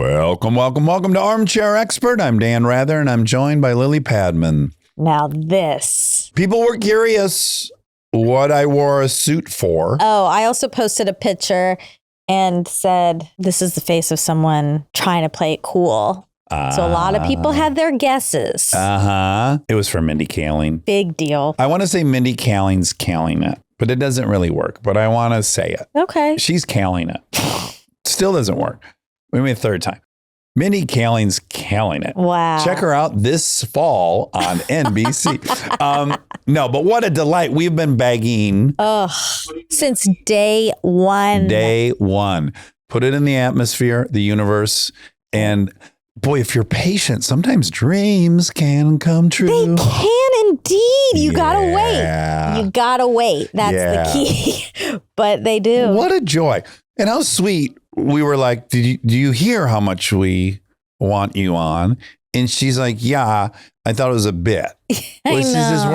Welcome to Armchair Expert. I'm Dan Rather, and I'm joined by Lily Padman. Now this. People were curious what I wore a suit for. Oh, I also posted a picture and said, this is the face of someone trying to play it cool. So a lot of people had their guesses. It was for Mindy Kaling. Big deal. I want to say Mindy Kaling's Kaling it, but it doesn't really work. But I want to say it. Okay. She's Kaling it. Still doesn't work. Maybe a third time. Mindy Kaling's Kaling it. Wow. Check her out this fall on NBC. No, but what a delight. We've been begging. Since day one. Day one. Put it in the atmosphere, the universe. And boy, if you're patient, sometimes dreams can come true. They can indeed. You gotta wait. You gotta wait. That's the key. But they do. What a joy. And how sweet. We were like, do you hear how much we want you on? And she's like, yeah, I thought it was a bit. Well, she says,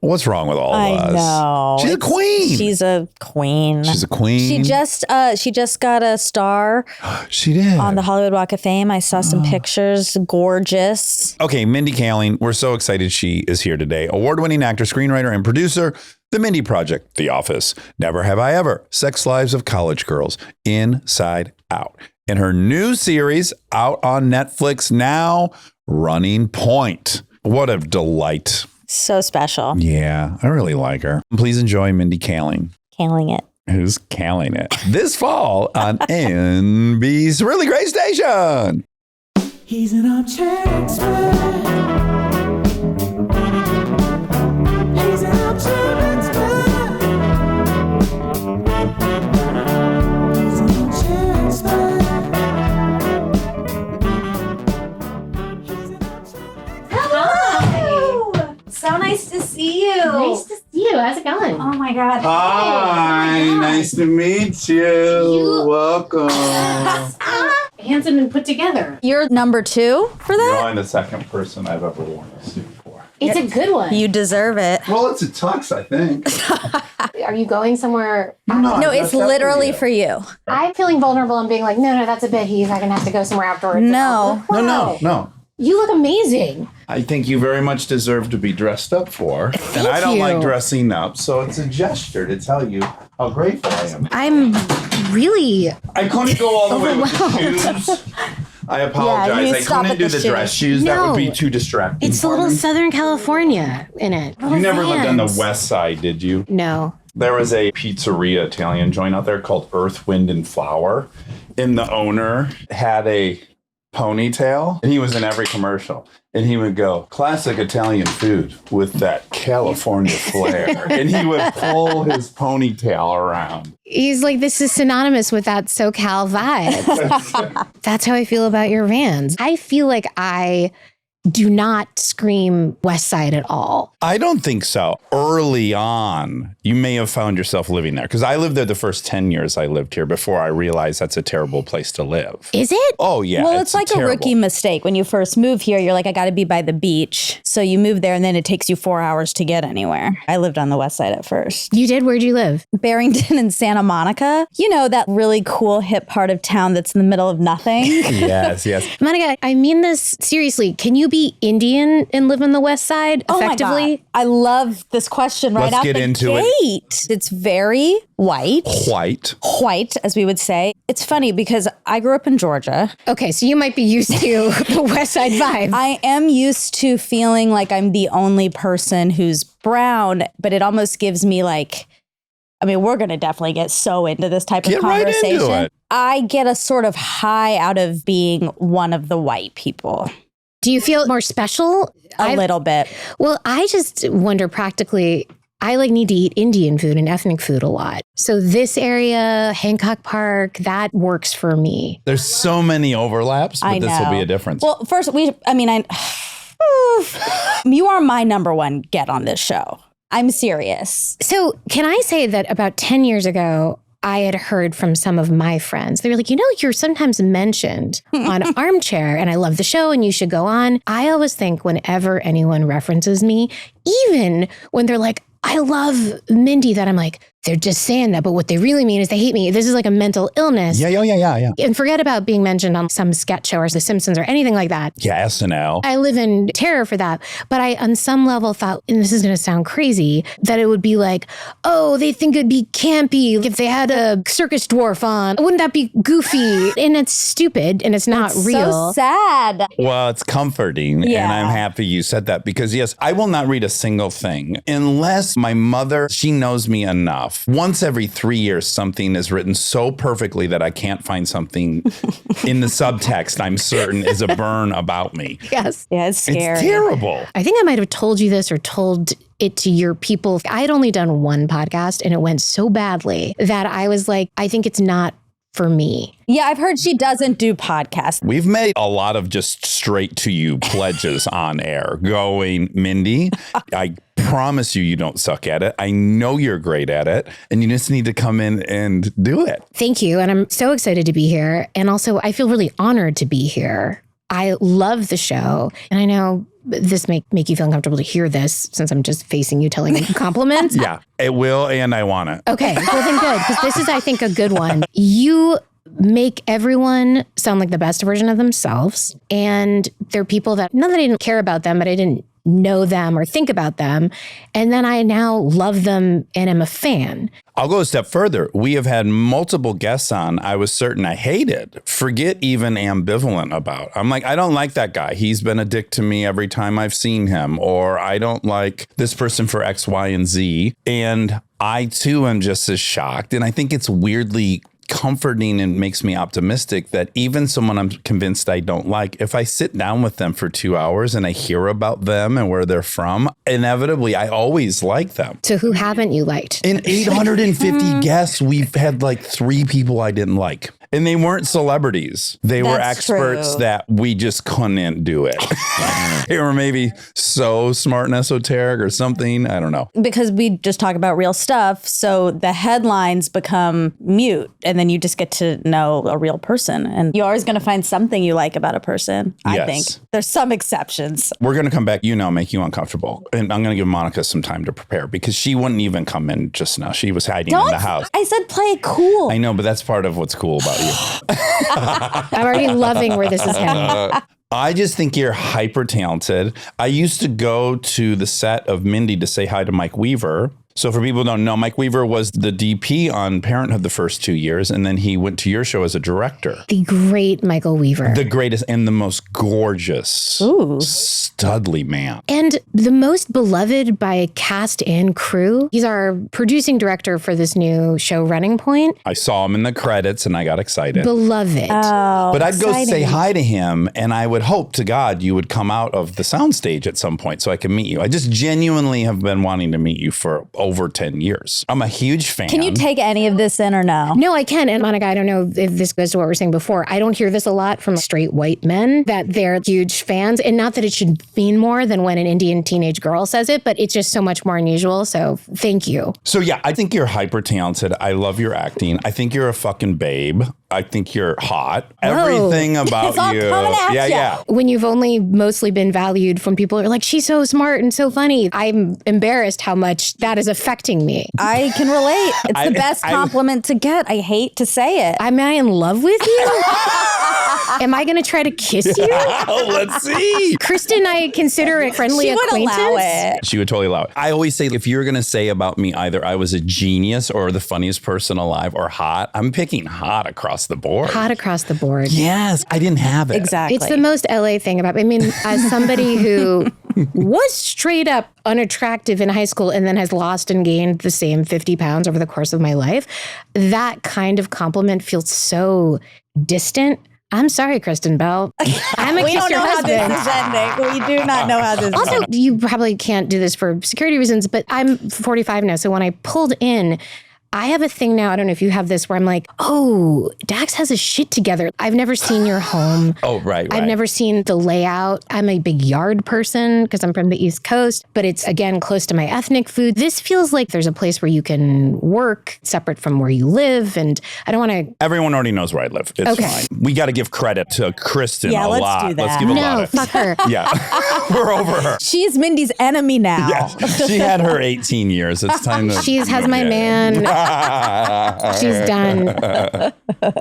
what's wrong with all of us? I know. She's a queen. She's a queen. She's a queen. She just got a star. She did. On the Hollywood Walk of Fame. I saw some pictures. Gorgeous. Okay, Mindy Kaling. We're so excited she is here today. Award-winning actor, screenwriter, and producer. The Mindy Project, The Office, Never Have I Ever, Sex Lives of College Girls, Inside Out. And her new series out on Netflix now, Running Point. What a delight. So special. Yeah, I really like her. Please enjoy Mindy Kaling. Kaling it. Who's Kaling it? This fall on NBC's really great station. He's an armchair expert. He's an armchair expert. He's an armchair expert. Hello. So nice to see you. Nice to see you. How's it going? Oh my God. Hi, nice to meet you. Welcome. Handsome and put together. You're number 2 for that? You're only the second person I've ever worn a suit for. It's a good one. You deserve it. Well, it's a tux, I think. Are you going somewhere? No, it's literally for you. I'm feeling vulnerable and being like, no, that's a bit. He's not going to have to go somewhere afterwards. No. No. You look amazing. I think you very much deserve to be dressed up for. And I don't like dressing up, so it's a gesture to tell you how grateful I am. I'm really... I couldn't go all the way with the shoes. I apologize. you I stop couldn't at do the the dress shoes. That would be too distracting. It's a little Southern California in it. You never lived on the west side, did you? No. There was a pizzeria Italian joint out there called Earth, Wind, and Flour. And the owner had a ponytail, and he was in every commercial. And he would go, classic Italian food with that California flair. And he would pull his ponytail around. He's like, this is synonymous with that SoCal vibe. That's how I feel about your Vans. I feel like I do not scream West Side at all. I don't think so. Early on, you may have found yourself living there. Because I lived there the first 10 years I lived here before I realized that's a terrible place to live. Is it? Oh, yeah. Well, it's like terrible. a rookie mistake. When you first move here, you're like, I got to be by the beach. So you move there and then it takes you 4 hours to get anywhere. I lived on the west side at first. You did? Where'd you live? Barrington and Santa Monica. You know, that really cool hip part of town that's in the middle of nothing. Yes. Monica, I mean this seriously. Can you be Indian and live on the west side effectively? Oh my God. I love this question right Let's out get the into gate. It's very white. White, as we would say. It's funny because I grew up in Georgia. Okay, so you might be used to the west side vibe. I am used to feeling like I'm the only person who's brown, but it almost gives me like, I mean, we're going to definitely get so into this type of conversation. Right into it. I get a sort of high out of being one of the white people. Do you feel more special? A little bit. Well, I just wonder practically, I need to eat Indian food and ethnic food a lot. So this area, Hancock Park, that works for me. There's so many overlaps, but this will be a difference. Well, first, you are my number one get on this show. I'm serious. So can I say that about 10 years ago, I had heard from some of my friends. They were like, you're sometimes mentioned on Armchair, and I love the show, and you should go on. I always think whenever anyone references me, even when they're like, I love Mindy, that I'm like, they're just saying that, but what they really mean is they hate me. This is like a mental illness. Yeah. And forget about being mentioned on some sketch show or The Simpsons or anything like that. Yeah, SNL. I live in terror for that. But I, on some level, thought, and this is going to sound crazy, that it would be like, oh, they think it'd be campy if they had a circus dwarf on. Wouldn't that be goofy? And it's stupid and it's not real. So sad. Well, it's comforting. Yeah. And I'm happy you said that because, yes, I will not read a single thing unless my mother, she knows me enough. Once every 3 years, something is written so perfectly that I can't find something in the subtext I'm certain is a burn about me. Yes. Yeah, it's scary. It's terrible. I think I might have told you this or told it to your people. I had only done one podcast and it went so badly that I was like, I think it's not for me. Yeah, I've heard she doesn't do podcasts. We've made a lot of just straight to you pledges on air going, Mindy, I promise you don't suck at it. I know you're great at it. And you just need to come in and do it. Thank you. And I'm so excited to be here. And also, I feel really honored to be here. I love the show. And I know this may make you feel uncomfortable to hear this since I'm just facing you telling you compliments. Yeah, it will. And I want it. Okay, well then good. Because this is, I think, a good one. You make everyone sound like the best version of themselves. And they're people that, not that I didn't care about them, but I didn't know them or think about them. And then I now love them and am a fan. I'll go a step further. We have had multiple guests on I was certain I hated. Forget even ambivalent about. I'm like, I don't like that guy. He's been a dick to me every time I've seen him. Or I don't like this person for X, Y, and Z. And I, too, am just as shocked. And I think it's weirdly comforting and makes me optimistic that even someone I'm convinced I don't like, if I sit down with them for 2 hours and I hear about them and where they're from, inevitably I always like them. So who haven't you liked? In 850 guests, we've had like 3 people I didn't like. And they weren't celebrities. They were That's experts true. that we just couldn't do it. They were maybe so smart and esoteric or something. I don't know. Because we just talk about real stuff. So the headlines become mute and then you just get to know a real person. And you're always going to find something you like about a person, I Yes. think. There's some exceptions. We're going to come back, make you uncomfortable. And I'm going to give Monica some time to prepare because she wouldn't even come in just now. She was hiding in the house. I said play it cool. I know, but that's part of what's cool about you. I'm already loving where this is heading. I just think you're hyper talented. I used to go to the set of Mindy to say hi to Mike Weaver. So for people who don't know, Mike Weaver was the DP on Parenthood the first 2 years, and then he went to your show as a director. The great Michael Weaver. The greatest and the most gorgeous, studly man. And the most beloved by cast and crew. He's our producing director for this new show, Running Point. I saw him in the credits and I got excited. Beloved. But I'd go say hi to him and I would hope to God you would come out of the soundstage at some point so I can meet you. I just genuinely have been wanting to meet you for over 10 years. I'm a huge fan. Can you take any of this in or no? No, I can. And Monica, I don't know if this goes to what we were saying before. I don't hear this a lot from straight white men that they're huge fans. And not that it should mean more than when an Indian teenage girl says it, but it's just so much more unusual. So thank you. So yeah, I think you're hyper talented. I love your acting. I think you're a fucking babe. I think you're hot. Everything about It's all you. coming at ya. Yeah. When you've only mostly been valued from people who are like, she's so smart and so funny. I'm embarrassed how much that is affecting me. I can relate. It's the best compliment to get. I hate to say it. Am I in love with you? Am I going to try to kiss you? Oh, let's see. Kristen, I consider a friendly She would acquaintance. allow it. She would totally allow it. I always say if you're going to say about me either I was a genius or the funniest person alive or hot, I'm picking hot across the board. Hot across the board. Yes, I didn't have it. Exactly. It's the most LA thing about, I mean, as somebody who was straight up unattractive in high school and then has lost and gained the same 50 pounds over the course of my life, that kind of compliment feels so distant. I'm sorry, Kristen Bell. I'm a we kiss don't your know husband. how this is ending. We do not know how this is Also, ending. you probably can't do this for security reasons, but I'm 45 now. So when I pulled in, I have a thing now, I don't know if you have this, where I'm like, oh, Dax has his shit together. I've never seen your home. Oh, right. I've never seen the layout. I'm a big yard person because I'm from the East Coast, but it's, again, close to my ethnic food. This feels like there's a place where you can work separate from where you live. And I don't want to... Everyone already knows where I live. It's fine. We got to give credit to Kristen a lot. Let's do that. Let's give a lot No, of... fuck her. Yeah, we're over her. She's Mindy's enemy now. Yeah, she had her 18 years. It's time to... She has my man. She's done.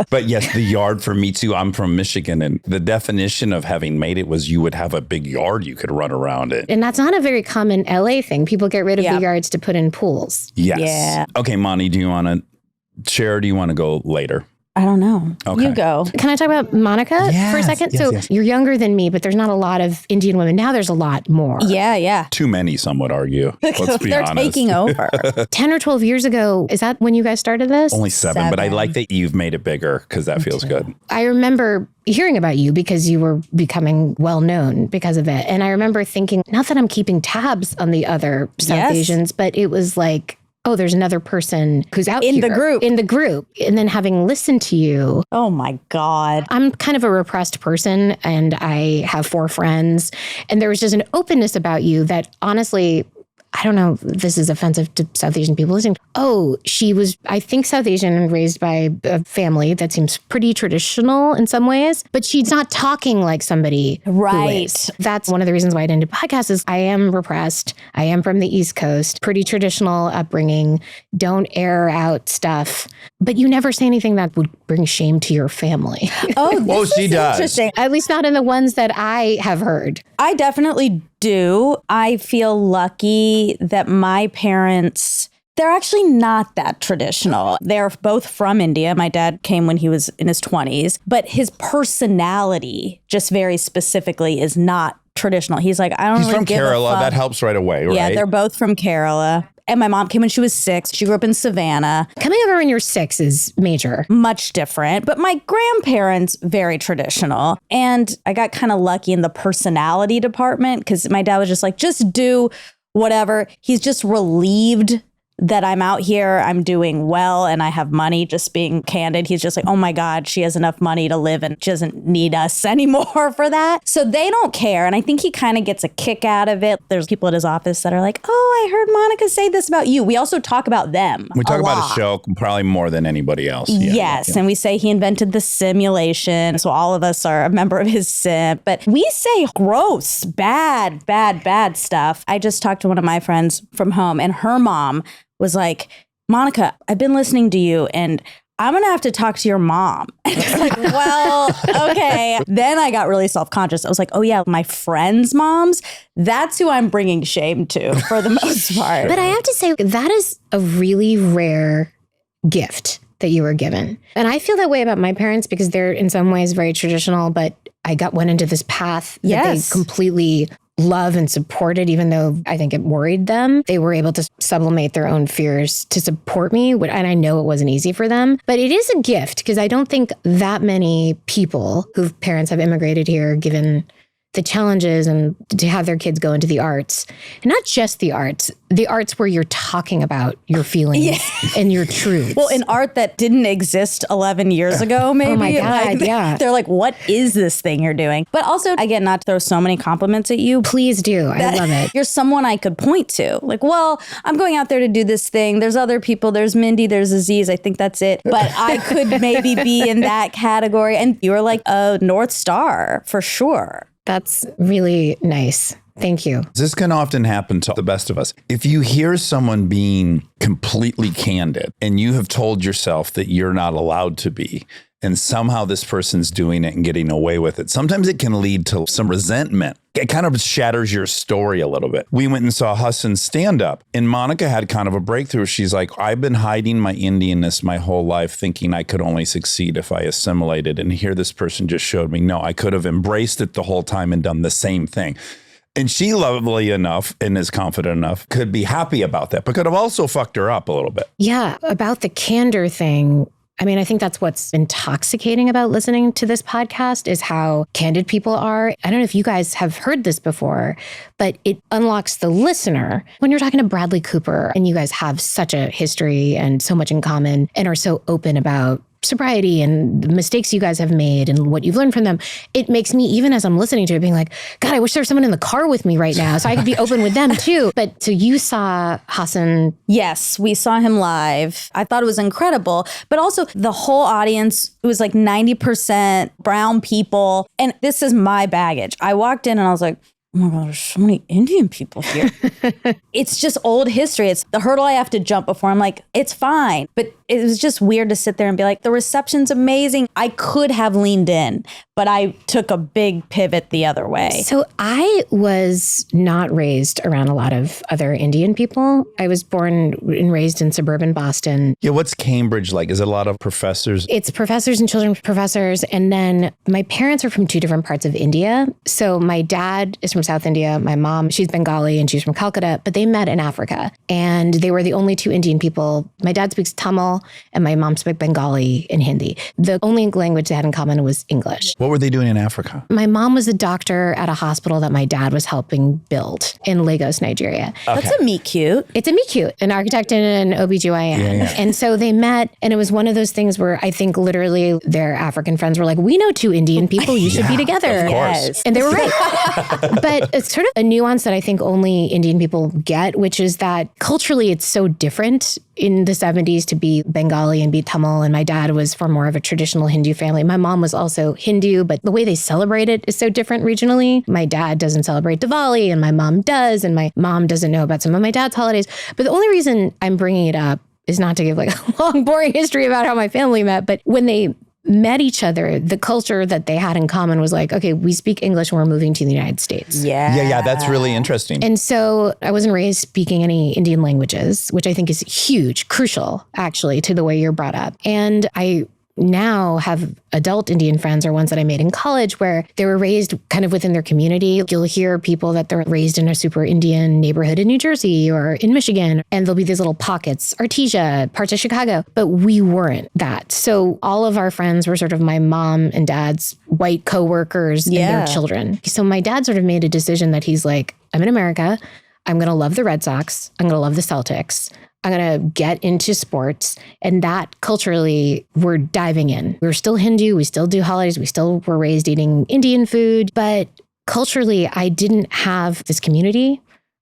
But yes, the yard for me too. I'm from Michigan, and the definition of having made it was you would have a big yard you could run around it. And that's not a very common LA thing. People get rid of the yards to put in pools. Yes. Yeah. Okay, Monty, do you want to share or do you want to go later? I don't know. Okay. You go. Can I talk about Monica for a second? Yes. You're younger than me, but there's not a lot of Indian women. Now there's a lot more. Yeah. Too many, some would argue. Let's be They're honest. taking over. 10 or 12 years ago, is that when you guys started this? Only seven, but I like that you've made it bigger because that feels good. I remember hearing about you because you were becoming well known because of it. And I remember thinking, not that I'm keeping tabs on the other South Asians, but it was like, oh, there's another person who's out In here. the group. And then having listened to you, Oh my God. I'm kind of a repressed person and I have 4 friends. And there was just an openness about you that honestly, I don't know if this is offensive to South Asian people listening. Oh, she was, I think, South Asian and raised by a family that seems pretty traditional in some ways, but she's not talking like somebody who is. That's one of the reasons why I didn't do podcasts is I am repressed. I am from the East Coast, pretty traditional upbringing, don't air out stuff, but you never say anything that would bring shame to your family. Oh, she does. Interesting. At least not in the ones that I have heard. I definitely do. I feel lucky that my parents, they're actually not that traditional. They're both from India. My dad came when he was in his 20s, but his personality, just very specifically, is not traditional. He's like, I don't He's really from give a Kerala. fuck. That helps right away, right? Yeah, they're both from Kerala. And my mom came when she was 6. She grew up in Savannah. Coming over when you're 6 is major. Much different. But my grandparents, very traditional. And I got kind of lucky in the personality department because my dad was just like, just do whatever. He's just relieved that I'm out here, I'm doing well, and I have money, just being candid. He's just like, oh my God, she has enough money to live and she doesn't need us anymore for that. So they don't care. And I think he kind of gets a kick out of it. There's people at his office that are like, oh, I heard Monica say this about you. We also talk about them. We talk about lot. a show probably more than anybody else. Yes. And we say he invented the simulation. So all of us are a member of his sim. But we say gross, bad stuff. I just talked to one of my friends from home and her mom was like, Monica, I've been listening to you and I'm going to have to talk to your mom. And it's like, well, okay. Then I got really self-conscious. I was like, oh yeah, my friends' moms, that's who I'm bringing shame to for the most part. But I have to say, that is a really rare gift that you were given. And I feel that way about my parents because they're in some ways very traditional, but I went into this path that they completely love and supported, even though I think it worried them. They were able to sublimate their own fears to support me. And I know it wasn't easy for them, but it is a gift because I don't think that many people whose parents have immigrated here, given the challenges and to have their kids go into the arts, and not just the arts where you're talking about your feelings and your truths. Well, in art that didn't exist 11 years ago, maybe. Oh my God, yeah. They're like, what is this thing you're doing? But also, again, not to throw so many compliments at you. Please do. I love it. You're someone I could point to. Like, well, I'm going out there to do this thing. There's other people. There's Mindy. There's Aziz. I think that's it. But I could maybe be in that category. And you were like a North Star for sure. That's really nice. Thank you. This can often happen to the best of us. If you hear someone being completely candid and you have told yourself that you're not allowed to be, and somehow this person's doing it and getting away with it, sometimes it can lead to some resentment. It kind of shatters your story a little bit. We went and saw Hassan's stand-up, and Monica had kind of a breakthrough. She's like, I've been hiding my Indianness my whole life, thinking I could only succeed if I assimilated. And here this person just showed me, no, I could have embraced it the whole time and done the same thing. And she, lovely enough and is confident enough, could be happy about that, but could have also fucked her up a little bit. Yeah, about the candor thing. I mean, I think that's what's intoxicating about listening to this podcast is how candid people are. I don't know if you guys have heard this before, but it unlocks the listener. When you're talking to Bradley Cooper and you guys have such a history and so much in common and are so open about sobriety and the mistakes you guys have made and what you've learned from them, it makes me, even as I'm listening to it, being like, God, I wish there was someone in the car with me right now so I could be open with them too. But so you saw Hassan. Yes, we saw him live. I thought it was incredible. But also the whole audience, it was like 90% brown people. And this is my baggage. I walked in and I was like, oh my God, there's so many Indian people here. It's just old history. It's the hurdle I have to jump before. I'm like, it's fine. But it was just weird to sit there and be like, the reception's amazing. I could have leaned in, but I took a big pivot the other way. So I was not raised around a lot of other Indian people. I was born and raised in suburban Boston. Yeah, what's Cambridge like? Is it a lot of professors? It's professors and children's professors. And then my parents are from two different parts of India. So my dad is from South India. My mom, she's Bengali and she's from Calcutta, but they met in Africa. And they were the only two Indian people. My dad speaks Tamil and my mom spoke Bengali and Hindi. The only language they had in common was English. What were they doing in Africa? My mom was a doctor at a hospital that my dad was helping build in Lagos, Nigeria. That's a meet cute. It's a meet cute, an architect and an OBGYN. Yeah. And so they met, and it was one of those things where I think literally their African friends were like, we know two Indian people, you should be together. Of course. Yes. And they were right. But it's sort of a nuance that I think only Indian people get, which is that culturally it's so different in the 70s to be Bengali and be Tamil. And my dad was from more of a traditional Hindu family. My mom was also Hindu, but the way they celebrate it is so different regionally. My dad doesn't celebrate Diwali and my mom does. And my mom doesn't know about some of my dad's holidays. But the only reason I'm bringing it up is not to give like a long, boring history about how my family met. But when they met each other, the culture that they had in common was like, okay, we speak English and we're moving to the United States. Yeah. That's really interesting. And so I wasn't raised speaking any Indian languages, which I think is huge, crucial, actually, to the way you're brought up. And I now have adult Indian friends or ones that I made in college where they were raised kind of within their community. You'll hear people that they're raised in a super Indian neighborhood in New Jersey or in Michigan, and there'll be these little pockets, Artesia, parts of Chicago, but we weren't that. So all of our friends were sort of my mom and dad's white coworkers and their children. So my dad sort of made a decision that he's like, I'm in America. I'm going to love the Red Sox. I'm going to love the Celtics. I'm going to get into sports. And that culturally, we're diving in. We're still Hindu. We still do holidays. We still were raised eating Indian food. But culturally, I didn't have this community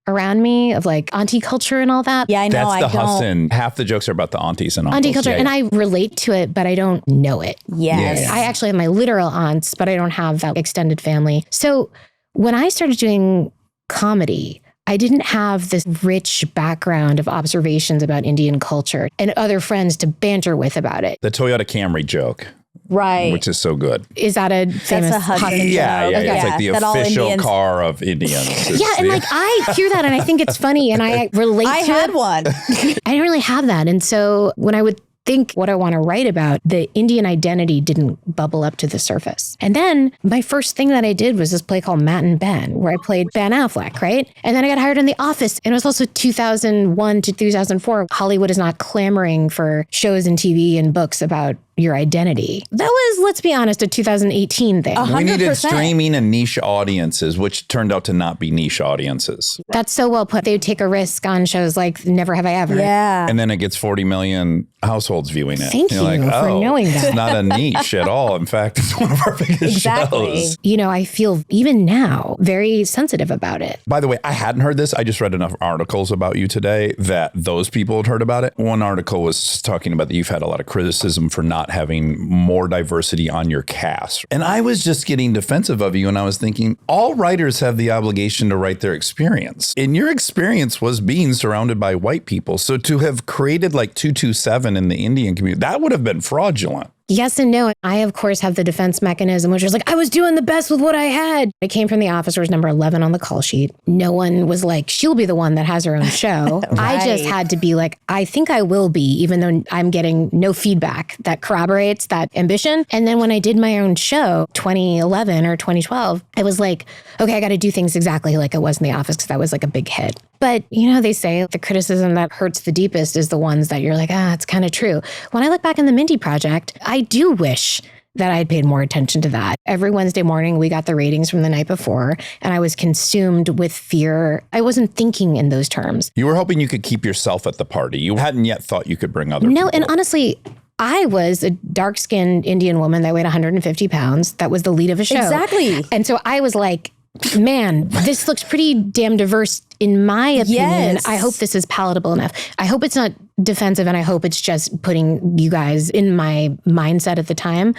around me of like auntie culture and all that. Yeah, I know. That's the I don't. Hassan. Half the jokes are about the aunties and uncles. Auntie culture. Yeah, And I relate to it, but I don't know it. Yes. Yeah. I actually have my literal aunts, but I don't have that extended family. So when I started doing comedy, I didn't have this rich background of observations about Indian culture and other friends to banter with about it. The Toyota Camry joke, Right. which is so good. Is that a famous a Hudson Hudson joke. Yeah. It's like the That all official Indians- car of Indians. Yeah, and like I hear that and I think it's funny and I relate I to had it. one. I didn't really have that. And so when I would think what I want to write about, the Indian identity didn't bubble up to the surface. And then my first thing that I did was this play called Matt and Ben, where I played Ben Affleck, right? And then I got hired in The Office. And it was also 2001 to 2004. Hollywood is not clamoring for shows and TV and books about your identity. That was, let's be honest, a 2018 thing. We needed 100%. streaming and niche audiences, which turned out to not be niche audiences. That's so well put. They would take a risk on shows like Never Have I Ever. Yeah. And then it gets 40 million households viewing it. Thank You're you for knowing that. It's not a niche at all. In fact, it's one of our biggest Exactly. shows. You know, I feel even now very sensitive about it. By the way, I hadn't heard this. I just read enough articles about you today that those people had heard about it. One article was talking about that you've had a lot of criticism for not having more diversity on your cast. And I was just getting defensive of you. And I was thinking, all writers have the obligation to write their experience. And your experience was being surrounded by white people. So to have created like 227 in the Indian community, that would have been fraudulent. Yes and no. I, of course, have the defense mechanism, which was like, I was doing the best with what I had. I came from The Office, where it was number 11 on the call sheet. No one was like, she'll be the one that has her own show. I just had to be like, I think I will be, even though I'm getting no feedback that corroborates that ambition. And then when I did my own show, 2011 or 2012, I was like, okay, I got to do things exactly like it was in The Office because that was like a big hit. But, you know, they say the criticism that hurts the deepest is the ones that you're like, it's kind of true. When I look back in the Mindy Project, I do wish that I'd paid more attention to that. Every Wednesday morning, we got the ratings from the night before, and I was consumed with fear. I wasn't thinking in those terms. You were hoping you could keep yourself at the party. You hadn't yet thought you could bring other people. No, and honestly, I was a dark-skinned Indian woman that weighed 150 pounds. That was the lead of a show. Exactly. And so I was like, man, this looks pretty damn diverse in my opinion. Yes. I hope this is palatable enough. I hope it's not defensive, and I hope it's just putting you guys in my mindset at the time.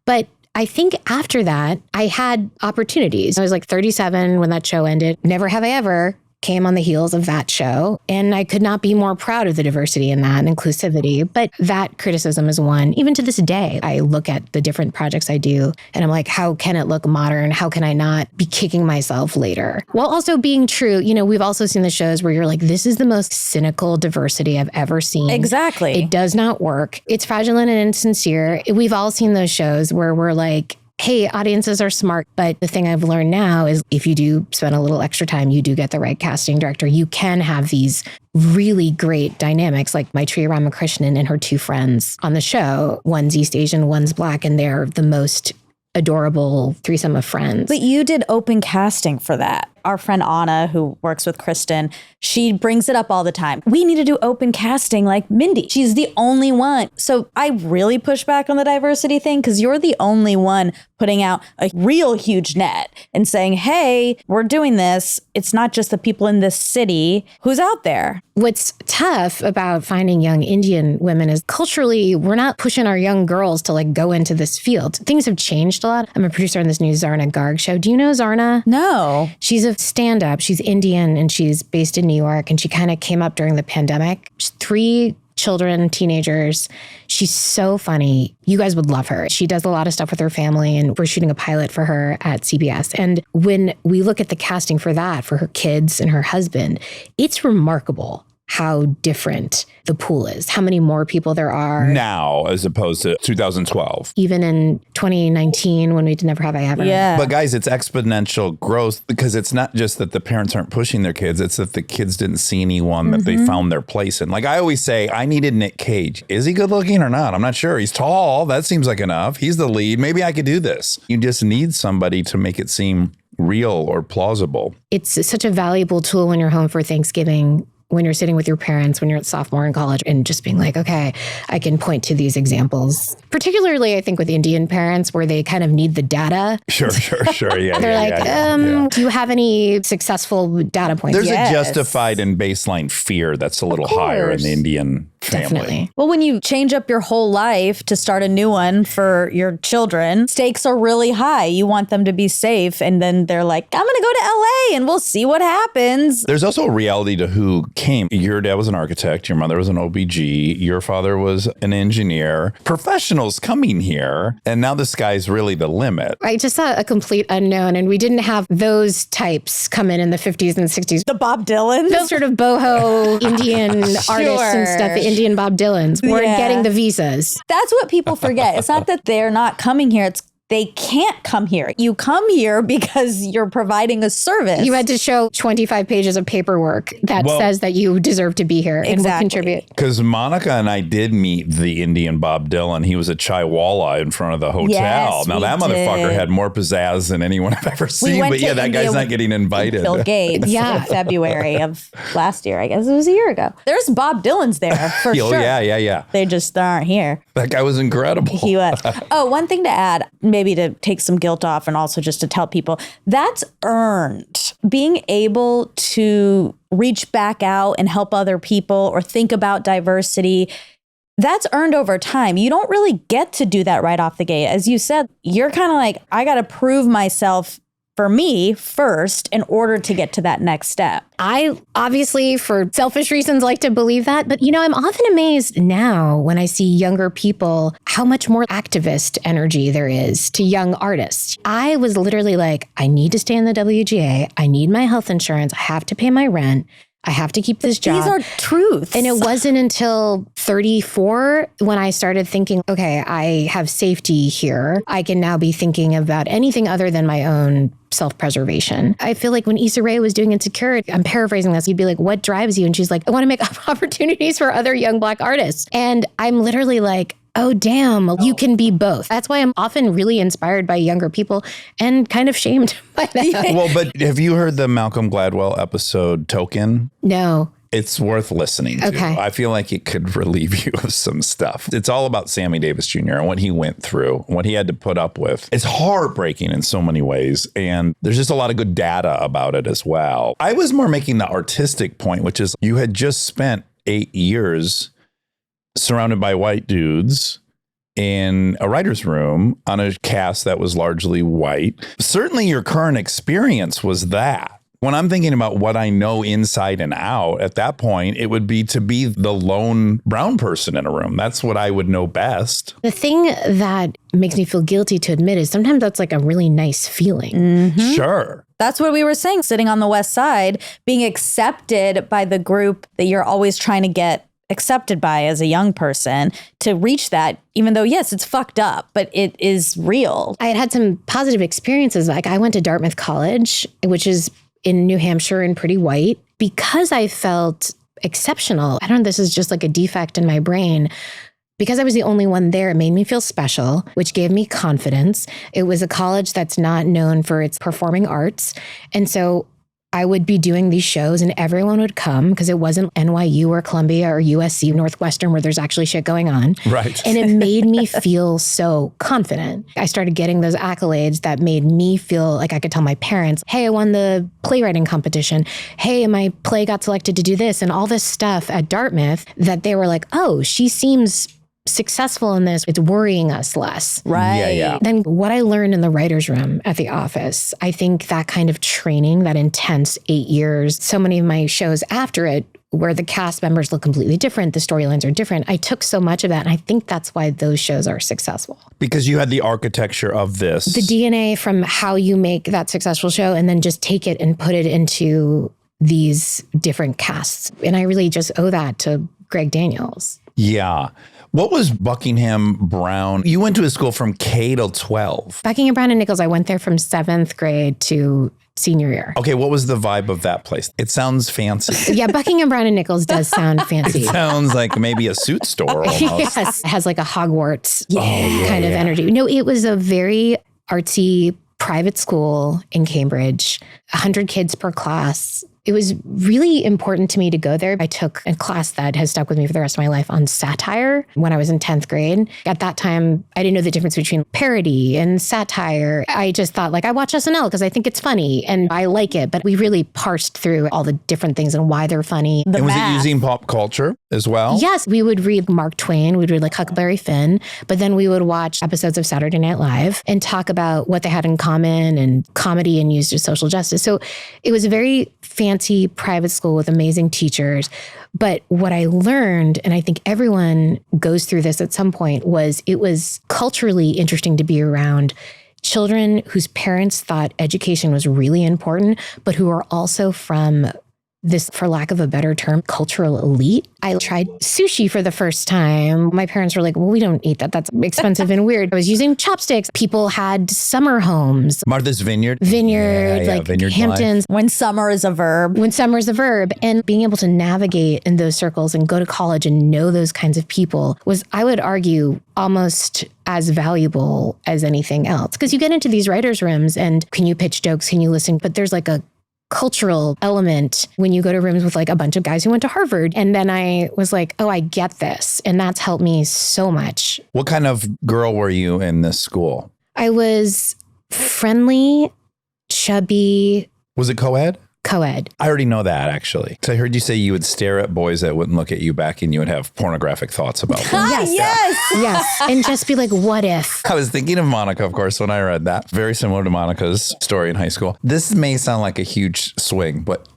But I think after that, I had opportunities. I was like 37 when that show ended. Never Have I Ever came on the heels of that show. And I could not be more proud of the diversity in that and inclusivity. But that criticism is one. Even to this day, I look at the different projects I do and I'm like, how can it look modern? How can I not be kicking myself later? While also being true, you know, we've also seen the shows where you're like, this is the most cynical diversity I've ever seen. Exactly. It does not work. It's fraudulent and insincere. We've all seen those shows where we're like, hey, audiences are smart. But the thing I've learned now is if you do spend a little extra time, you do get the right casting director. You can have these really great dynamics, like Maitreya Ramakrishnan and her two friends on the show. One's East Asian, one's Black, and they're the most adorable threesome of friends. But you did open casting for that. Our friend Anna, who works with Kristen, she brings it up all the time. We need to do open casting like Mindy. She's the only one. So I really push back on the diversity thing because you're the only one putting out a real huge net and saying, hey, we're doing this. It's not just the people in this city who's out there. What's tough about finding young Indian women is culturally, we're not pushing our young girls to like go into this field. Things have changed a lot. I'm a producer on this new Zarna Garg show. Do you know Zarna? No. She's a stand-up. She's Indian and she's based in New York, and she kind of came up during the pandemic. She's 3 children, teenagers. She's so funny. You guys would love her. She does a lot of stuff with her family, and we're shooting a pilot for her at CBS. And when we look at the casting for that, for her kids and her husband, it's remarkable how different the pool is, how many more people there are now as opposed to 2012. Even in 2019 when we did Never Have I Ever. Yeah. But guys, it's exponential growth because it's not just that the parents aren't pushing their kids. It's that the kids didn't see anyone that they found their place in. Like I always say, I needed Nick Cage. Is he good looking or not? I'm not sure. He's tall. That seems like enough. He's the lead. Maybe I could do this. You just need somebody to make it seem real or plausible. It's such a valuable tool when you're home for Thanksgiving, when you're sitting with your parents, when you're a sophomore in college, and just being like, okay, I can point to these examples. Particularly, I think with Indian parents where they kind of need the data. Sure. Yeah. They're do you have any successful data points? There's Yes. a justified and baseline fear that's a little higher in the Indian family. Definitely. Well, when you change up your whole life to start a new one for your children, stakes are really high. You want them to be safe. And then they're like, I'm going to go to LA and we'll see what happens. There's also a reality to who came. Your dad was an architect. Your mother was an OBG. Your father was an engineer. Professionals coming here. And now the sky's really the limit. I just saw a complete unknown, and we didn't have those types come in the 50s and 60s. The Bob Dylan. Those sort of boho Indian artists and stuff, the Indian Bob Dylans, weren't Yeah. getting the visas. That's what people forget. It's not that they're not coming here. It's they can't come here. You come here because you're providing a service. You had to show 25 pages of paperwork that says that you deserve to be here and will contribute. Because Monica and I did meet the Indian Bob Dylan. He was a chaiwala in front of the hotel. Yes, now we that motherfucker did. had more pizzazz than anyone I've ever We seen. went But to yeah, that India guy's not with getting invited. Bill Gates in February of last year. I guess it was a year ago. There's Bob Dylan's there for Oh, sure. yeah. They just aren't here. That guy was incredible. He was. Oh, one thing to add, maybe to take some guilt off and also just to tell people, that's earned. Being able to reach back out and help other people or think about diversity, that's earned over time. You don't really get to do that right off the gate. As you said, you're kind of like, I got to prove myself for me first in order to get to that next step. I obviously, for selfish reasons, like to believe that. But, you know, I'm often amazed now when I see younger people, how much more activist energy there is to young artists. I was literally like, I need to stay in the WGA. I need my health insurance. I have to pay my rent. I have to keep this job. These are truths. And it wasn't until 34 when I started thinking, okay, I have safety here. I can now be thinking about anything other than my own self-preservation. I feel like when Issa Rae was doing Insecure, I'm paraphrasing this, you'd be like, what drives you? And she's like, I want to make opportunities for other young Black artists. And I'm literally like, oh, damn, you can be both. That's why I'm often really inspired by younger people and kind of shamed by that. Well, but have you heard the Malcolm Gladwell episode Token? No. It's worth listening to. Okay. I feel like it could relieve you of some stuff. It's all about Sammy Davis Jr. and what he went through, what he had to put up with. It's heartbreaking in so many ways. And there's just a lot of good data about it as well. I was more making the artistic point, which is you had just spent 8 years surrounded by white dudes in a writer's room on a cast that was largely white. Certainly your current experience was that. When I'm thinking about what I know inside and out, at that point, it would be to be the lone brown person in a room. That's what I would know best. The thing that makes me feel guilty to admit is sometimes that's like a really nice feeling. Mm-hmm. Sure. That's what we were saying, sitting on the West Side, being accepted by the group that you're always trying to get accepted by as a young person, to reach that, even though, yes, it's fucked up, but it is real. I had some positive experiences. Like I went to Dartmouth College, which is in New Hampshire and pretty white, because I felt exceptional. I don't know, this is just like a defect in my brain. Because I was the only one there, it made me feel special, which gave me confidence. It was a college that's not known for its performing arts. And so I would be doing these shows and everyone would come because it wasn't NYU or Columbia or USC, Northwestern, where there's actually shit going on. Right. And it made me feel so confident. I started getting those accolades that made me feel like I could tell my parents, hey, I won the playwriting competition. Hey, my play got selected to do this, and all this stuff at Dartmouth that they were like, oh, she seems successful in this. It's worrying us less. Right. Yeah. Then what I learned in the writer's room at the office, I think that kind of training, that intense 8 years, so many of my shows after it, where the cast members look completely different, the storylines are different. I took so much of that. And I think that's why those shows are successful. Because you had the architecture of this. The DNA from how you make that successful show and then just take it and put it into these different casts. And I really just owe that to Greg Daniels. Yeah. What was Buckingham Brown? You went to a school from K till 12. Buckingham Brown and Nichols, I went there from 7th grade to senior year. Okay, what was the vibe of that place? It sounds fancy. Yeah, Buckingham Brown and Nichols does sound fancy. It sounds like maybe a suit store almost. Yes, it has like a Hogwarts kind of energy. No, it was a very artsy private school in Cambridge, 100 kids per class. It was really important to me to go there. I took a class that has stuck with me for the rest of my life on satire when I was in 10th grade. At that time, I didn't know the difference between parody and satire. I just thought, like, I watch SNL because I think it's funny and I like it. But we really parsed through all the different things and why they're funny. And was it using pop culture as well? Yes, we would read Mark Twain. We'd read like Huckleberry Finn. But then we would watch episodes of Saturday Night Live and talk about what they had in common and comedy and used as social justice. So it was a very fancy private school with amazing teachers. But what I learned, and I think everyone goes through this at some point, was it was culturally interesting to be around children whose parents thought education was really important, but who are also from this, for lack of a better term, cultural elite. I tried sushi for the first time. My parents were like, well, we don't eat that. That's expensive and weird. I was using chopsticks. People had summer homes. Martha's Vineyard. Like Vineyard Hamptons. When summer is a verb. When summer is a verb. And being able to navigate in those circles and go to college and know those kinds of people was, I would argue, almost as valuable as anything else. Because you get into these writers' rooms and can you pitch jokes? Can you listen? But there's like a cultural element when you go to rooms with like a bunch of guys who went to Harvard. And then I was like, oh, I get this. And that's helped me so much. What kind of girl were you in this school? I was friendly, chubby. Was it co-ed? Co-ed. I already know that, actually. So I heard you say you would stare at boys that wouldn't look at you back and you would have pornographic thoughts about them. Yes. And just be like, what if? I was thinking of Monica, of course, when I read that. Very similar to Monica's story in high school. This may sound like a huge swing, but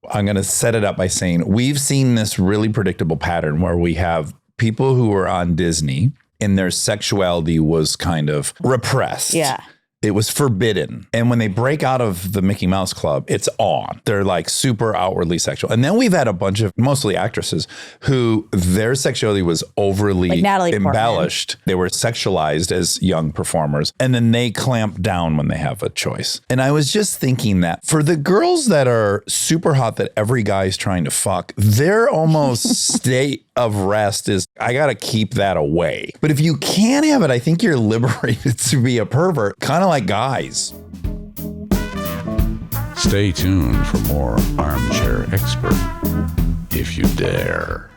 I'm going to set it up by saying we've seen this really predictable pattern where we have people who were on Disney and their sexuality was kind of repressed. Yeah. It was forbidden. And when they break out of the Mickey Mouse Club, it's on. They're like super outwardly sexual. And then we've had a bunch of mostly actresses who their sexuality was overly Like Natalie Portman. embellished. They were sexualized as young performers. And then they clamp down when they have a choice. And I was just thinking that for the girls that are super hot that every guy's trying to fuck, their almost state of rest is, I got to keep that away. But if you can't have it, I think you're liberated to be a pervert, kind of like guys. Stay tuned for more Armchair Expert, if you dare.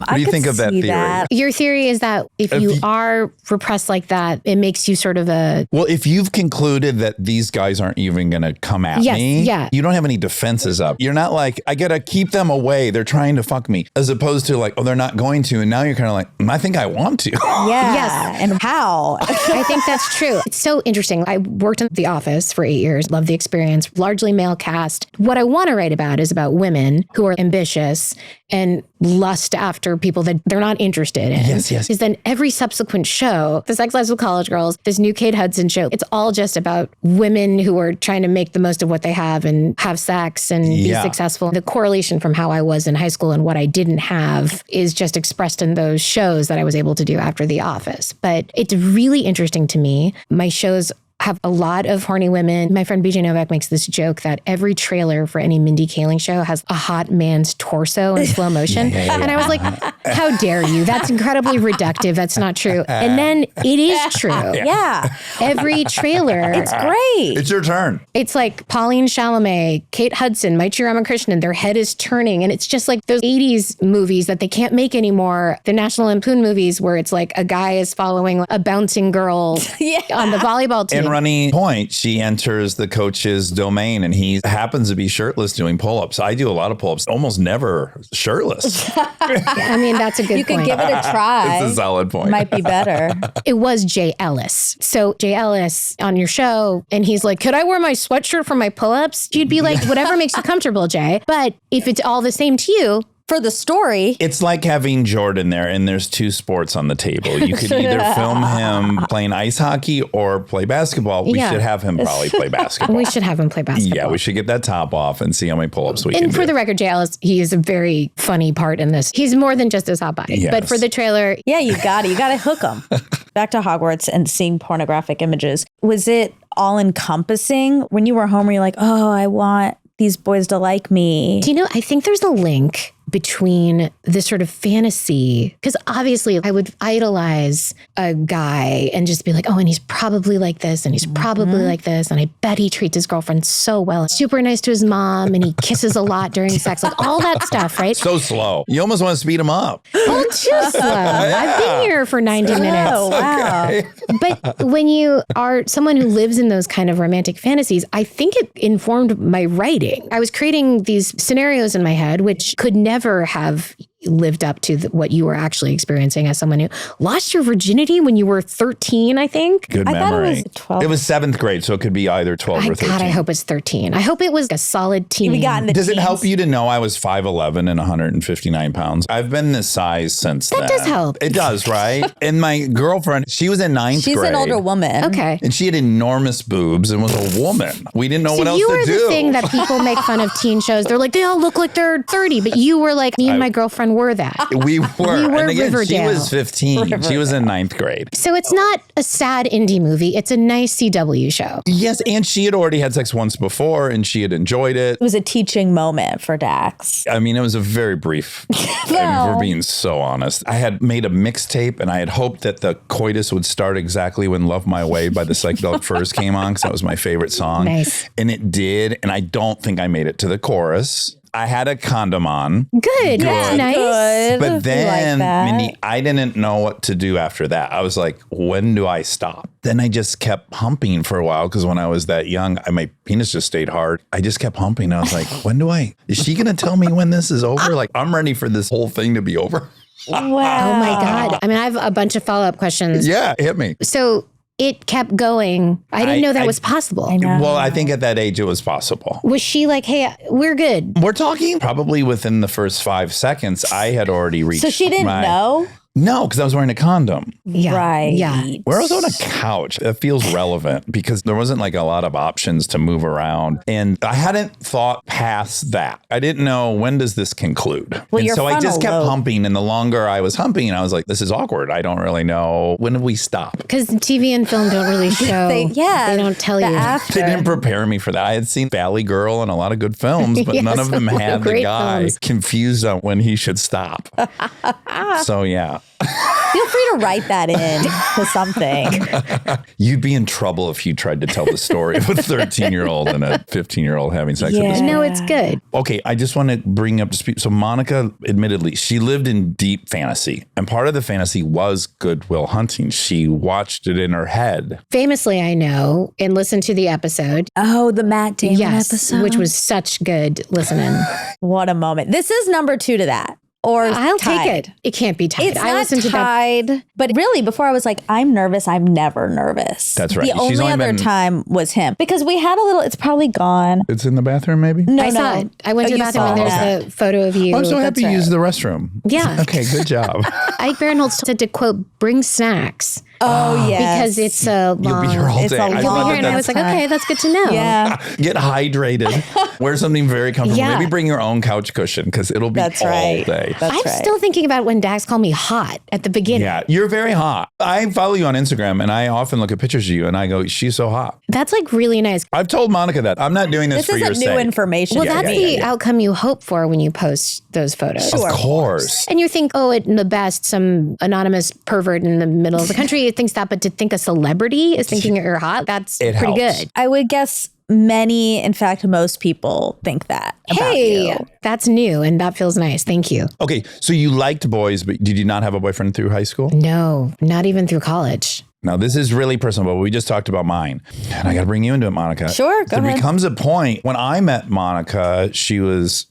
What do you think of that theory? Your theory is that if you are repressed like that, it makes you sort of a... Well, if you've concluded that these guys aren't even going to come at me, you don't have any defenses up. You're not like, I got to keep them away. They're trying to fuck me. As opposed to like, oh, they're not going to. And now you're kind of like, I think I want to. Yeah. Yes. And how? I think that's true. It's so interesting. I worked in the office for 8 years, loved the experience, largely male cast. What I want to write about is about women who are ambitious and lust after people that they're not interested in. Yes. Is then every subsequent show, The Sex Lives of College Girls, this new Kate Hudson show, it's all just about women who are trying to make the most of what they have and have sex and be successful. The correlation from how I was in high school and what I didn't have is just expressed in those shows that I was able to do after The Office. But it's really interesting to me. My shows have a lot of horny women. My friend BJ Novak makes this joke that every trailer for any Mindy Kaling show has a hot man's torso in slow motion. And I was like, how dare you? That's incredibly reductive. That's not true. And then it is true. Yeah. Every trailer. It's great. It's your turn. It's like Pauline Chalamet, Kate Hudson, Maichi Ramakrishnan, their head is turning. And it's just like those 80s movies that they can't make anymore. The National Lampoon movies where it's like a guy is following a bouncing girl on the volleyball team. In Running Point, she enters the coach's domain and he happens to be shirtless doing pull-ups. I do a lot of pull-ups, almost never shirtless. I mean, that's a good You point. could give it a try. It's a solid point. Might be better. It was Jay Ellis. So Jay Ellis on your show, and he's like, could I wear my sweatshirt for my pull-ups? You'd be like, whatever makes you comfortable, Jay. But if it's all the same to you, For the story. It's like having Jordan there and there's two sports on the table. You could either film him playing ice hockey or play basketball. We should have him probably play basketball. we should have him play basketball. Yeah, we should get that top off and see how many pull-ups we can do. And for the record, Jay Ellis, he is a very funny part in this. He's more than just his hot body. Yes. But for the trailer, Yeah, you got it. You got to hook them. Back to Hogwarts and seeing pornographic images. Was it all encompassing when you were home? Were you like, oh, I want these boys to like me? do you know, I think there's a link between this sort of fantasy, because obviously I would idolize a guy and just be like, oh, and he's probably like this and he's probably like this. And I bet he treats his girlfriend so well. Super nice to his mom and he kisses a lot during sex, like all that stuff, right? So slow. You almost want to speed him up. Well, too slow. I've been here for 90 minutes. Oh, wow. But when you are someone who lives in those kind of romantic fantasies, I think it informed my writing. I was creating these scenarios in my head, which could never have lived up to what you were actually experiencing as someone who lost your virginity when you were 13, I think. Good I thought it memory. was 12. It was 7th grade, so it could be either 12 or 13. God, I hope it's 13. I hope it was a solid teen. We got in the Does it teens. help you to know I was 5'11" and 159 pounds? I've been this size since then. That does help. It does, right? And my girlfriend, she was in 9th She's grade. an older woman. Okay. And she had enormous boobs and was a woman. We didn't know what So else you to were do. the thing that people make fun of teen shows. They're like, they all look like they're 30, but you were like, me and my girlfriend were that. We were. We were And again, she Riverdale. was 15. She was in 9th grade. So it's not a sad indie movie. It's a nice CW show. Yes, and she had already had sex once before and she had enjoyed it. It was a teaching moment for Dax. I mean, it was a very brief. I mean, we're being so honest. I had made a mixtape and I had hoped that the coitus would start exactly when Love My Way by the Psychedelic Furs came on because that was my favorite song. Nice. And it did. And I don't think I made it to the chorus. I had a condom on. Good. That's nice. Good. But We then, like that. Mindy, I didn't know what to do after that. I was like, when do I stop? Then I just kept humping for a while because when I was that young, my penis just stayed hard. I just kept humping. I was like, is she going to tell me when this is over? Like, I'm ready for this whole thing to be over. Wow. Oh my God. I mean, I have a bunch of follow-up questions. Yeah, hit me. So it kept going. I didn't know that was possible. I know. Well, I think at that age it was possible. Was she like, hey, we're good? We're talking probably within the first 5 seconds, I had already reached. So she didn't know? No, because I was wearing a condom. Yeah. Right. Yeah. Where I was on a couch, it feels relevant because there wasn't like a lot of options to move around. And I hadn't thought past that. I didn't know, when does this conclude? Well, and your so I just frontal kept lobe. humping. And the longer I was humping, I was like, this is awkward. I don't really know. When did we stop? Because TV and film don't really show. They don't tell the you. after. They didn't prepare me for that. I had seen Valley Girl and a lot of good films, but Yes, none of them a lot of had the great guy films. confused on when he should stop. So yeah. Feel free to write that in to something. You'd be in trouble if you tried to tell the story of a 13-year-old and a 15-year-old having sex with this. Yeah. No, it's good. Okay, I just want to bring up to speed. So Monica, admittedly, she lived in deep fantasy. And part of the fantasy was Good Will Hunting. She watched it in her head. Famously, I know, and listened to the episode. Oh, the Matt Damon episode. Which was such good listening. What a moment. This is number 2 to that. Or I'll tied. take it. It can't be tied. It's I not listened to that. tied, but really before I was like, I'm nervous. I'm never nervous. That's right. The She's only only other been- time was him because we had a little, it's probably gone. It's in the bathroom, maybe? No, I saw it. I went Oh, to the you bathroom and saw there's that. the photo of you. I'm so happy you right. used the restroom. Yeah. Okay, good job. Ike Barinholtz said to quote, bring snacks. Oh, yeah. Because it's a You'll long... be here all It's day. a I You'll thought be here, and I that was like, okay, that's good to know. Yeah. get hydrated. Wear something very comfortable. Yeah. Maybe bring your own couch cushion because it'll be That's all right. day. That's I'm right. still thinking about when Dax called me hot at the beginning. Yeah, you're very hot. I follow you on Instagram and I often look at pictures of you and I go, she's so hot. That's like really nice. I've told Monica that. I'm not doing this This for your isn't new sake. information. Well, Yeah, that's yeah, the yeah. outcome you hope for when you post those photos. Sure. Of course. And you think, oh, at the best, some anonymous pervert in the middle of the country thinks that, but to think a celebrity is thinking you're hot, that's It pretty helps. good. I would guess many, in fact, most people think that about Hey, you. that's new and that feels nice. Thank you. Okay, so you liked boys, but did you not have a boyfriend through high school? No, not even through college. Now, this is really personal, but we just talked about mine. And I got to bring you into it, Monica. Sure, go There ahead. becomes a point when I met Monica, she was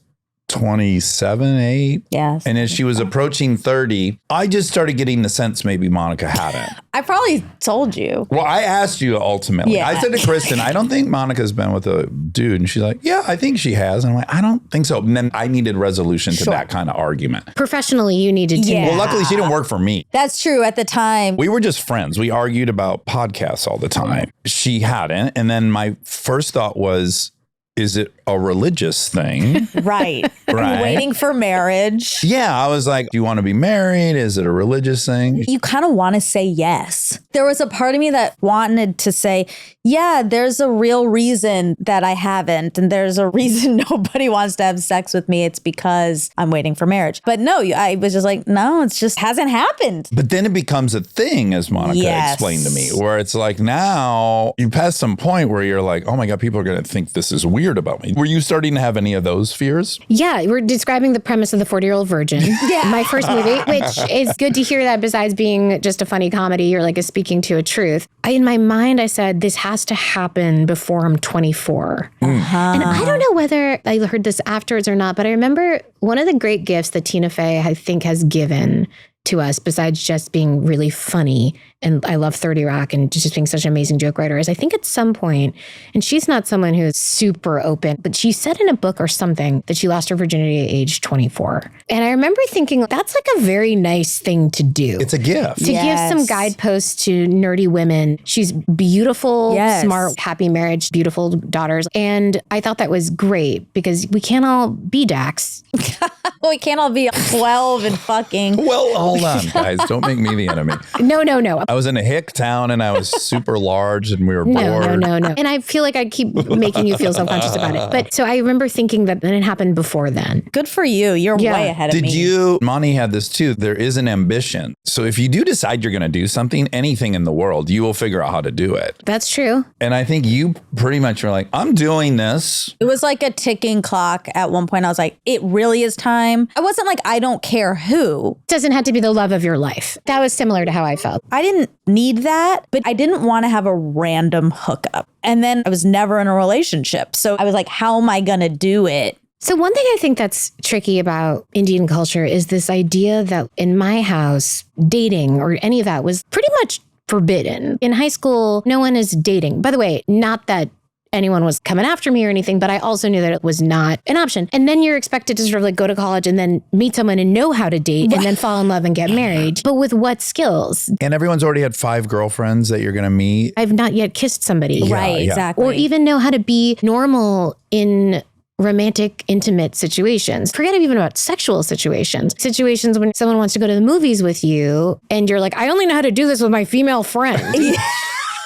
27, 8. Yes. And as she was approaching 30, I just started getting the sense maybe Monica hadn't. I probably told you. Well, I asked you ultimately. Yeah. I said to Kristen, I don't think Monica's been with a dude. And she's like, yeah, I think she has. And I'm like, I don't think so. And then I needed resolution to Sure. that kind of argument. Professionally, you needed to Yeah. know. Well, luckily, she didn't work for me. That's true. At the time, We were just friends. We argued about podcasts all the time. She hadn't. And then my first thought was, is it a religious thing? right. Right. Waiting for marriage. Yeah. I was like, do you want to be married? Is it a religious thing? You kind of want to say yes. There was a part of me that wanted to say, yeah, there's a real reason that I haven't. And there's a reason nobody wants to have sex with me. It's because I'm waiting for marriage. But no, I was just like, no, it's just hasn't happened. But then it becomes a thing, as Monica Yes. explained to me, where it's like now you pass some point where you're like, oh my God, people are going to think this is weird about me. Were you starting to have any of those fears? Yeah, we're describing the premise of The 40-Year-Old Virgin. Yeah. My first movie, which is good to hear that besides being just a funny comedy, you're like speaking to a truth. In my mind, I said, this has to happen before I'm 24. And I don't know whether I heard this afterwards or not, but I remember one of the great gifts that Tina Fey, I think, has given to us, besides just being really funny, and I love 30 Rock and just being such an amazing joke writer, is I think at some point, and she's not someone who's super open, but she said in a book or something that she lost her virginity at age 24. And I remember thinking, that's like a very nice thing to do. It's a gift. To give some Yes. guideposts to nerdy women. She's beautiful, Yes. smart, happy marriage, beautiful daughters. And I thought that was great because we can't all be Dax. Well, we can't all be 12 and fucking. Well, hold on, guys. Don't make me the enemy. No. I was in a hick town and I was super large and we were bored. No. And I feel like I keep making you feel self-conscious about it. But so I remember thinking that then it happened before then. Good for you. You're Yeah. way ahead of me. Did you, Monty had this too, there is an ambition. So if you do decide you're going to do something, anything in the world, you will figure out how to do it. That's true. And I think you pretty much were like, I'm doing this. It was like a ticking clock at one point. I was like, it really is time. I wasn't like, I don't care who. Doesn't have to be the love of your life. That was similar to how I felt. I didn't need that, but I didn't want to have a random hookup. And then I was never in a relationship. So I was like, how am I going to do it? So one thing I think that's tricky about Indian culture is this idea that in my house, dating or any of that was pretty much forbidden. In high school, no one is dating. By the way, not that anyone was coming after me or anything, but I also knew that it was not an option. And then you're expected to sort of like go to college and then meet someone and know how to date and then fall in love and get married. But with what skills? And everyone's already had 5 girlfriends that you're going to meet. I've not yet kissed somebody. Right, yeah. exactly. Or even know how to be normal in romantic, intimate situations. Forget even about sexual situations. Situations when someone wants to go to the movies with you and you're like, I only know how to do this with my female friend.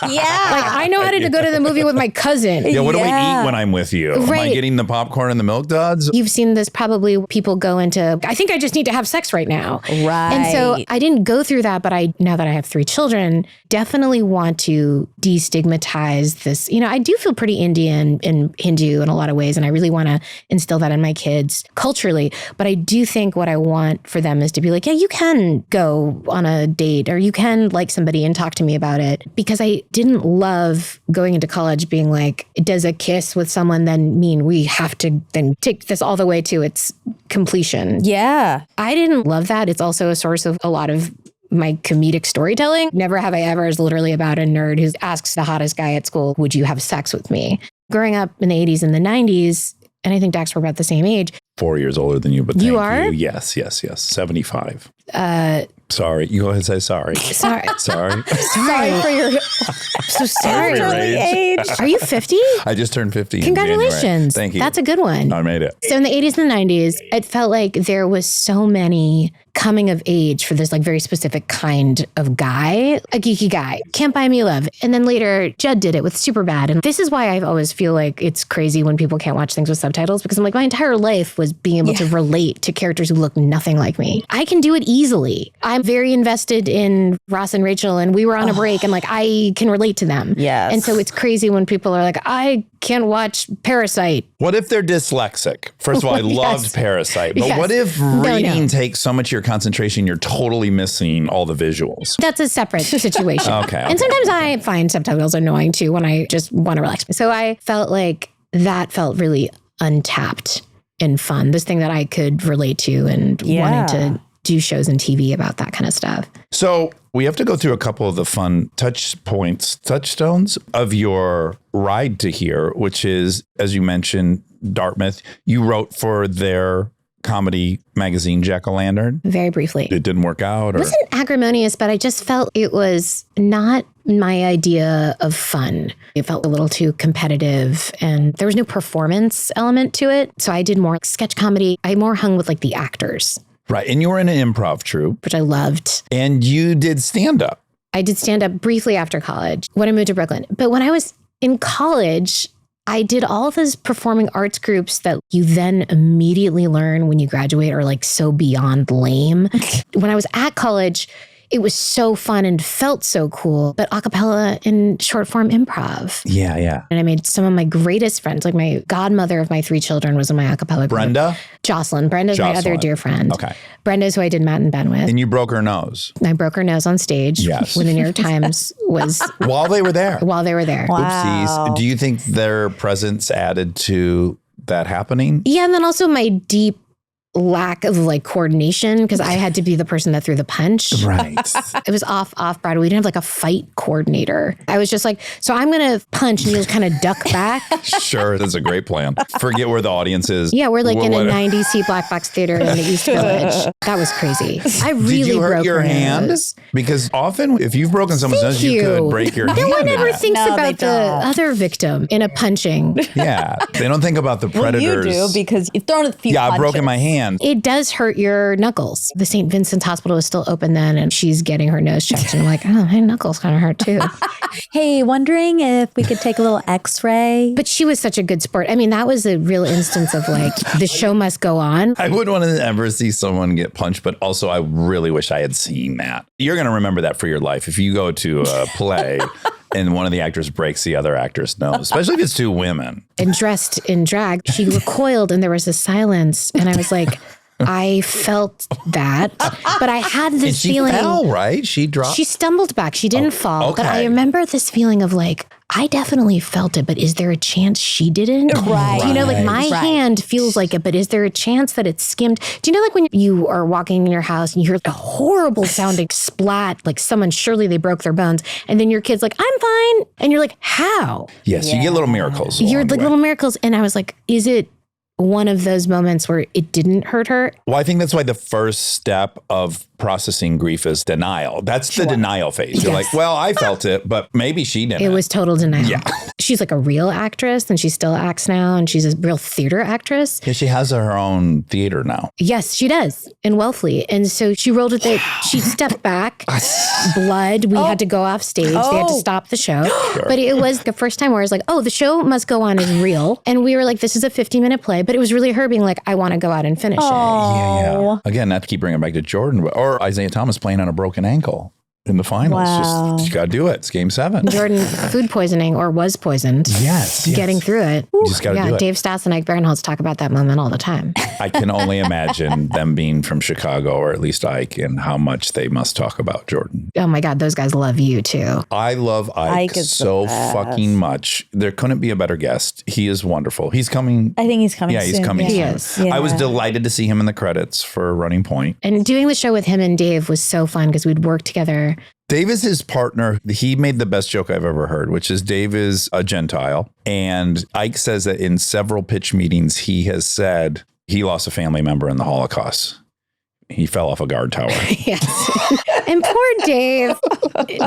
Yeah. Like, I know how to go to the movie with my cousin. Yeah, what do we eat when I'm with you? Am I Right. getting the popcorn and the milk duds? You've seen this probably. People go into, I think I just need to have sex right now. Right. And so I didn't go through that, but now that I have 3 children, definitely want to destigmatize this. You know, I do feel pretty Indian and Hindu in a lot of ways, and I really want to instill that in my kids culturally. But I do think what I want for them is to be like, yeah, you can go on a date or you can like somebody and talk to me about it. Because I didn't love going into college being like, does a kiss with someone then mean we have to then take this all the way to its completion? Yeah. I didn't love that. It's also a source of a lot of my comedic storytelling. Never Have I Ever is literally about a nerd who asks the hottest guy at school, would you have sex with me? Growing up in the 80s and the 90s, and I think Dax, we're about the same age. 4 years older than you, but You thank are? you. Yes. 75. Sorry. You go ahead and say sorry. Sorry. Sorry. Sorry for your. I'm so sorry. Early age. Are you 50? I just turned 50. in Congratulations. January. Thank you. That's a good one. I made it. So in the 80s and the 90s, it felt like there was so many coming of age for this like very specific kind of guy, a geeky guy. Can't Buy Me Love. And then later, Judd did it with Superbad. And this is why I always feel like it's crazy when people can't watch things with subtitles, because I'm like, my entire life was being able to relate to characters who look nothing like me. I can do it easily. I'm very invested in Ross and Rachel, and we were on a break, and like I can relate to them. Yes. And so it's crazy when people are like, I can't watch Parasite. What if they're dyslexic? First of all, I loved Parasite. But Yes. what if No, reading takes so much of your concentration, you're totally missing all the visuals? That's a separate situation. Okay. And sometimes I find subtitles annoying too when I just want to relax. So I felt like that felt really untapped and fun. This thing that I could relate to and wanted to do shows and TV about that kind of stuff. So we have to go through a couple of the fun touchstones of your ride to here, which is, as you mentioned, Dartmouth. You wrote for their comedy magazine, Jack-O-Lantern. Very briefly. It didn't work out? Or? It wasn't acrimonious, but I just felt it was not my idea of fun. It felt a little too competitive and there was no performance element to it. So I did more sketch comedy. I more hung with like the actors, Right. And you were in an improv troupe. which I loved. And you did stand-up. I did stand up briefly after college when I moved to Brooklyn. But when I was in college, I did all those performing arts groups that you then immediately learn when you graduate are like so beyond lame. When I was at college, it was so fun and felt so cool, but a cappella and short form improv. Yeah. And I made some of my greatest friends, like my godmother of my 3 children was in my a cappella group. Brenda? Jocelyn. Brenda's my other Jocelyn. dear friend. Okay. Brenda's who I did Matt and Ben with. And you broke her nose I broke her nose on stage Yes. when the New York Times was while they were there. while they were there. Oopsies. Do you think their presence added to that happening? Yeah, and then also my deep lack of like coordination because I had to be the person that threw the punch. Right. It was off Broadway. We didn't have like a fight coordinator. I was just like, so I'm going to punch and you'll kind of duck back. Sure. That's a great plan. Forget where the audience is. Yeah, we're like in a What- 90 seat black box theater in the East Village. That was crazy. I really Did you hurt broke your her hand? nose. Because often if you've broken someone's nose, you could break your hand. No one in ever that. thinks No, they about the don't. other victim in a punching. Yeah. They don't think about the Well, predators. you do because you've thrown a few Yeah, I've punches. broken my hand. It does hurt your knuckles. The St. Vincent's Hospital is still open then, and she's getting her nose checked. And I'm like, oh, my knuckles kind of hurt too. Hey, wondering if we could take a little x-ray? But she was such a good sport. I mean, that was a real instance of like, the show must go on. I wouldn't want to ever see someone get punched, but also I really wish I had seen that. You're going to remember that for your life. If you go to a play and one of the actors breaks the other actor's nose, especially if it's 2 women. And dressed in drag, she recoiled and there was a silence. And I was like, I felt that, but I had this And she feeling. fell, right? She dropped. She stumbled back. She didn't fall. But I okay. remember this feeling of like, I definitely felt it, but is there a chance she didn't? Right. You know, like my Right. hand feels like it, but is there a chance that it skimmed? Do you know, like when you are walking in your house and you hear a horrible sounding splat, like someone, surely they broke their bones. And then your kid's like, I'm fine. And you're like, how? Yes, you get little miracles. You're along the like way. little miracles. And I was like, is it one of those moments where it didn't hurt her? Well, I think that's why the first step of processing grief is denial. That's the denial phase. You're like, well, I felt it, but maybe she didn't. It was total denial. Yeah. She's like a real actress and she still acts now and she's a real theater actress. Yeah, she has her own theater now. Yes, she does in Wellfleet. And so she rolled with it. She stepped back, blood. We had to go off stage. They had to stop the show. But it was the first time where I was like, oh, the show must go on is real. And we were like, this is a 50-minute play. But it was really her being like, I want to go out and finish it. Yeah. Again, not to keep bringing it back to Jordan, but, or Isaiah Thomas playing on a broken ankle in the finals. Wow. Just got to do it. It's game 7. Jordan food poisoning or was poisoned. Yes. Getting through it. You just got to do it. Dave Stass and Ike Barinholtz talk about that moment all the time. I can only imagine them being from Chicago, or at least Ike, and how much they must talk about Jordan. Oh my God, those guys love you too. I love Ike Ike is the so best. fucking much. There couldn't be a better guest. He is wonderful. He's coming. I think he's coming Yeah, soon. he's coming He soon. is. Yeah. I was delighted to see him in the credits for Running Point. And doing the show with him and Dave was so fun because we'd work together. Dave is his partner. He made the best joke I've ever heard, which is Dave is a Gentile. And Ike says that in several pitch meetings, he has said he lost a family member in the Holocaust. He fell off a guard tower. Yes. And poor Dave.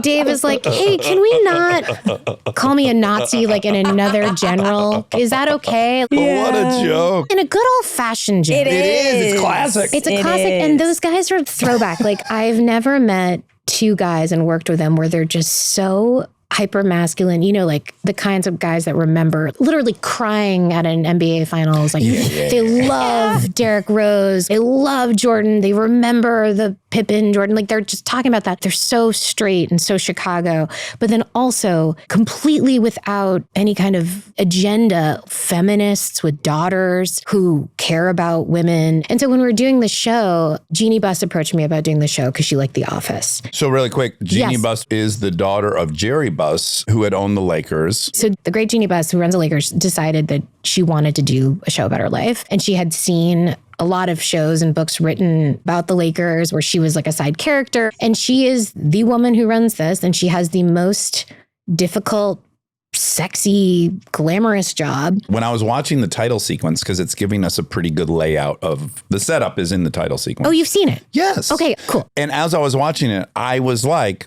Dave is like, hey, can we not call me a Nazi like in another general? Is that okay? What a joke. In a good old fashioned joke. It is. It's classic. It's a It classic. is. And those guys are throwback. Like I've never met 2 guys and worked with them where they're just so hyper masculine, you know, like the kinds of guys that remember literally crying at an NBA finals. Like they love Derrick Rose. They love Jordan. They remember the Pippen Jordan. Like they're just talking about that. They're so straight and so Chicago, but then also completely without any kind of agenda, feminists with daughters who care about women. And so when we were doing the show, Jeannie Buss approached me about doing the show because she liked The Office. So really quick, Jeannie Yes. Buss is the daughter of Jerry Buss, who had owned the Lakers. So the great Jeannie Buss, who runs the Lakers, decided that she wanted to do a show about her life. And she had seen a lot of shows and books written about the Lakers where she was like a side character. And she is the woman who runs this. And she has the most difficult, sexy, glamorous job. When I was watching the title sequence, because it's giving us a pretty good layout of the setup is in the title sequence. Oh, you've seen it? Yes. Okay, cool. And as I was watching it, I was like,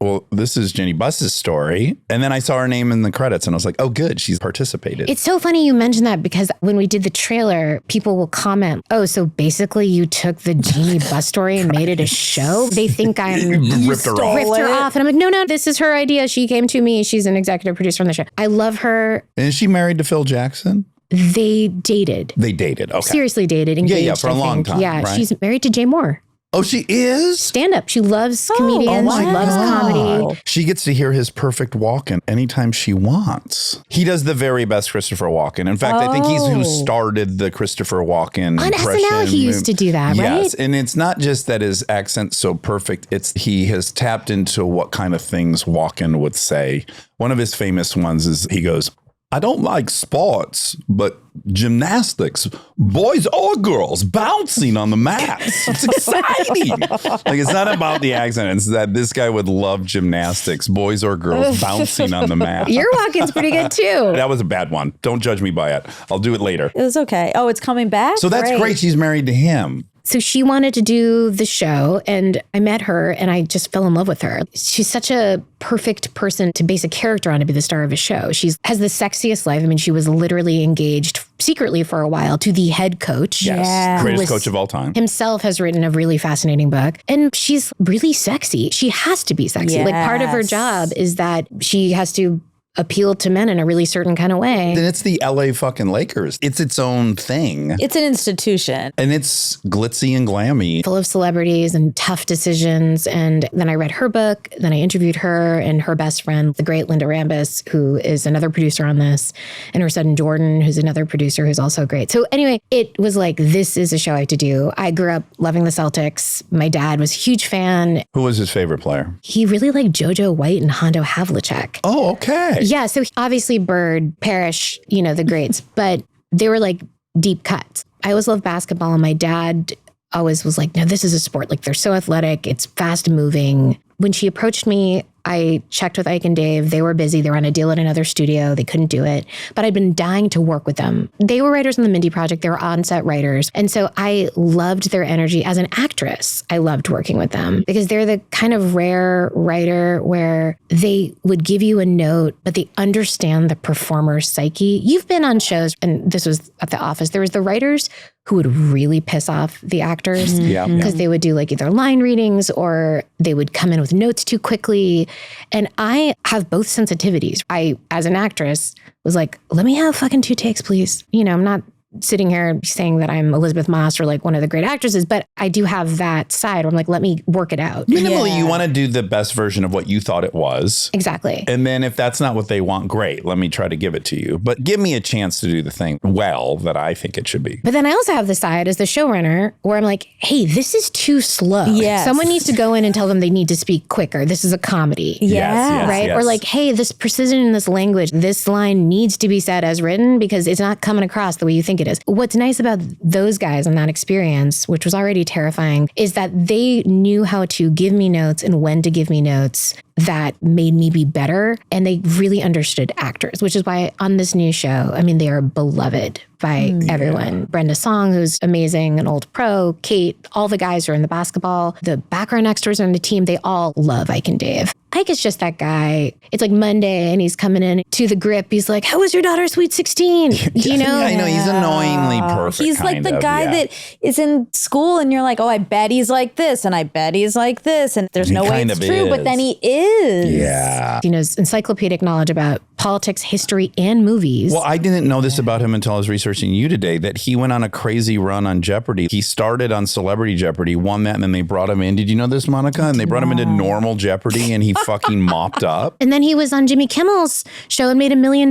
well, this is Jenny Buss's story. And then I saw her name in the credits and I was like, oh, good. She's participated. It's so funny you mentioned that because when we did the trailer, people will comment, oh, so basically you took the Jeannie Buss story and made it a show? They think I'm ripped her off. ripped her off. And I'm like, no, this is her idea. She came to me. She's an executive producer on the show. I love her. And is she married to Phil Jackson? They dated. They dated. Okay. Seriously dated. Engaged, for a I long think. time, Yeah, right? she's married to Jay Moore. Oh, she is? Stand up. She loves comedians. my She loves God. comedy. She gets to hear his perfect walk-in anytime she wants. He does the very best Christopher Walken. In fact, I think he's who started the Christopher Walken On impression. SNL, he used to do that, right? Yes, and it's not just that his accent's so perfect. It's he has tapped into what kind of things Walken would say. One of his famous ones is he goes, I don't like sports, but gymnastics, boys or girls bouncing on the mats. It's exciting. Like, it's not about the accent. It's that this guy would love gymnastics, boys or girls bouncing on the mat. Your walk-in's pretty good too. That was a bad one. Don't judge me by it. I'll do it later. It was okay. Oh, it's coming back? So that's great. She's married to him. So she wanted to do the show and I met her and I just fell in love with her. She's such a perfect person to base a character on to be the star of a show. She has the sexiest life. I mean, she was literally engaged secretly for a while to the head coach. Yes. Yeah. Greatest Who was- coach of all time. Himself has written a really fascinating book and she's really sexy. She has to be sexy. Like part of her Yes. job is that she has to appeal to men in a really certain kind of way. Then it's the LA fucking Lakers. It's its own thing. It's an institution. And it's glitzy and glammy. Full of celebrities and tough decisions. And then I read her book. Then I interviewed her and her best friend, the great Linda Rambis, who is another producer on this, and her son Jordan, who's another producer who's also great. So anyway, it was like, this is a show I have to do. I grew up loving the Celtics. My dad was a huge fan. Who was his favorite player? He really liked JoJo White and Hondo Havlicek. Oh, okay. Yeah, so obviously Bird, Parrish, the greats, but they were like deep cuts. I always loved basketball, and my dad always was like, no, this is a sport. Like, they're so athletic. It's fast moving. When she approached me, I checked with Ike and Dave. They were busy. They were on a deal at another studio. They couldn't do it. But I'd been dying to work with them. They were writers on the Mindy Project. They were on-set writers. And so I loved their energy. As an actress, I loved working with them because they're the kind of rare writer where they would give you a note, but they understand the performer's psyche. You've been on shows, and this was at The Office. There was the writers who would really piss off the actors because they would do like either line readings or they would come in with notes too quickly. And I have both sensitivities. I, as an actress, was like, let me have fucking 2 takes, please. I'm not sitting here saying that I'm Elizabeth Moss or like one of the great actresses, but I do have that side where I'm like, let me work it out. Minimally, you want to do the best version of what you thought it was. Exactly. And then if that's not what they want, great. Let me try to give it to you. But give me a chance to do the thing well that I think it should be. But then I also have the side as the showrunner where I'm like, hey, this is too slow. Yes. Someone needs to go in and tell them they need to speak quicker. This is a comedy. Yeah. Right? yes. Or like, hey, this precision in this language, this line needs to be said as written because it's not coming across the way you think it is. What's nice about those guys and that experience, which was already terrifying, is that they knew how to give me notes and when to give me notes that made me be better. And they really understood actors, which is why on this new show, I mean, they are beloved by everyone. Brenda Song, who's amazing, an old pro, Kate, all the guys who are in the basketball, the background extras on the team, they all love Ike and Dave. Ike is just that guy. It's like Monday and he's coming in to the grip. He's like, how was your daughter's Sweet 16? I know. He's annoyingly perfect. He's like the guy that is in school and you're like, oh, I bet he's like this and I bet he's like this. And there's no way it's true, but then he is. Yeah. He knows encyclopedic knowledge about politics, history, and movies. Well, I didn't know this about him until I was researching you today, that he went on a crazy run on Jeopardy. He started on Celebrity Jeopardy, won that, and then they brought him in. Did you know this, Monica? And they brought him into normal Jeopardy and he fucking mopped up. And then he was on Jimmy Kimmel's show and made $1 million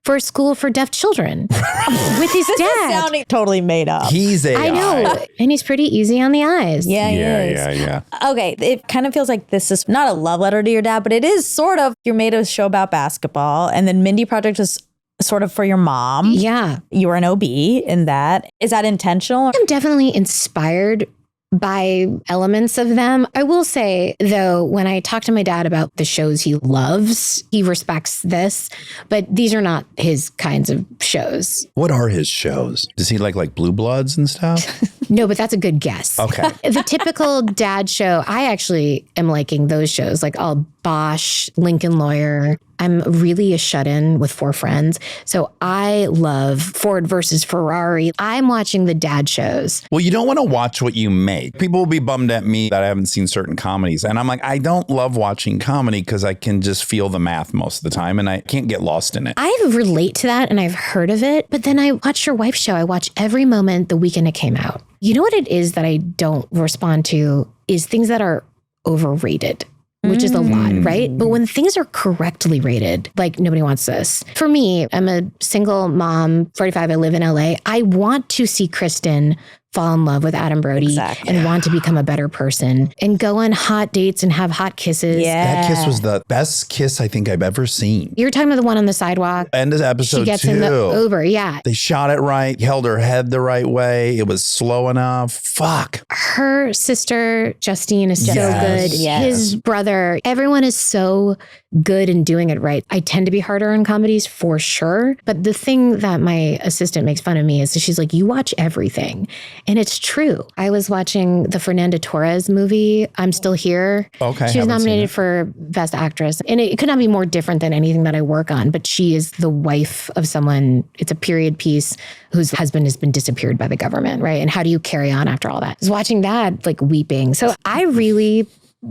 for a school for deaf children with his dad. Sounding totally made up. He's AI. I know. And he's pretty easy on the eyes. Yeah, he is. Yeah. Okay, it kind of feels like this is not a love letter to your dad, but it is sort of. You made a show about basketball, and then Mindy Project is sort of for your mom. Yeah. You were an OB in that. Is that intentional? I'm definitely inspired by elements of them. I will say, though, when I talk to my dad about the shows he loves, he respects this, but these are not his kinds of shows. What are his shows? Does he like Blue Bloods and stuff? No, but that's a good guess. Okay. The typical dad show, I actually am liking those shows, like all Bosch, Lincoln Lawyer. I'm really a shut-in with 4 friends. So I love Ford versus Ferrari. I'm watching the dad shows. Well, you don't want to watch what you make. People will be bummed at me that I haven't seen certain comedies. And I'm like, I don't love watching comedy because I can just feel the math most of the time and I can't get lost in it. I relate to that and I've heard of it. But then I watch your wife's show. I watch every moment the weekend it came out. You know what it is that I don't respond to is things that are overrated. Which is a lot, right? But when things are correctly rated, like Nobody Wants This. For me, I'm a single mom, 45, I live in LA. I want to see Kristen fall in love with Adam Brody and want to become a better person and go on hot dates and have hot kisses. That kiss was the best kiss I think I've ever seen. You're talking about the one on the sidewalk. End of episode 2. She gets in the Uber, yeah. They shot it right, held her head the right way. It was slow enough. Fuck. Her sister, Justine, is so good. Yes. His brother, everyone is so good in doing it right. I tend to be harder on comedies for sure. But the thing that my assistant makes fun of me is she's like, you watch everything. And it's true. I was watching the Fernanda Torres movie, I'm Still Here. Okay. She was nominated for Best Actress. And it could not be more different than anything that I work on. But she is the wife of someone, it's a period piece, whose husband has been disappeared by the government, right? And how do you carry on after all that? I was watching that, like weeping. So I really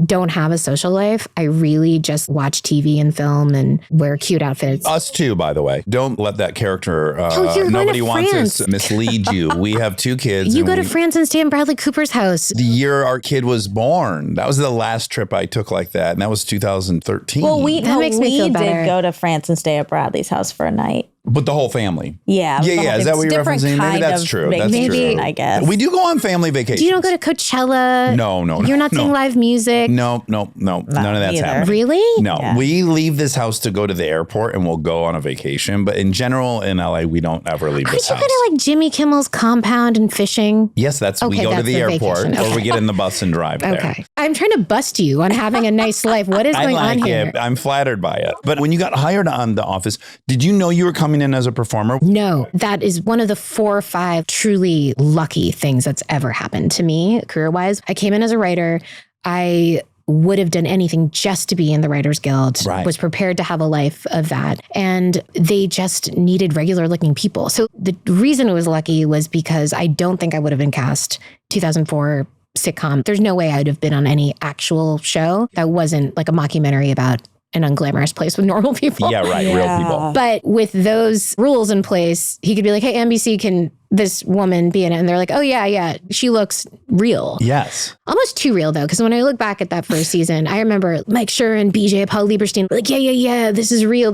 don't have a social life. I really just watch TV and film and wear cute outfits. Us too, by the way. Don't let that character, you're nobody going to wants France. us, mislead you. We have 2 kids. You and go to France and stay in Bradley Cooper's house. the year our kid was born. That was the last trip I took like that. And that was 2013. Well, That makes me feel better. did go to France and stay at Bradley's house for a night. But the whole family. Yeah. Yeah. Is that what you're different referencing? Maybe kind that's of true. That's vacation, true. I guess. We do go on family vacations. You don't go to Coachella? No. You're not seeing live music? No. None of that's either. happening. Really? No, Yeah. we leave this house to go to the airport and we'll go on a vacation. But in general, in LA, we don't ever leave Aren't this you house. kind of like Jimmy Kimmel's compound and fishing? Yes, we Okay, go to that's the the airport vacation. or we get in the bus and drive there. Okay. I'm trying to bust you on having a nice life. What is I going like on here? it. I'm flattered by it. But when you got hired on The Office, did you know you were coming in as a performer? No, that is one of the 4 or 5 truly lucky things that's ever happened to me career-wise. I came in as a writer. I would have done anything just to be in the Writers Guild, Right. was prepared to have a life of that. And they just needed regular looking people. So the reason it was lucky was because I don't think I would have been cast 2004 sitcom. There's no way I would have been on any actual show that wasn't like a mockumentary about an unglamorous place with normal people. Yeah, right. Real Yeah. people. But with those rules in place, he could be like, hey, NBC, can this woman be in it? And they're like, oh, yeah, she looks real. Yes. Almost too real, though, because when I look back at that first season, I remember Mike Schur and BJ, Paul Lieberstein, like, yeah, this is real.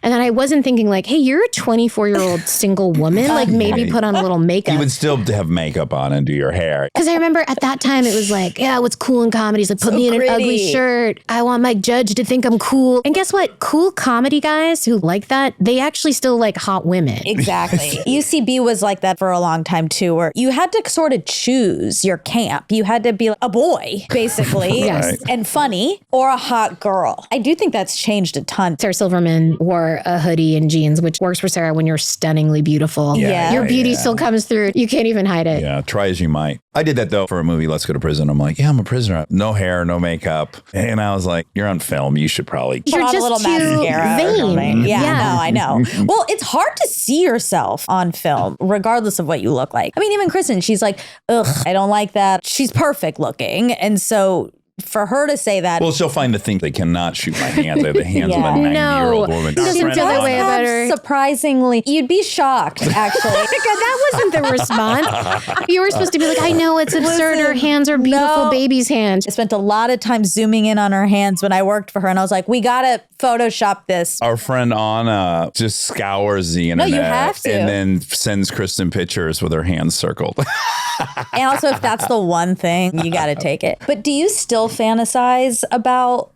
And then I wasn't thinking like, hey, you're a 24-year-old single woman. Like maybe Right. put on a little makeup. You would still have makeup on and do your hair. Because I remember at that time it was like, yeah, what's cool in comedy is like, put So me in an ugly gritty. shirt. I want Mike Judge to think I'm cool. And guess what? Cool comedy guys who like that, they actually still like hot women. Exactly. UCB was like that for a long time too, where you had to sort of choose your camp. You had to be a boy, basically, Yes. and funny, or a hot girl. I do think that's changed a ton. Sarah Silverman wore a hoodie and jeans, which works for Sarah when you're stunningly beautiful. Yeah. Your beauty still comes through. You can't even hide it. Yeah, try as you might. I did that though for a movie, Let's Go to Prison. I'm like, yeah, I'm a prisoner. No hair, no makeup. And I was like, you're on film. You should probably. You're Put on just a little too mascara or vain. something. Yeah, Yeah. I know. Well, it's hard to see yourself on film, regardless of what you look like. I mean, even Kristen, she's like, ugh, I don't like that. She's perfect looking. And so for her to say that. Well, she'll find the thing they cannot shoot my hands. They're the hands of a Yeah. 90-year-old No. woman. He doesn't Friend feel that on way it. about her. Surprisingly, you'd be shocked, actually. That wasn't the response. You were supposed to be like, I know it's absurd. Her hands are beautiful no. babies' hands. I spent a lot of time zooming in on her hands when I worked for her, and I was like, we gotta Photoshop this. Our friend Anna just scours the No, internet you have to. and then sends Kristen pictures with her hands circled. And also, if that's the one thing, you gotta take it. But do you still fantasize about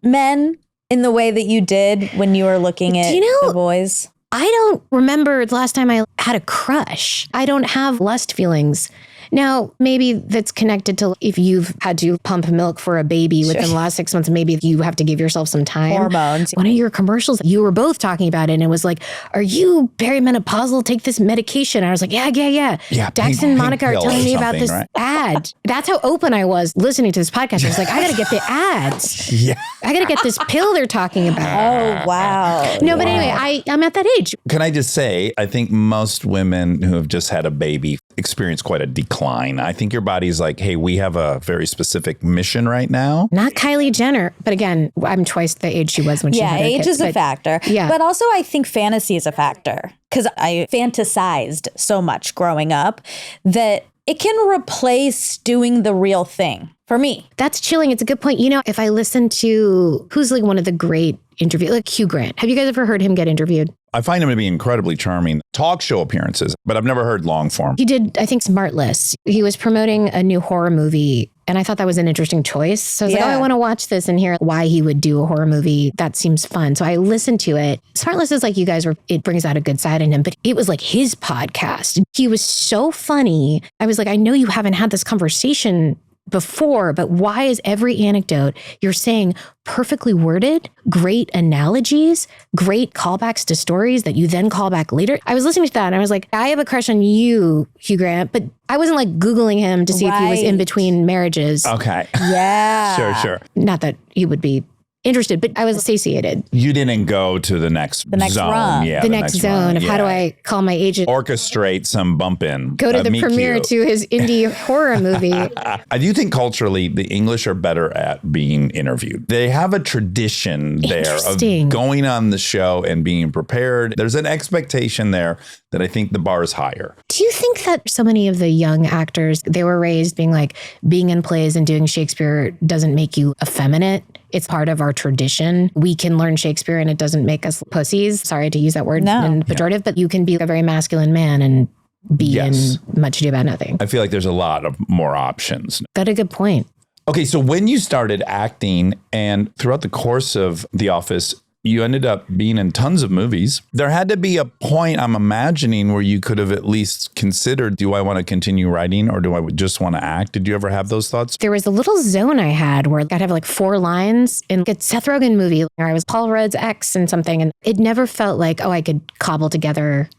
men in the way that you did when you were looking at you know- the boys? I don't remember the last time I had a crush. I don't have lust feelings. Now, maybe that's connected to if you've had to pump milk for a baby within the last 6 months, maybe you have to give yourself some time. Hormones. One of your commercials, you were both talking about it, and it was like, are you perimenopausal? Take this medication. And I was like, yeah. Yeah, Dax pink- and Monica pink are pill telling or me about something, this right? ad. That's how open I was listening to this podcast. I was like, I got to get the ads. Yeah. I got to get this pill they're talking about. Oh, wow. No, but anyway, I'm at that age. Can I just say, I think most women who have just had a baby experience quite a decline. I think your body's like, hey, we have a very specific mission right now. Not Kylie Jenner. But again, I'm twice the age she was when she Yeah, had her age kids, is a but- factor. Yeah. But also, I think fantasy is a factor because I fantasized so much growing up that it can replace doing the real thing for me. That's chilling. It's a good point. You know, if I listen to who's like one of the great interviews, like Hugh Grant. Have you guys ever heard him get interviewed? I find him to be incredibly charming. Talk show appearances, but I've never heard long form. He did, I think, Smartless. He was promoting a new horror movie. And I thought that was an interesting choice. So I was like, oh, Yeah. I want to watch this and hear why he would do a horror movie. That seems fun. So I listened to it. Smartless is like you guys were, it brings out a good side in him, but it was like his podcast. He was so funny. I was like, I know you haven't had this conversation before, but why is every anecdote you're saying perfectly worded, great analogies, great callbacks to stories that you then call back later? I was listening to that and I was like, I have a crush on you, Hugh Grant, but I wasn't like Googling him to see if he was in Right. between marriages. Okay. Yeah. Sure. Not that he would be interested, but I was satiated. You didn't go to the next zone. rung. Yeah, The next zone rung. of how do I call my agent? Orchestrate some bump in. Go to the meet premiere cute. to his indie horror movie. I do think culturally the English are better at being interviewed. They have a tradition there of Interesting. going on the show and being prepared. There's an expectation there that I think the bar is higher. Do you think that so many of the young actors, they were raised being like, being in plays and doing Shakespeare doesn't make you effeminate? It's part of our tradition. We can learn Shakespeare and it doesn't make us pussies. Sorry to use that word in pejorative, but you can be a very masculine man and be in Much Ado About Nothing. I feel like there's a lot of more options. That's a good point. Okay, so when you started acting and throughout the course of The Office, you ended up being in tons of movies. There had to be a point, I'm imagining, where you could have at least considered, do I want to continue writing or do I just want to act? Did you ever have those thoughts? There was a little zone I had where I'd have like 4 lines in a Seth Rogen movie, or I was Paul Rudd's ex in something. And it never felt like, oh, I could cobble together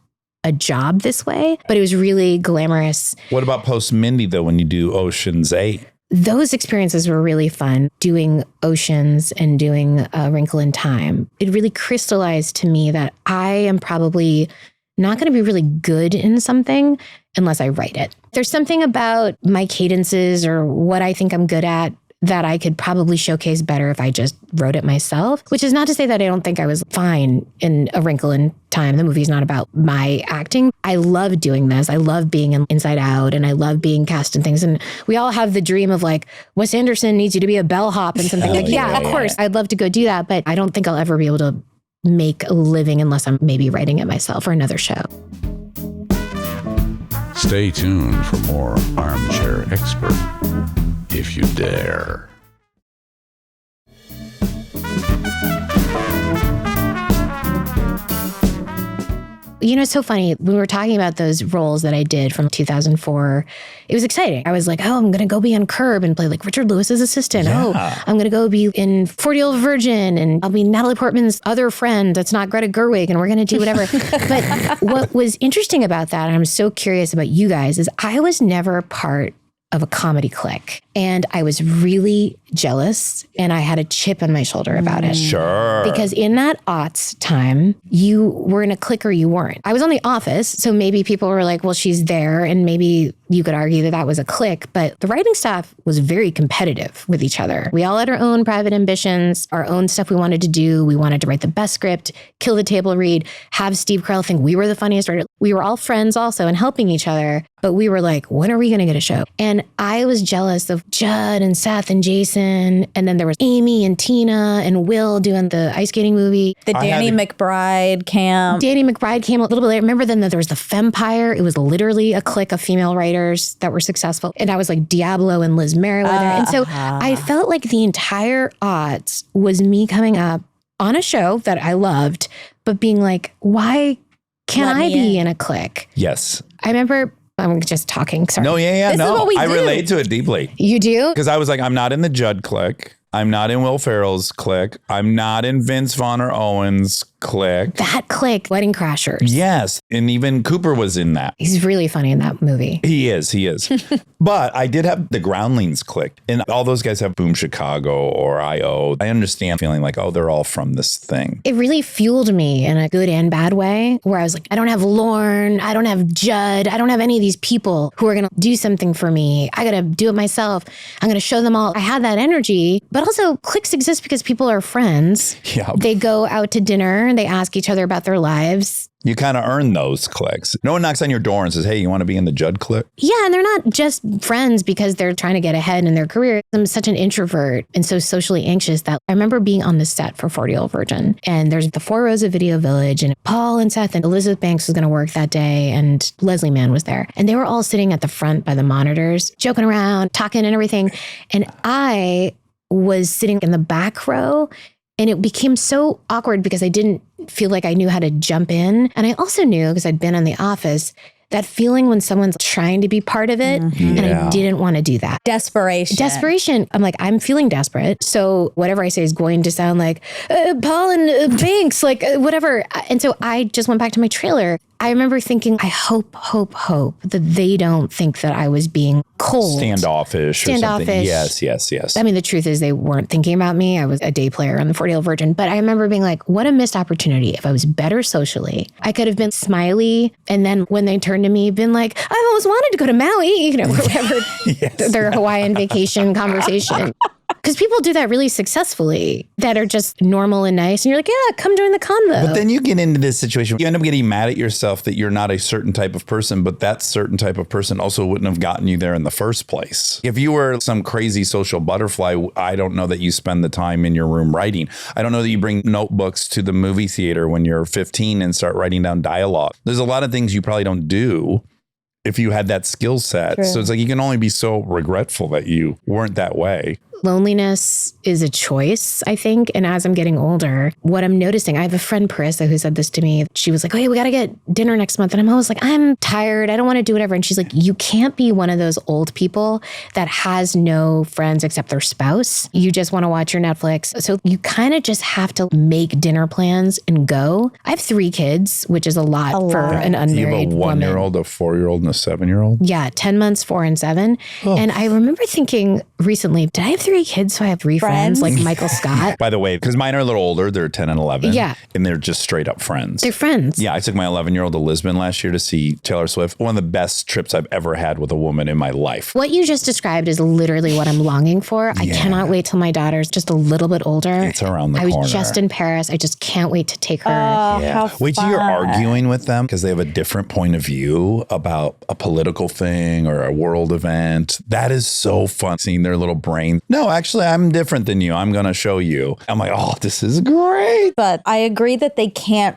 a job this way, but it was really glamorous. What about post Mindy, though, when you do Ocean's 8? Those experiences were really fun, doing Oceans and doing A Wrinkle in Time. It really crystallized to me that I am probably not going to be really good in something unless I write it. There's something about my cadences or what I think I'm good at that I could probably showcase better if I just wrote it myself, which is not to say that I don't think I was fine in A Wrinkle in Time. The movie's not about my acting. I love doing this. I love being in Inside Out and I love being cast in things. And we all have the dream of like, Wes Anderson needs you to be a bellhop and something. Like, yeah, of course, I'd love to go do that. But I don't think I'll ever be able to make a living unless I'm maybe writing it myself or another show. Stay tuned for more Armchair Expert, if you dare. You know, it's so funny. When we were talking about those roles that I did from 2004, it was exciting. I was like, oh, I'm going to go be on Curb and play like Richard Lewis's assistant. Yeah. Oh, I'm going to go be in 40-Year-Old Virgin and I'll be Natalie Portman's other friend that's not Greta Gerwig and we're going to do whatever. But what was interesting about that, and I'm so curious about you guys, is I was never part of a comedy clique. And I was really jealous and I had a chip on my shoulder about it. Sure. Because in that aughts time, you were in a clique or you weren't. I was on The Office, so maybe people were like, well, she's there. And maybe you could argue that that was a clique. But the writing staff was very competitive with each other. We all had our own private ambitions, our own stuff we wanted to do. We wanted to write the best script, kill the table read, have Steve Carell think we were the funniest writer. We were all friends also and helping each other. But we were like, when are we going to get a show? And I was jealous of Judd and Seth and Jason. And then there was Amy and Tina and Will doing the ice skating movie. The Danny McBride camp. Danny McBride came a little bit later. Remember then that there was the Fempire. It was literally a clique of female writers that were successful. And I was like Diablo and Liz Meriwether. And so I felt like the entire odds was me coming up on a show that I loved, but being like, why can't I be in a clique? Yes. I remember, I'm just talking, sorry. No, yeah, This is no. what we I do. relate to it deeply. You do? Because I was like, I'm not in the Judd clique. I'm not in Will Ferrell's clique. I'm not in Vince Vaughn or Owen's clique. That clique, Wedding Crashers. Yes. And even Cooper was in that. He's really funny in that movie. He is. But I did have the Groundlings clique. And all those guys have Boom Chicago or I.O. I understand feeling like, oh, they're all from this thing. It really fueled me in a good and bad way where I was like, I don't have Lorne, I don't have Judd, I don't have any of these people who are going to do something for me. I got to do it myself. I'm going to show them all. I had that energy, but also cliques exist because people are friends. Yeah. They go out to dinner, they ask each other about their lives. You kind of earn those cliques. No one knocks on your door and says, hey, you want to be in the Judd clique? Yeah, and they're not just friends because they're trying to get ahead in their career. I'm such an introvert and so socially anxious that I remember being on the set for 40-Year-Old Virgin. And there's the 4 rows of Video Village and Paul and Seth and Elizabeth Banks was going to work that day and Leslie Mann was there. And they were all sitting at the front by the monitors, joking around, talking and everything. And I was sitting in the back row. And it became so awkward because I didn't feel like I knew how to jump in. And I also knew, because I'd been in The Office, that feeling when someone's trying to be part of it. And I didn't want to do that. Desperation. I'm like, I'm feeling desperate. So whatever I say is going to sound like Paul and Banks, like whatever. And so I just went back to my trailer. I remember thinking, I hope that they don't think that I was being cold. Standoffish or something. Yes. I mean, the truth is they weren't thinking about me. I was a day player on the 40-Year-Old Virgin. But I remember being like, what a missed opportunity. If I was better socially, I could have been smiley. And then when they turned to me, been like, I've always wanted to go to Maui, or whatever, their Hawaiian vacation conversation. Because people do that really successfully that are just normal and nice. And you're like, yeah, come join the convo. But then you get into this situation. You end up getting mad at yourself that you're not a certain type of person, but that certain type of person also wouldn't have gotten you there in the first place. If you were some crazy social butterfly, I don't know that you spend the time in your room writing. I don't know that you bring notebooks to the movie theater when you're 15 and start writing down dialogue. There's a lot of things you probably don't do if you had that skill set. True. So it's like you can only be so regretful that you weren't that way. Loneliness is a choice, I think. And as I'm getting older, what I'm noticing, I have a friend, Parissa, who said this to me. She was like, oh, yeah, we got to get dinner next month. And I'm always like, I'm tired. I don't want to do whatever. And she's like, you can't be one of those old people that has no friends except their spouse. You just want to watch your Netflix. So you kind of just have to make dinner plans and go. I have 3 kids, which is a lot for an unmarried You have a 1-year-old, a 4-year-old, and a 7-year-old? Yeah, 10 months, 4 and 7. Oh. And I remember thinking recently, did I have 3 kids? So I have 3 friends like Michael Scott. By the way, because mine are a little older, they're 10 and 11. Yeah. And they're just straight up friends. They're friends. Yeah, I took my 11-year-old to Lisbon last year to see Taylor Swift. One of the best trips I've ever had with a woman in my life. What you just described is literally what I'm longing for. I cannot wait till my daughter's just a little bit older. It's around the corner. I was just in Paris. I just can't wait to take her. Yeah. Wait till you're arguing with them because they have a different point of view about a political thing or a world event. That is so fun seeing their little brain. No, actually, I'm different than you. I'm going to show you. I'm like, oh, this is great. But I agree that they can't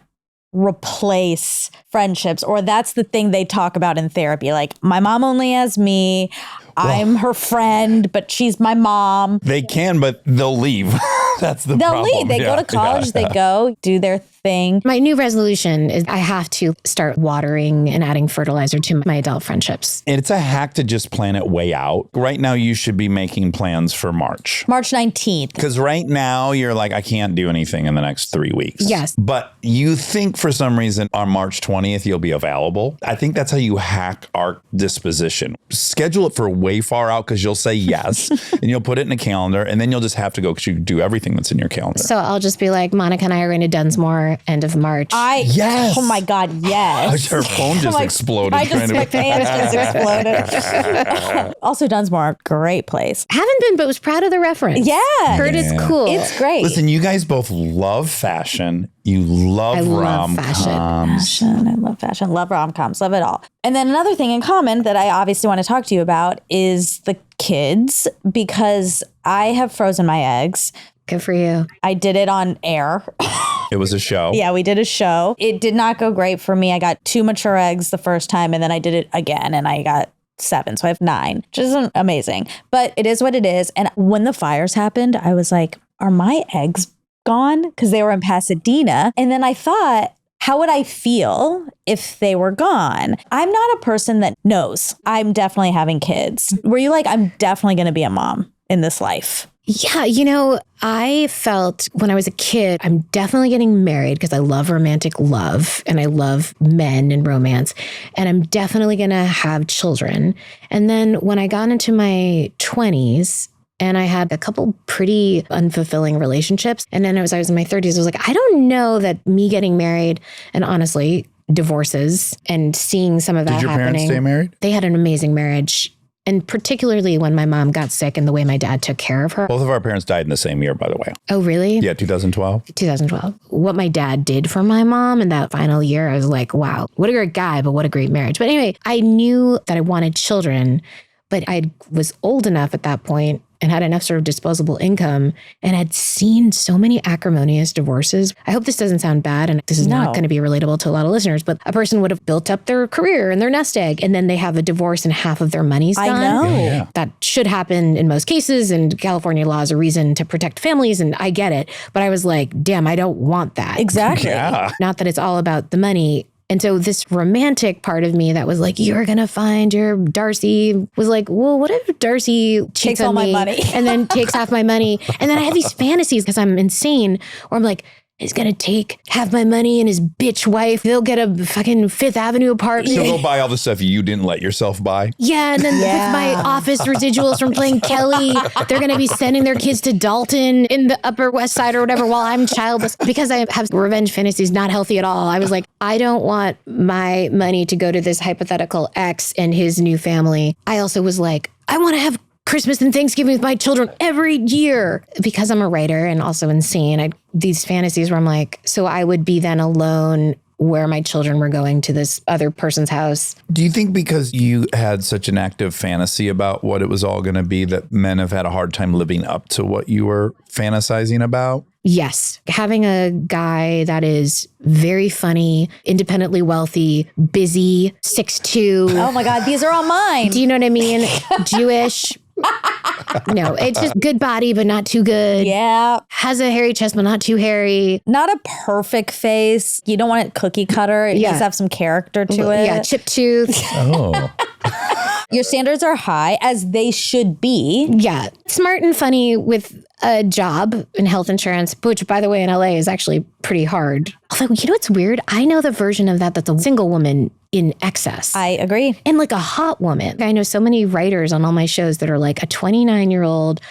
replace friendships, or that's the thing they talk about in therapy. Like, my mom only has me. I'm her friend, but she's my mom. They can, but they'll leave. That's the problem. They'll leave. They go to college. They go do their thing. My new resolution is I have to start watering and adding fertilizer to my adult friendships. And it's a hack to just plan it way out. Right now, you should be making plans for March. March 19th. Because right now, you're like, I can't do anything in the next 3 weeks. Yes. But you think for some reason on March 20th, you'll be available. I think that's how you hack our disposition. Schedule it for way far out because you'll say yes and you'll put it in a calendar and then you'll just have to go because you do everything that's in your calendar. So I'll just be like, Monica and I are going to Dunsmore end of March. Yes. Oh my God, yes. Her phone just exploded. My pants just exploded. Also, Dunsmore, great place. Haven't been, but was proud of the reference. Yeah. Heard it's cool. It's great. Listen, you guys both love fashion. You love rom-coms. I love fashion. Love rom-coms. Love it all. And then another thing in common that I obviously want to talk to you about is the kids, because I have frozen my eggs. Good for you. I did it on air. It was a show. Yeah, we did a show. It did not go great for me. I got 2 mature eggs the first time, and then I did it again, and I got 7. So I have 9, which isn't amazing. But it is what it is. And when the fires happened, I was like, are my eggs gone? Because they were in Pasadena. And then I thought, how would I feel if they were gone? I'm not a person that knows I'm definitely having kids. Were you like, I'm definitely going to be a mom in this life? Yeah, you know, I felt when I was a kid, I'm definitely getting married because I love romantic love and I love men and romance. And I'm definitely going to have children. And then when I got into my 20s, and I had a couple pretty unfulfilling relationships. And then as I was in my 30s, I was like, I don't know that me getting married and honestly divorces and seeing some of that happening. Did your parents stay married? They had an amazing marriage. And particularly when my mom got sick and the way my dad took care of her. Both of our parents died in the same year, by the way. Oh, really? Yeah, 2012. 2012. What my dad did for my mom in that final year, I was like, wow, what a great guy, but what a great marriage. But anyway, I knew that I wanted children, but I was old enough at that point and had enough sort of disposable income and had seen so many acrimonious divorces. I hope this doesn't sound bad and this is not going to be relatable to a lot of listeners, but a person would have built up their career and their nest egg and then they have a divorce and half of their money's gone. I know. Yeah. That should happen in most cases and California law is a reason to protect families and I get it. But I was like, damn, I don't want that. Exactly. Yeah. Not that it's all about the money. And so this romantic part of me that was like, you're going to find your Darcy was like, well, what if Darcy cheats Takes on all my me money. and then takes half my money? And then I have these fantasies because I'm insane or I'm like, He's going to have my money and his bitch wife. They'll get a fucking Fifth Avenue apartment. She'll go buy all the stuff you didn't let yourself buy. Yeah, and then with my office residuals from playing Kelly, they're going to be sending their kids to Dalton in the Upper West Side or whatever while I'm childless. Because I have revenge fantasies, not healthy at all. I was like, I don't want my money to go to this hypothetical ex and his new family. I also was like, I want to have Christmas and Thanksgiving with my children every year. Because I'm a writer and also insane, these fantasies where I'm like, so I would be then alone where my children were going to this other person's house. Do you think because you had such an active fantasy about what it was all going to be that men have had a hard time living up to what you were fantasizing about? Yes. Having a guy that is very funny, independently wealthy, busy, 6'2". Oh my God, these are all mine. Do you know what I mean? Jewish. No, it's just good body, but not too good. Yeah. Has a hairy chest, but not too hairy. Not a perfect face. You don't want it cookie cutter. It needs to have some character to it. Yeah, chipped tooth. Oh. Your standards are high, as they should be. Yeah. Smart and funny with a job in health insurance, which, by the way, in LA is actually pretty hard. Although, you know what's weird? I know the version of that's a single woman in excess. I agree. And like a hot woman. I know so many writers on all my shows that are like a 29-year-old,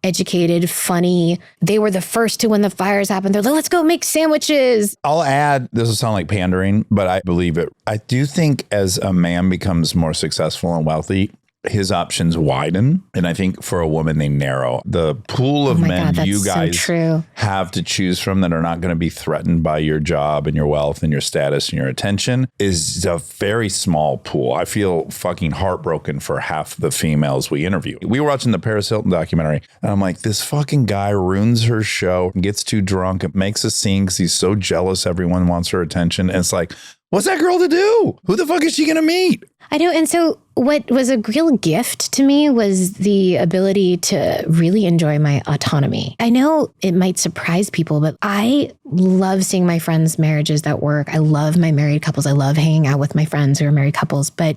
educated, funny. They were the first to when the fires happened. They're like, let's go make sandwiches. I'll add, this will sound like pandering, but I believe it. I do think as a man becomes more successful and wealthy, his options widen. And I think for a woman, they narrow. The pool of men you guys have to choose from that are not going to be threatened by your job and your wealth and your status and your attention is a very small pool. I feel fucking heartbroken for half the females we interview. We were watching the Paris Hilton documentary and I'm like, this fucking guy ruins her show, gets too drunk, and makes a scene because he's so jealous everyone wants her attention. And it's like, what's that girl to do? Who the fuck is she going to meet? I know. And so what was a real gift to me was the ability to really enjoy my autonomy. I know it might surprise people, but I love seeing my friends' marriages that work. I love my married couples. I love hanging out with my friends who are married couples, but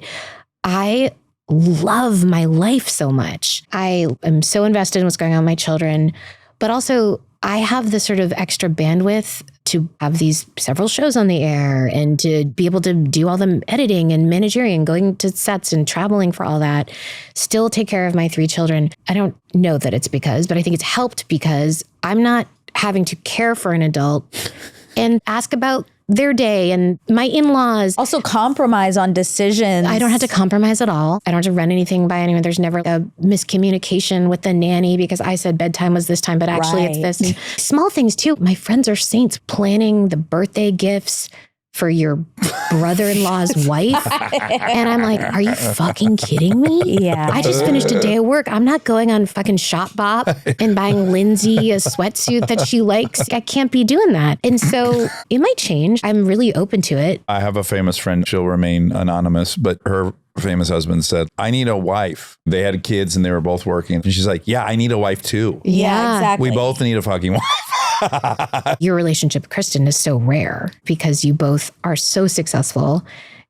I love my life so much. I am so invested in what's going on with my children, but also I have this sort of extra bandwidth to have these several shows on the air and to be able to do all the editing and managing, going to sets and traveling for all that, still take care of my 3 children. I don't know that it's because, but I think it's helped because I'm not having to care for an adult and ask about their day and my in-laws. Also compromise on decisions. I don't have to compromise at all. I don't have to run anything by anyone. There's never a miscommunication with the nanny because I said bedtime was this time, but actually it's this. And small things too. My friends are saints planning the birthday gifts for your brother-in-law's wife. And I'm like, are you fucking kidding me? Yeah. I just finished a day of work. I'm not going on fucking ShopBop and buying Lindsay a sweatsuit that she likes. I can't be doing that. And so it might change. I'm really open to it. I have a famous friend. She'll remain anonymous, but her famous husband said, I need a wife. They had kids and they were both working. And she's like, yeah, I need a wife too. Yeah, exactly. We both need a fucking wife. Your relationship with Kristen is so rare because you both are so successful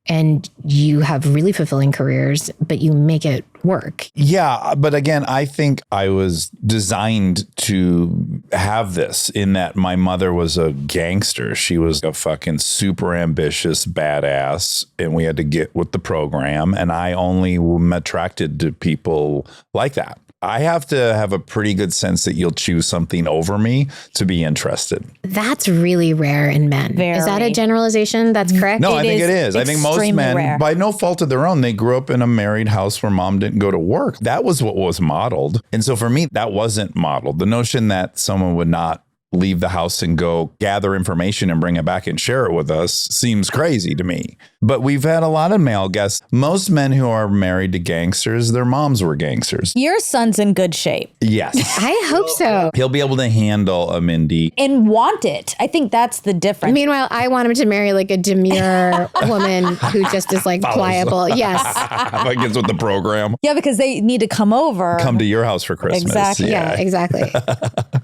and you have really fulfilling careers, but you make it work. Yeah. But again, I think I was designed to have this in that my mother was a gangster. She was a fucking super ambitious badass and we had to get with the program. And I only am attracted to people like that. I have to have a pretty good sense that you'll choose something over me to be interested. That's really rare in men. Is that a generalization? That's correct? No, I think it is. I think most men, by no fault of their own, they grew up in a married house where mom didn't go to work. That was what was modeled. And so for me, that wasn't modeled. The notion that someone would not leave the house and go gather information and bring it back and share it with us seems crazy to me. But we've had a lot of male guests. Most men who are married to gangsters, their moms were gangsters. Your son's in good shape. Yes. I hope so. He'll be able to handle a Mindy. And want it. I think that's the difference. Meanwhile, I want him to marry like a demure woman who just is like pliable. Yes. That gets with the program. Yeah, because they need to come over. Come to your house for Christmas. Exactly. Yeah, exactly.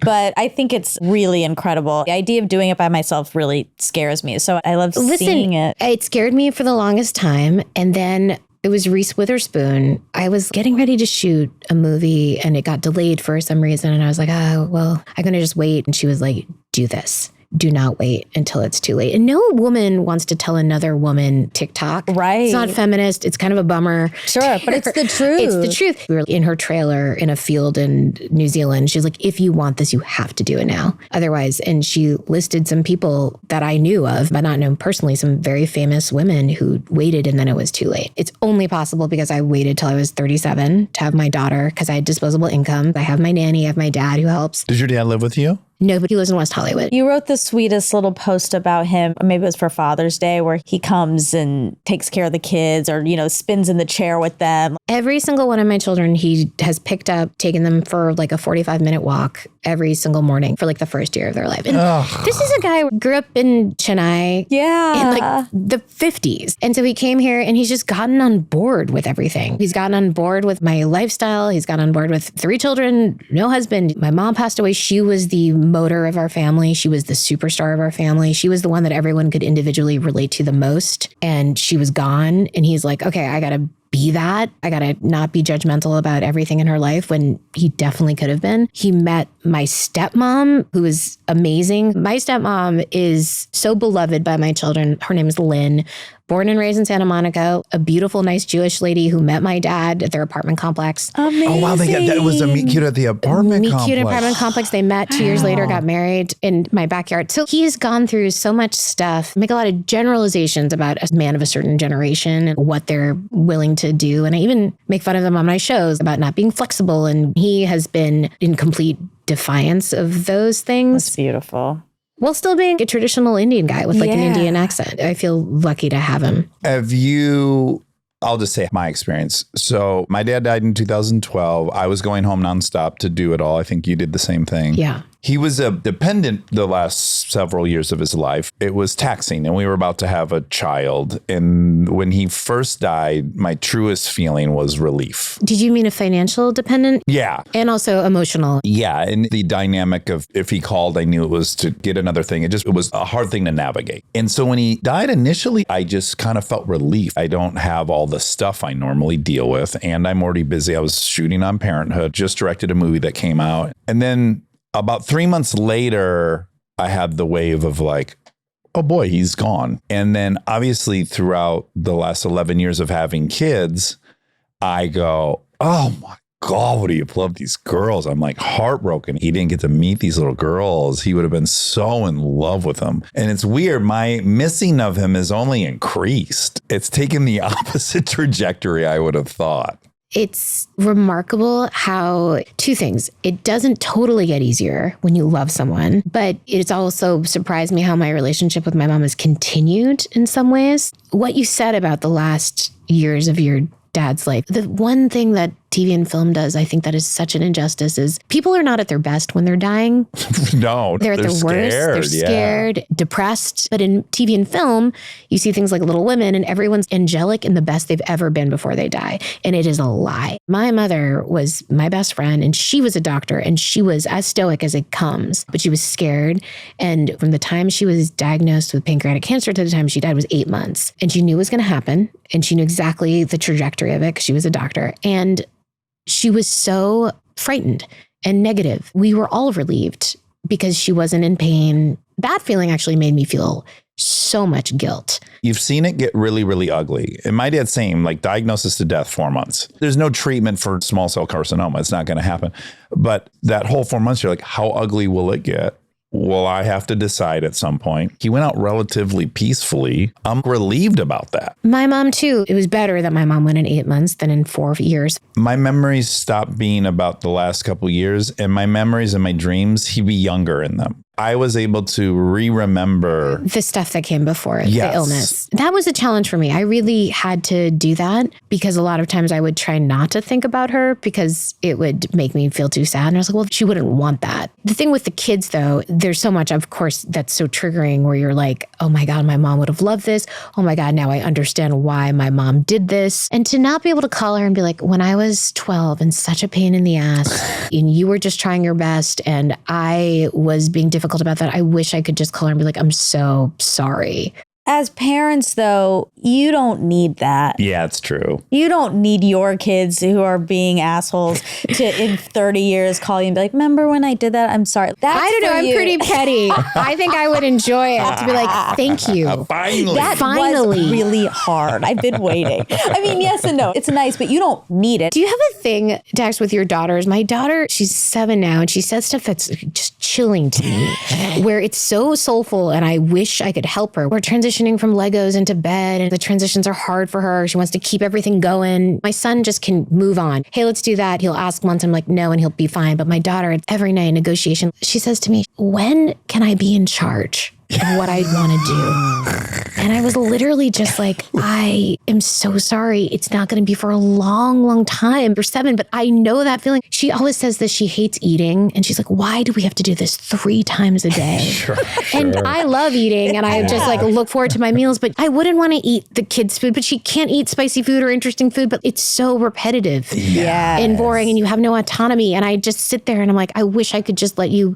But I think it's really incredible. The idea of doing it by myself really scares me. So I love seeing it. It scared me for the longest time. And then it was Reese Witherspoon. I was getting ready to shoot a movie and it got delayed for some reason. And I was like, oh, well, I'm going to just wait. And she was like, do this. do not wait until it's too late. And no woman wants to tell another woman TikTok. Right. It's not feminist. It's kind of a bummer. Sure, but it's the truth. It's the truth. We were in her trailer in a field in New Zealand. She's like, if you want this, you have to do it now. Otherwise, and she listed some people that I knew of, but not known personally, some very famous women who waited and then it was too late. It's only possible because I waited till I was 37 to have my daughter because I had disposable income. I have my nanny, I have my dad who helps. Did your dad live with you? No, but he lives in West Hollywood. You wrote the sweetest little post about him. Maybe it was for Father's Day where he comes and takes care of the kids or, spins in the chair with them. Every single one of my children, he has picked up, taken them for like a 45-minute walk every single morning for like the first year of their life. And this is a guy who grew up in Chennai in like the 50s. And so he came here and he's just gotten on board with everything. He's gotten on board with my lifestyle. He's gotten on board with 3 children, no husband. My mom passed away. She was the motor of our family. She was the superstar of our family. She was the one that everyone could individually relate to the most. And she was gone. And he's like, okay, I got to be that. I got to not be judgmental about everything in her life when he definitely could have been. He met my stepmom, who is amazing. My stepmom is so beloved by my children. Her name is Lynn. Born and raised in Santa Monica, a beautiful, nice Jewish lady who met my dad at their apartment complex. Amazing. Oh, wow. That was a meet cute at the apartment complex. Meet cute apartment complex. They met 2 years later, got married in my backyard. So he's gone through so much stuff, make a lot of generalizations about a man of a certain generation and what they're willing to do. And I even make fun of them on my shows about not being flexible. And he has been in complete defiance of those things. That's beautiful. While still being a traditional Indian guy with like an Indian accent. I feel lucky to have him. I'll just say my experience. So my dad died in 2012. I was going home nonstop to do it all. I think you did the same thing. Yeah. He was a dependent the last several years of his life. It was taxing and we were about to have a child. And when he first died, my truest feeling was relief. Did you mean a financial dependent? Yeah. And also emotional. Yeah. And the dynamic of if he called, I knew it was to get another thing. It was a hard thing to navigate. And so when he died initially, I just kind of felt relief. I don't have all the stuff I normally deal with. And I'm already busy. I was shooting on Parenthood, just directed a movie that came out. And then about 3 months later, I had the wave of like, oh boy, he's gone. And then obviously throughout the last 11 years of having kids, I go, oh my God, what do you love these girls? I'm like heartbroken. He didn't get to meet these little girls. He would have been so in love with them. And it's weird. My missing of him has only increased. It's taken the opposite trajectory I would have thought. It's remarkable how 2 things. It doesn't totally get easier when you love someone, but it's also surprised me how my relationship with my mom has continued in some ways. What you said about the last years of your dad's life, the one thing that TV and film does, I think that is such an injustice, is people are not at their best when they're dying. No, they're at their worst. They're scared, depressed. But in TV and film, you see things like Little Women and everyone's angelic and the best they've ever been before they die. And it is a lie. My mother was my best friend and she was a doctor and she was as stoic as it comes, but she was scared. And from the time she was diagnosed with pancreatic cancer to the time she died was 8 months. And she knew it was going to happen. And she knew exactly the trajectory of it because she was a doctor. And she was so frightened and negative. We were all relieved because she wasn't in pain. That feeling actually made me feel so much guilt. You've seen it get really, really ugly. And my dad's same, like diagnosis to death, 4 months. There's no treatment for small cell carcinoma. It's not going to happen. But that whole 4 months, you're like, how ugly will it get? Well, I have to decide at some point. He went out relatively peacefully. I'm relieved about that. My mom, too. It was better that my mom went in 8 months than in 4 years. My memories stopped being about the last couple of years, and my memories and my dreams, he'd be younger in them. I was able to remember the stuff that came before it, yes. The illness. That was a challenge for me. I really had to do that because a lot of times I would try not to think about her because it would make me feel too sad. And I was like, well, she wouldn't want that. The thing with the kids, though, there's so much, of course, that's so triggering where you're like, oh my God, my mom would have loved this. Oh my God, now I understand why my mom did this. And to not be able to call her and be like, when I was 12 and such a pain in the ass and you were just trying your best and I was being difficult about that. I wish I could just call her and be like, I'm so sorry. As parents, though, you don't need that. Yeah, it's true. You don't need your kids who are being assholes to, in 30 years, call you and be like, remember when I did that? I'm sorry. That's I don't know. for I'm you. pretty petty. I think I would enjoy it to be like, thank you. Finally. That Finally. was really hard. I've been waiting. I mean, yes and no. It's nice, but you don't need it. Do you have a thing, Dax, with your daughters? My daughter, she's 7 now, and she says stuff that's just chilling to me, where it's so soulful, and I wish I could help her. We're transitioning from Legos into bed, and the transitions are hard for her. She wants to keep everything going. My son just can move on. Hey, let's do that. He'll ask once, I'm like, no, and he'll be fine. But my daughter, every night in negotiation, she says to me, when can I be in charge of what I want to do? And I was literally just like, I am so sorry. It's not going to be for a long, long time. You're 7, but I know that feeling. She always says that she hates eating. And she's like, why do we have to do this 3 times a day? Sure. And I love eating, and I just like look forward to my meals, but I wouldn't want to eat the kids' food, but she can't eat spicy food or interesting food, but it's so repetitive and boring, and you have no autonomy. And I just sit there and I'm like, I wish I could just let you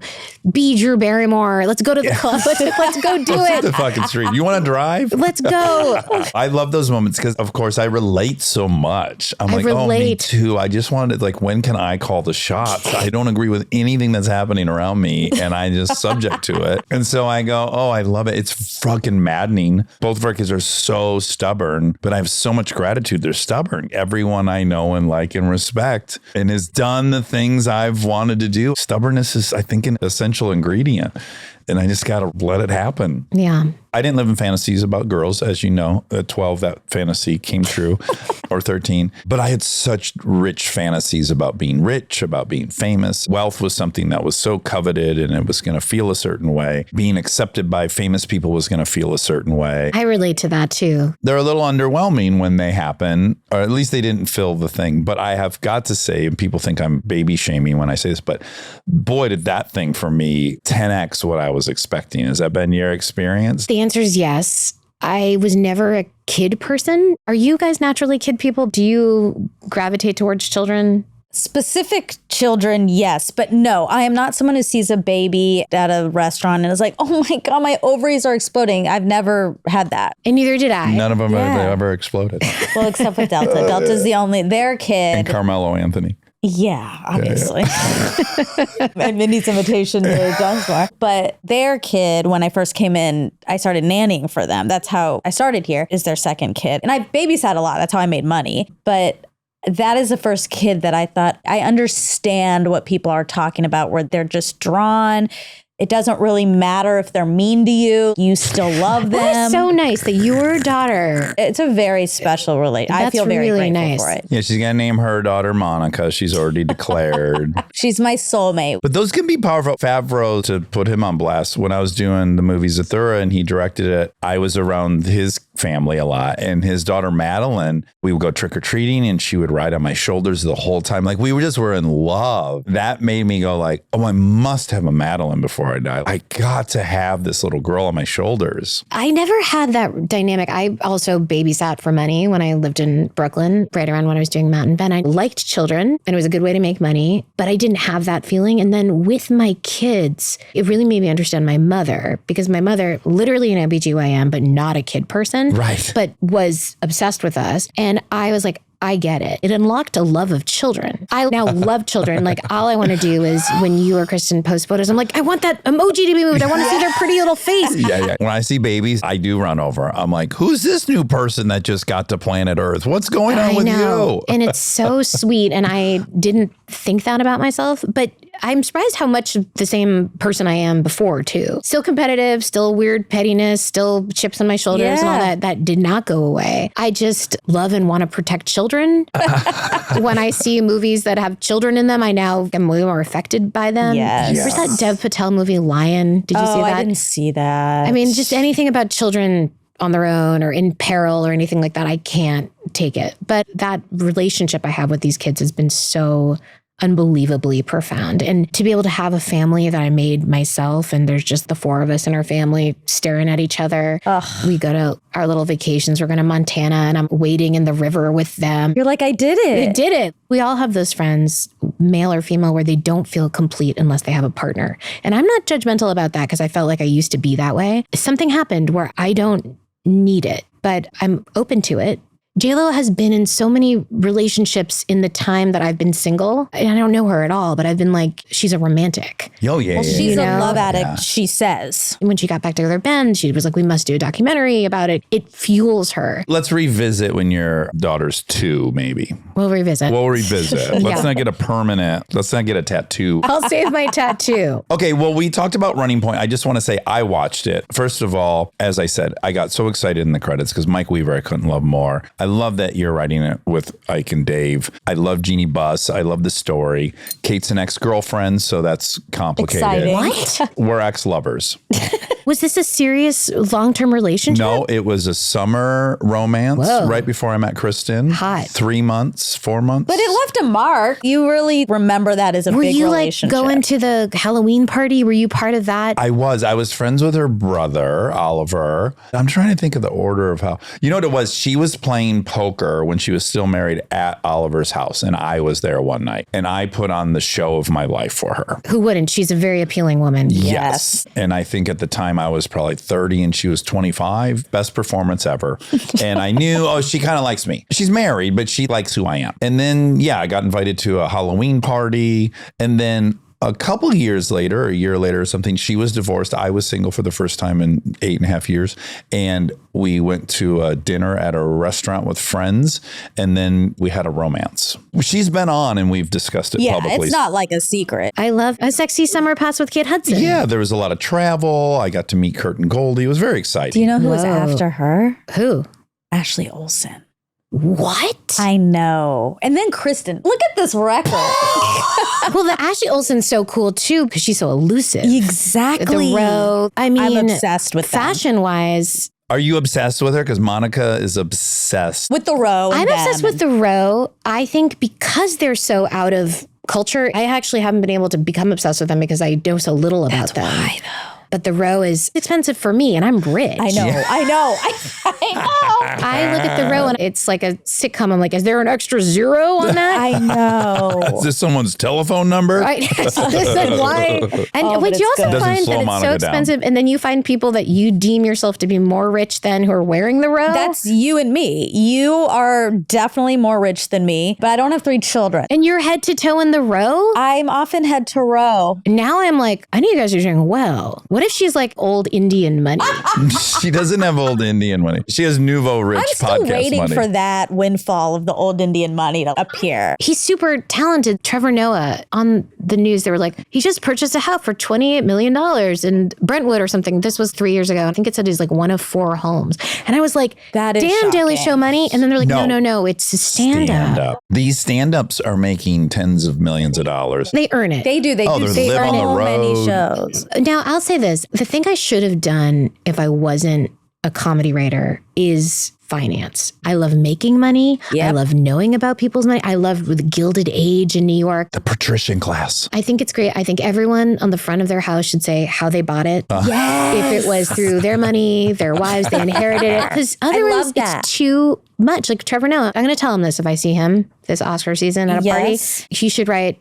be Drew Barrymore. Let's go to the club. Let's go do Hit the it. fucking street. You want to drive? Let's go. I love those moments because, of course, I relate so much. I'm I like, oh, me relate. too. I just wanted, like, when can I call the shots? I don't agree with anything that's happening around me, and I just subject to it. And so I go, oh, I love it. It's fucking maddening. Both of our kids are so stubborn, but I have so much gratitude. They're stubborn. Everyone I know and like and respect and has done the things I've wanted to do. Stubbornness is, I think, an essential ingredient. And I just got to let it happen. Yeah. I didn't live in fantasies about girls, as you know. At 12, that fantasy came true, or 13. But I had such rich fantasies about being rich, about being famous. Wealth was something that was so coveted, and it was going to feel a certain way. Being accepted by famous people was going to feel a certain way. I relate to that too. They're a little underwhelming when they happen, or at least they didn't fill the thing. But I have got to say, and people think I'm baby shaming when I say this, but boy, did that thing for me 10x what I was expecting. Has that been your experience? The answer is yes. I was never a kid person. Are you guys naturally kid people? Do you gravitate towards children? Specific children, yes, but no, I am not someone who sees a baby at a restaurant and is like, oh my God, my ovaries are exploding. I've never had that. And neither did I. None of them have ever exploded. Well, except with Delta. Delta's the only, their kid. And Carmelo Anthony. Yeah, obviously. And Mindy's invitation to John's bar. But their kid, when I first came in, I started nannying for them. That's how I started here, is their second kid. And I babysat a lot. That's how I made money. But that is the first kid that I thought, I understand what people are talking about, where they're just drawn. It doesn't really matter if they're mean to you. You still love them. That is so nice that your daughter. It's a very special relationship. I That's feel very really grateful nice. for it. Yeah, she's going to name her daughter Monica. She's already declared. She's my soulmate. But those can be powerful. Favreau, to put him on blast, when I was doing the movie Zathura and he directed it, I was around his family a lot. And his daughter Madeline, we would go trick-or-treating and she would ride on my shoulders the whole time. Like we were in love. That made me go like, oh, I must have a Madeline before I die. I got to have this little girl on my shoulders. I never had that dynamic. I also babysat for money when I lived in Brooklyn, right around when I was doing Mountain Ben. I liked children and it was a good way to make money, but I didn't have that feeling. And then with my kids, it really made me understand my mother, because my mother, literally an OBGYN, but not a kid person, Right. but was obsessed with us. And I was like, I get it. It unlocked a love of children. I now love children. Like all I want to do is when you or Kristen post photos, I'm like, I want that emoji to be moved. I want to see their pretty little face. Yeah. When I see babies, I do run over. I'm like, who's this new person that just got to planet Earth? What's going on with you? And it's so sweet. And I didn't think that about myself, but I'm surprised how much the same person I am before too. Still competitive, still weird pettiness, still chips on my shoulders and all that. That did not go away. I just love and want to protect children. When I see movies that have children in them, I now am way more affected by them. Yes. There's that Dev Patel movie, Lion. Did you see that? I didn't see that. I mean, just anything about children on their own or in peril or anything like that, I can't take it. But that relationship I have with these kids has been so unbelievably profound. And to be able to have a family that I made myself, and there's just the 4 of us in our family staring at each other. We go to our little vacations. We're going to Montana and I'm wading in the river with them. You're like, I did it. We did it. We all have those friends, male or female, where they don't feel complete unless they have a partner. And I'm not judgmental about that because I felt like I used to be that way. Something happened where I don't need it, but I'm open to it. JLo has been in so many relationships in the time that I've been single. And I don't know her at all, but I've been like, she's a romantic. Oh, yeah. Well, yeah, she's You a know? love addict, Yeah. she says. And when she got back together with Ben, she was like, we must do a documentary about it. It fuels her. Let's revisit when your daughter's 2, maybe. We'll revisit. We'll revisit. Let's not get a permanent, let's not get a tattoo. I'll save my tattoo. Okay, well, we talked about Running Point. I just want to say I watched it. First of all, as I said, I got so excited in the credits because Mike Weaver, I couldn't love more. I love that you're writing it with Ike and Dave. I love Jeannie Buss. I love the story. Kate's an ex-girlfriend, so that's complicated. Exciting. What? We're ex-lovers. Was this a serious long-term relationship? No, it was a summer romance Whoa. right before I met Kristen. Hot. 3 months, 4 months. But it left a mark. You really remember that as a Were big you like relationship. going to the Halloween party? Were you part of that? I was friends with her brother, Oliver. I'm trying to think of the order of how, you know what it was? She was playing poker when she was still married at Oliver's house. And I was there one night and I put on the show of my life for her. Who wouldn't? She's a very appealing woman. Yes. And I think at the time I was probably 30 and she was 25. Best performance ever. And I knew, oh, she kind of likes me. She's married, but she likes who I am. And then, I got invited to a Halloween party. And then a couple years later, a year later or something, she was divorced. I was single for the first time in 8.5 years. And we went to a dinner at a restaurant with friends. And then we had a romance. She's been on and we've discussed it publicly. It's not like a secret. I love a sexy summer pass with Kate Hudson. Yeah, there was a lot of travel. I got to meet Kurt and Goldie. It was very exciting. Do you know who was Whoa. after her? Who? Ashley Olsen. What? I know. And then Kristen. Look at this record. Well, the Ashley Olsen's so cool too because she's so elusive. Exactly. The row. I mean, I'm obsessed with them. fashion-wise. Are you obsessed with her? Because Monica is obsessed. With the row. I'm obsessed with the row. I think because they're so out of culture, I actually haven't been able to become obsessed with them because I know so little about them. Why though? But the row is expensive for me and I'm rich. I know. I know. I know. I look at the row and it's like a sitcom. I'm like, is there an extra zero on that? I know. Is this someone's telephone number? Right. Listen, why? And Oh, but wait, you it's also good. Doesn't find slow that it's so Monica down. expensive, and then you find people that you deem yourself to be more rich than who are wearing the row. That's you and me. You are definitely more rich than me, but I don't have 3 children. and you're head to toe in the row. I'm often head to row. Now I'm like, I know you guys are doing well. What if she's like old Indian money? She doesn't have old Indian money. She has nouveau rich I'm still podcast waiting money. for that windfall of the old Indian money to appear. He's super talented. Trevor Noah, on the news, they were like, he just purchased a house for $28 million in Brentwood or something. This was 3 years ago. I think it said he's like one of 4 homes. And I was like, That is damn, Daily shocking. Show money. And then they're like, No. no, it's a stand-up. These stand-ups are making tens of millions of dollars. They earn it. They do. They Oh, do they live on the so many road. shows. Now, I'll say this. The thing I should have done if I wasn't a comedy writer is finance. I love making money. Yep. I love knowing about people's money. I love the Gilded Age in New York. The patrician class. I think it's great. I think everyone on the front of their house should say how they bought it. Yes. If it was through their money, their wives, they inherited it. Because otherwise, love that. it's too much. Like Trevor Noah, I'm going to tell him this if I see him this Oscar season at a Yes. party. He should write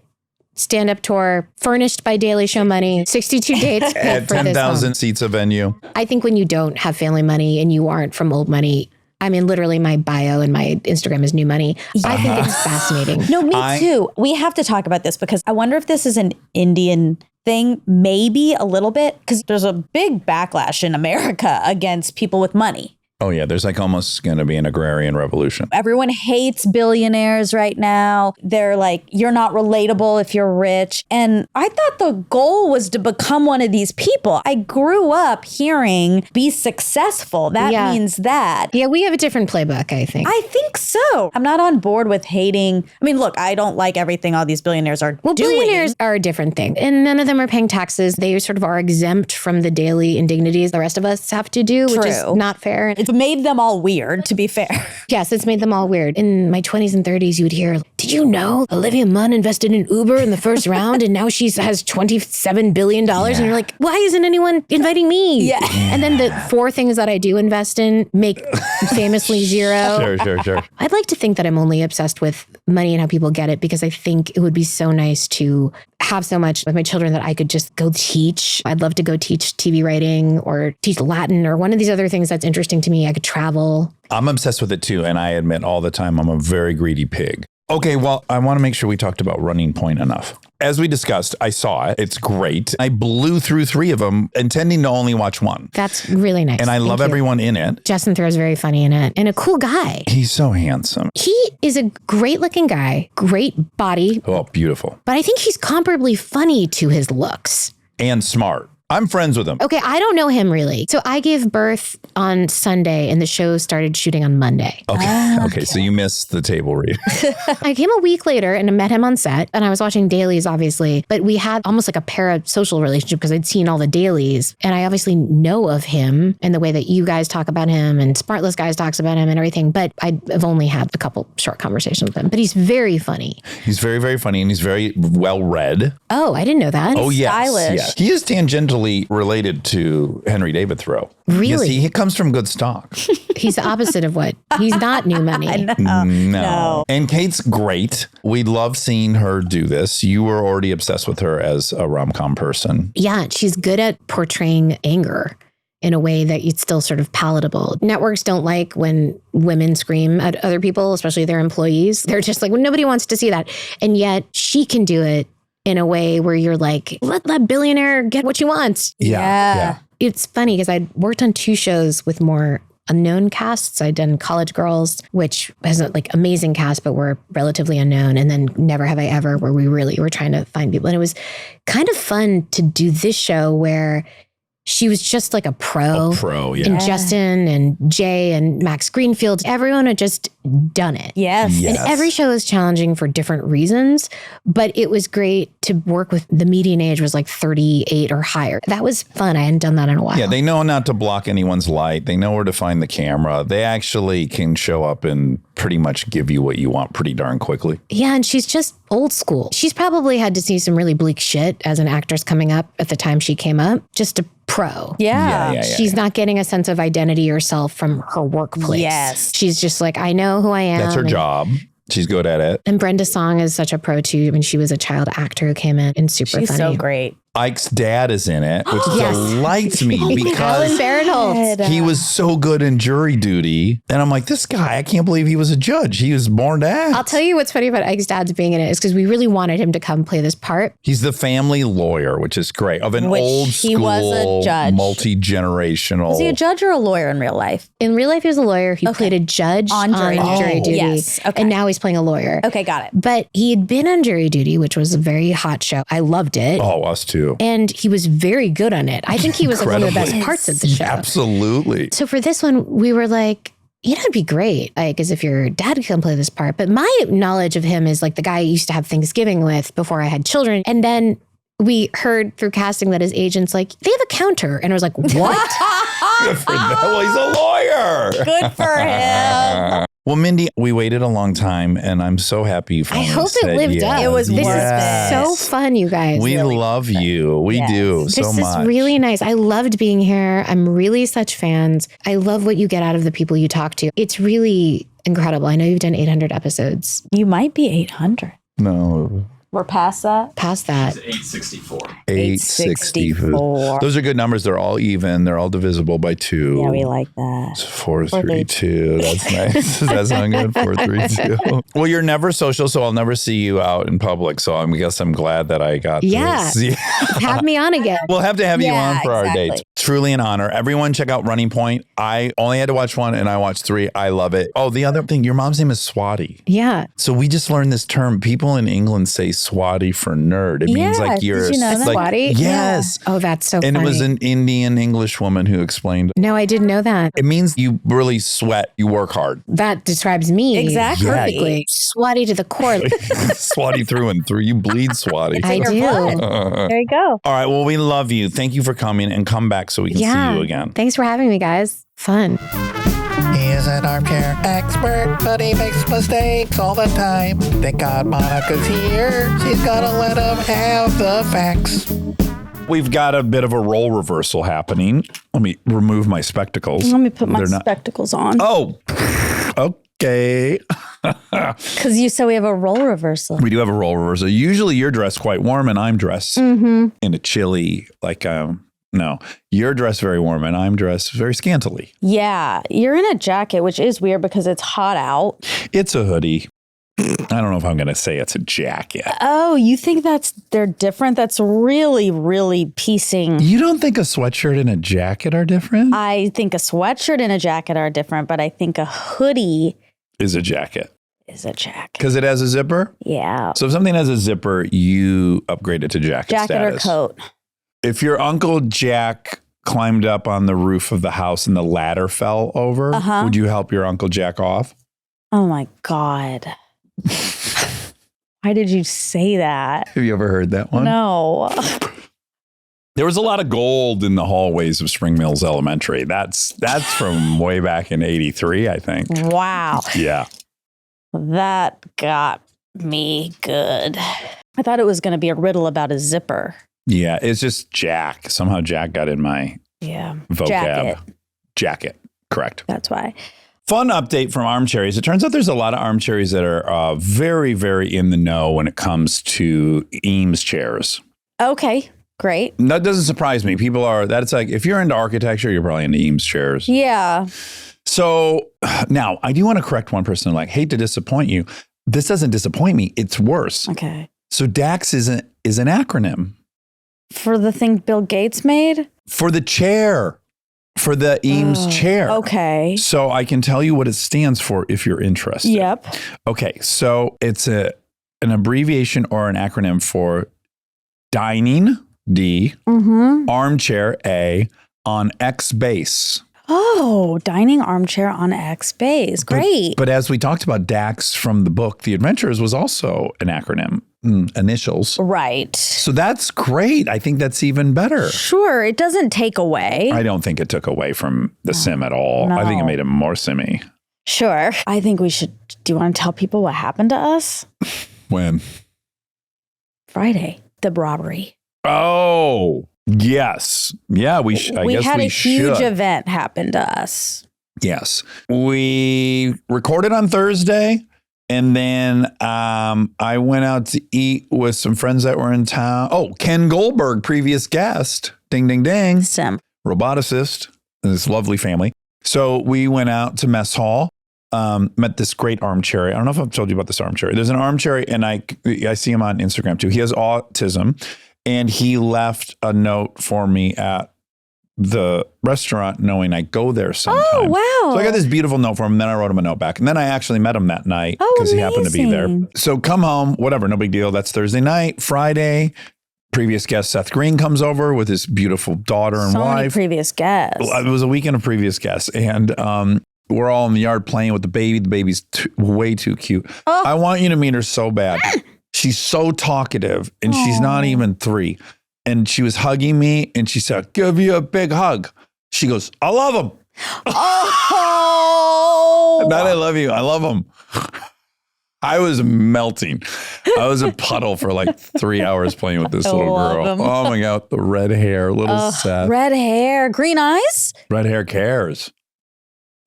stand-up tour furnished by Daily Show money, 62 dates At for this 10,000 home. seats a venue. I think when you don't have family money and you aren't from old money, I mean, literally my bio and my Instagram is new money. I think it's fascinating. No, me too. We have to talk about this because I wonder if this is an Indian thing, maybe a little bit, because there's a big backlash in America against people with money. Oh, yeah. There's like almost going to be an agrarian revolution. Everyone hates billionaires right now. They're like, you're not relatable if you're rich. And I thought the goal was to become one of these people. I grew up hearing be successful. That Yeah. means that. Yeah, we have a different playbook, I think. I think so. I'm not on board with hating. I mean, look, I don't like everything all these billionaires are Well, doing. billionaires are a different thing. And none of them are paying taxes. They sort of are exempt from the daily indignities the rest of us have to do, which is True. not fair. It's made them all weird, to be fair. Yes, it's made them all weird. In my 20s and 30s, you would hear, did you know Olivia Munn invested in Uber in the first round and now she has $27 billion? And you're like, why isn't anyone inviting me? Yeah. And then the 4 things that I do invest in make famously zero. Sure. I'd like to think that I'm only obsessed with money and how people get it, because I think it would be so nice to have so much with my children that I could just go teach. I'd love to go teach TV writing or teach Latin or one of these other things that's interesting to me. I could travel. I'm obsessed with it too. And I admit all the time, I'm a very greedy pig. Okay, well, I want to make sure we talked about Running Point enough. As we discussed, I saw it. It's great. I blew through 3 of them, intending to only watch one. That's really nice. And I love everyone in it. Justin Theroux's very funny in it and a cool guy. He's so handsome. He is a great looking guy, great body, Oh, beautiful. but I think he's comparably funny to his looks. And smart. I'm friends with him. Okay, I don't know him really. So I gave birth on Sunday and the show started shooting on Monday. Okay, so you missed the table read. I came a week later and I met him on set and I was watching dailies, obviously, but we had almost like a parasocial relationship because I'd seen all the dailies and I obviously know of him and the way that you guys talk about him and Smartless Guys talks about him and everything, but I've only had a couple short conversations with him, but he's very funny. He's very, very funny and he's very well read. Oh, I didn't know that. Oh, yes. stylish. Yes. He is tangentially related to Henry David Thoreau. Really? Yes, he comes from good stock. He's the opposite of what? He's not new money. No. And Kate's great. We love seeing her do this. You were already obsessed with her as a rom-com person. Yeah, she's good at portraying anger in a way that it's still sort of palatable. Networks don't like when women scream at other people, especially their employees. They're just like, well, nobody wants to see that. And yet she can do it in a way where you're like, let that billionaire get what she wants. Yeah. It's funny because I'd worked on 2 shows with more unknown casts. I'd done College Girls, which has a like amazing cast, but were relatively unknown. And then Never Have I Ever, where we really were trying to find people. And it was kind of fun to do this show where she was just like a pro. Yeah. And Justin and Jay and Max Greenfield, everyone had just done it. Yes. Yes. And every show is challenging for different reasons, but it was great to work with. The median age was like 38 or higher. That was fun. I hadn't done that in a while. Yeah, they know not to block anyone's light. They know where to find the camera. They actually can show up and pretty much give you what you want pretty darn quickly. Yeah, and she's just old school. She's probably had to see some really bleak shit as an actress coming up at the time she came up. Just a pro. Yeah. She's not getting a sense of identity herself from her workplace. Yes. She's just like, I know who I am. That's her job. She's good at it. And Brenda Song is such a pro too. I mean, she was a child actor who came in and super She's funny. so great. Ike's dad is in it, which Yes. delights me Alan because Barinholtz. he was so good in jury duty. And I'm like, this guy, I can't believe he was a judge. He was born to act. I'll tell you what's funny about Ike's dad's being in it is because we really wanted him to come play this part. He's the family lawyer, which is great. Of an Which old he school, was a judge. multi-generational. Was he a judge or a lawyer in real life? In real life, he was a lawyer. He played a judge On jury duty. duty. Yes. Okay. And now he's playing a lawyer. Okay, got it. But he had been on jury duty, which was a very hot show. I loved it. Oh, us too. And he was very good on it. I think he was like one of the best Incredibly. parts of the show. Absolutely. So for this one, we were like, you know, it'd be great, like, as if your dad could come play this part. But my knowledge of him is like the guy I used to have Thanksgiving with before I had children. And then we heard through casting that his agent's like, they have a counter. And I was like, what? Good for that. Well, he's a lawyer. Good for him. Well, Mindy, we waited a long time, and I'm so happy you I finally hope it said lived yes. up. It was This worth is it. so fun, you guys. We love you. We Yes. do so This much. is really nice. I loved being here. I'm really such fans. I love what you get out of the people you talk to. It's really incredible. I know you've done 800 episodes. You might be 800. No. We're past that. Past that. 864. 864. Those are good numbers. They're all even. They're all divisible by 2. Yeah, we like that. It's 432. That's nice. That's not good. 432. Well, you're never social, so I'll never see you out in public. So I guess I'm glad that I got Yeah. this. Yeah. Have me on again. We'll have to have you Yeah, on for our exactly. dates. Truly an honor. Everyone check out Running Point. I only had to watch 1 and I watched 3. I love it. Oh, the other thing, your mom's name is Swati. Yeah. So we just learned this term. People in England say Swati for nerd. It means Yeah, like did you're you know that? like, Swati? Yes. Oh, that's so And funny. it was an Indian English woman who explained. No, I didn't know that. It means you really sweat, you work hard. That describes me Exactly. perfectly. Swati to the core. Swati through and through. You bleed Swati. I your do. blood. There you go. All right. Well, we love you. Thank you for coming and come back so we can see you again. Thanks for having me, guys. Fun. He is an armchair expert, but he makes mistakes all the time. Thank God Monica's here. She's gonna let him have the facts. We've got a bit of a role reversal happening. Let me remove my spectacles. Let me put my They're not- spectacles on. Oh, Okay. Because you said we have a role reversal. We do have a role reversal. Usually you're dressed quite warm and I'm dressed in a chilly, no, you're dressed very warm and I'm dressed very scantily. Yeah, you're in a jacket, which is weird because it's hot out. It's a hoodie. I don't know if I'm going to say it's a jacket. Oh, you think they're different? That's really, really piecing. You don't think a sweatshirt and a jacket are different? I think a sweatshirt and a jacket are different, but I think a hoodie Is a jacket. Is a jacket. Because it has a zipper? Yeah. So if something has a zipper, you upgrade it to jacket status. Or coat. If your Uncle Jack climbed up on the roof of the house and the ladder fell over, would you help your Uncle Jack off? Oh my God. Why did you say that? Have you ever heard that one? No. There was a lot of gold in the hallways of Spring Mills Elementary. That's from way back in 83, I think. Wow. Yeah. That got me good. I thought it was going to be a riddle about a zipper. Yeah, it's just Jack. Somehow Jack got in my vocab. Jacket. Correct. That's why. Fun update from Armcharies. It turns out there's a lot of Armcharies that are very, very in the know when it comes to Eames chairs. Okay, great. That doesn't surprise me. People are, that's like, if you're into architecture, you're probably into Eames chairs. Yeah. So now I do want to correct one person. Like, hate to disappoint you. This doesn't disappoint me. It's worse. Okay. So DAX is an acronym. For the thing Bill Gates made? For the chair. For the Eames chair. Okay. So I can tell you what it stands for if you're interested. Yep. Okay. So it's an abbreviation or an acronym for dining, D, armchair, A, on X base. Oh, dining armchair on X base. Great. But as we talked about, Dax from the book The Adventures was also an acronym, initials. Right. So that's great. I think that's even better. Sure. It doesn't take away. I don't think it took away from the sim at all. I think it made him more simmy. Sure. I think we should. Do you want to tell people what happened to us? When? Friday. The robbery. Oh, yes. Yeah, we should. We had a huge event happen to us. Yes. We recorded on Thursday. And then I went out to eat with some friends that were in town. Oh, Ken Goldberg, previous guest. Ding, ding, ding. Sim. Roboticist. This lovely family. So we went out to mess hall. Met this great armchair. I don't know if I've told you about this armchair. There's an armchair, and I see him on Instagram too. He has autism, and he left a note for me at the restaurant, knowing I go there sometime. Oh, wow. So I got this beautiful note for him, and then I wrote him a note back. And then I actually met him that night because he happened to be there. So come home, whatever, no big deal. That's Thursday night. Friday, previous guest Seth Green comes over with his beautiful daughter and wife. Many previous guests. It was a weekend of previous guests. And we're all in the yard playing with the baby. The baby's way too cute. Oh. I want you to meet her so bad. She's so talkative, and she's not even 3. And she was hugging me, and she said, "Give you a big hug." She goes, "I love him." Oh. Not I love you. I love him. I was melting. I was a puddle for like 3 hours playing with this little girl. him. Oh my God. The red hair, little Seth. Red hair, green eyes. Red hair cares.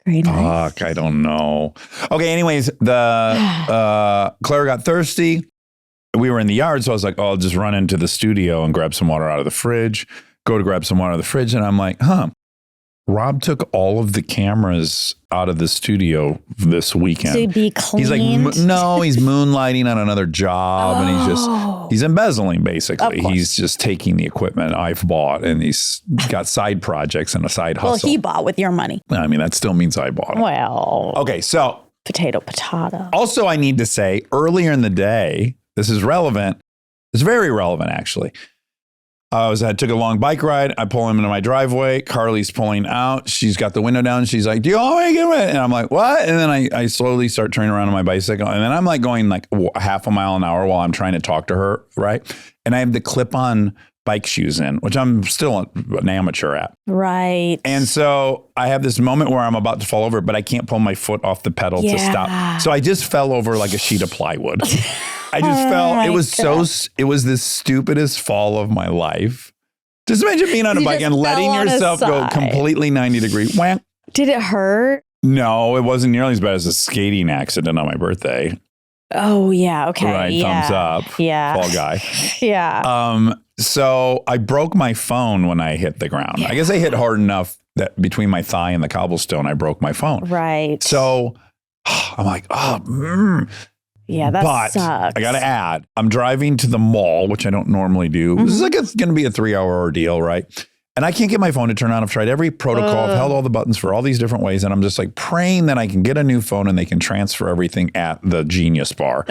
Green eyes. Fuck, I don't know. Okay, anyways, Claire got thirsty. We were in the yard, so I was like, I'll just run into the studio and grab some water out of the fridge. Go to grab some water out of the fridge, and I'm like, Rob took all of the cameras out of the studio this weekend. To be cleaned? He's like, no, he's moonlighting on another job, and he's embezzling, basically. He's just taking the equipment I've bought, and he's got side projects and a side hustle. Well, he bought with your money. I mean, that still means I bought it. Well. Okay, so. Potato. Also, I need to say, earlier in the day, this is relevant. It's very relevant, actually. I took a long bike ride. I pull him into my driveway. Carly's pulling out. She's got the window down. She's like, "Do you want me to get away?" And I'm like, "What?" And then I slowly start turning around on my bicycle. And then I'm like going like half a mile an hour while I'm trying to talk to her, right? And I have the clip-on bike shoes in, which I'm still an amateur at. Right. And so I have this moment where I'm about to fall over, but I can't pull my foot off the pedal to stop. So I just fell over like a sheet of plywood. I just fell. It was it was the stupidest fall of my life. Just imagine being on a bike and letting yourself go completely 90 degree. Wham. Did it hurt? No, it wasn't nearly as bad as a skating accident on my birthday. Oh, yeah. Okay. Right. Yeah. Thumbs up. Yeah. Fall guy. Yeah. So I broke my phone when I hit the ground. I guess I hit hard enough that between my thigh and the cobblestone, I broke my phone. Right. So I'm like, yeah, that but sucks. I got to add, I'm driving to the mall, which I don't normally do. This is like it's going to be a 3-hour ordeal, right? And I can't get my phone to turn on. I've tried every protocol. I've held all the buttons for all these different ways. And I'm just like praying that I can get a new phone and they can transfer everything at the Genius Bar.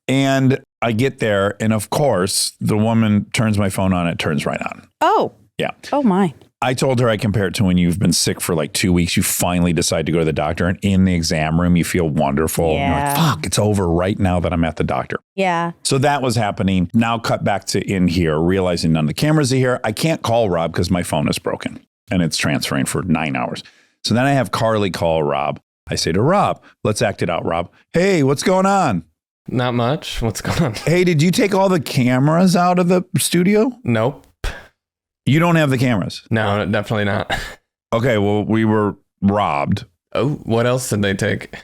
And I get there. And of course, the woman turns my phone on. It turns right on. Oh. Yeah. Oh, my. I told her I compare it to when you've been sick for like 2 weeks. You finally decide to go to the doctor. And in the exam room, you feel wonderful. Yeah. You're like, fuck, it's over right now that I'm at the doctor. Yeah. So that was happening. Now cut back to in here, realizing none of the cameras are here. I can't call Rob because my phone is broken and it's transferring for 9 hours. So then I have Carly call Rob. I say to Rob, let's act it out, Rob. Hey, what's going on? Not much. What's going on? Hey, did you take all the cameras out of the studio? Nope. You don't have the cameras? No, definitely not. Okay, well, we were robbed. Oh, what else did they take?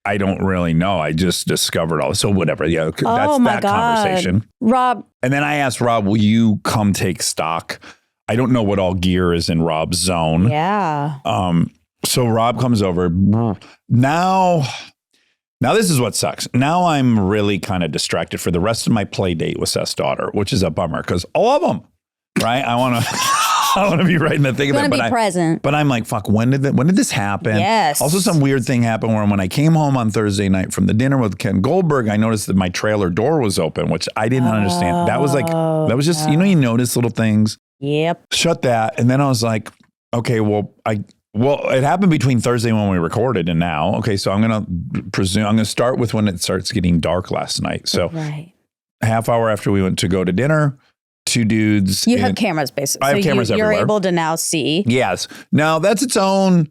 I don't really know. I just discovered all this. So whatever. Yeah, that's my that God. conversation. Rob. And then I asked Rob, will you come take stock? I don't know what all gear is in Rob's zone. Yeah. So Rob comes over. Now this is what sucks. Now I'm really kind of distracted for the rest of my play date with Seth's daughter, which is a bummer because I love them. Right? I want to be right in the thick of it. But be present. But I'm like, fuck, when did this happen? Yes. Also, some weird thing happened where when I came home on Thursday night from the dinner with Ken Goldberg, I noticed that my trailer door was open, which I didn't understand. That was just, you notice little things. Yep. Shut that. And then I was like, okay, it happened between Thursday when we recorded and now. Okay, so I'm going to start with when it starts getting dark last night. So half hour after we went to go to dinner, 2 dudes. You have cameras, basically. I have cameras everywhere. You're able to now see. Yes. Now that's its own.